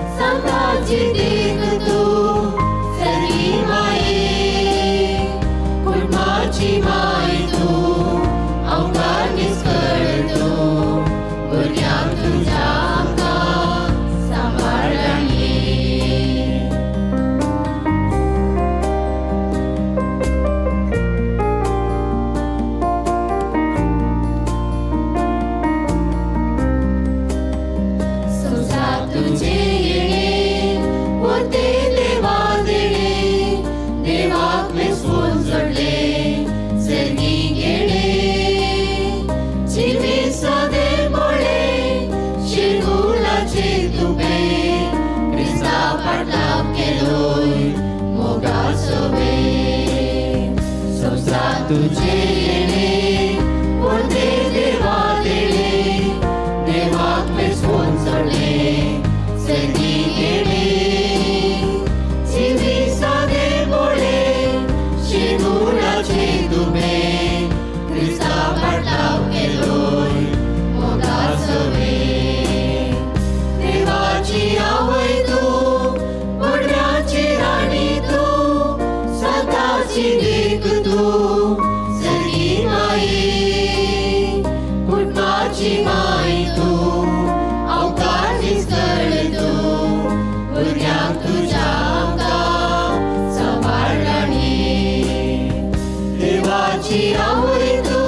तुझे येणे कोणते देवा देणे देवाक मेजपून सोडले संगी घेणे जिवी साधे बोळे शेगुणाचे दुबे क्रिस्ता पाटलाव केलोय मोगासवे देवाची आवय तू पुण्याची राणी तू सदाची देख तू सगळी माई कुटुंबाची माई तू अवकाश स्थळ तू भुरग्यांक तुझ्या आमकां सांबाळणी देवाची आवय तू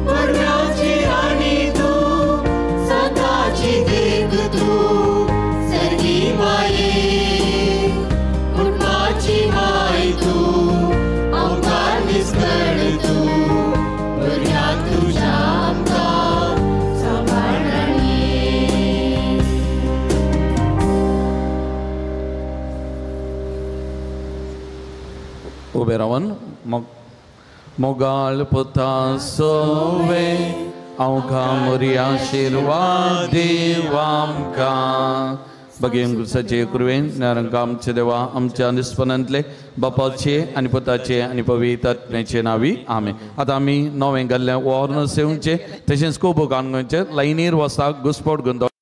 पुण्याची राणी तू सदाची देख तू सगळी माई कुटुंबाची माई तू अवकाश स्थळ तू भुरग्यांक तुझ्या आमकां सांबाळणी उबे रावन मोगाळ पुता सोवे आमकां मोरी आशिर्वाद देव आमकां बगेम गुसाचे कुरवेन नारंका आमचे देवा आमच्या निस्पनांतले बापाचे आनी पुताचे आनी पवित्र आत्म्याचे नावी आमे आतां आमी नवें घाल्ल्या वॉर्न सेवचे तशेंच कोबो काणगोंचे लायनीर वसाक घुस्पोट गुंतो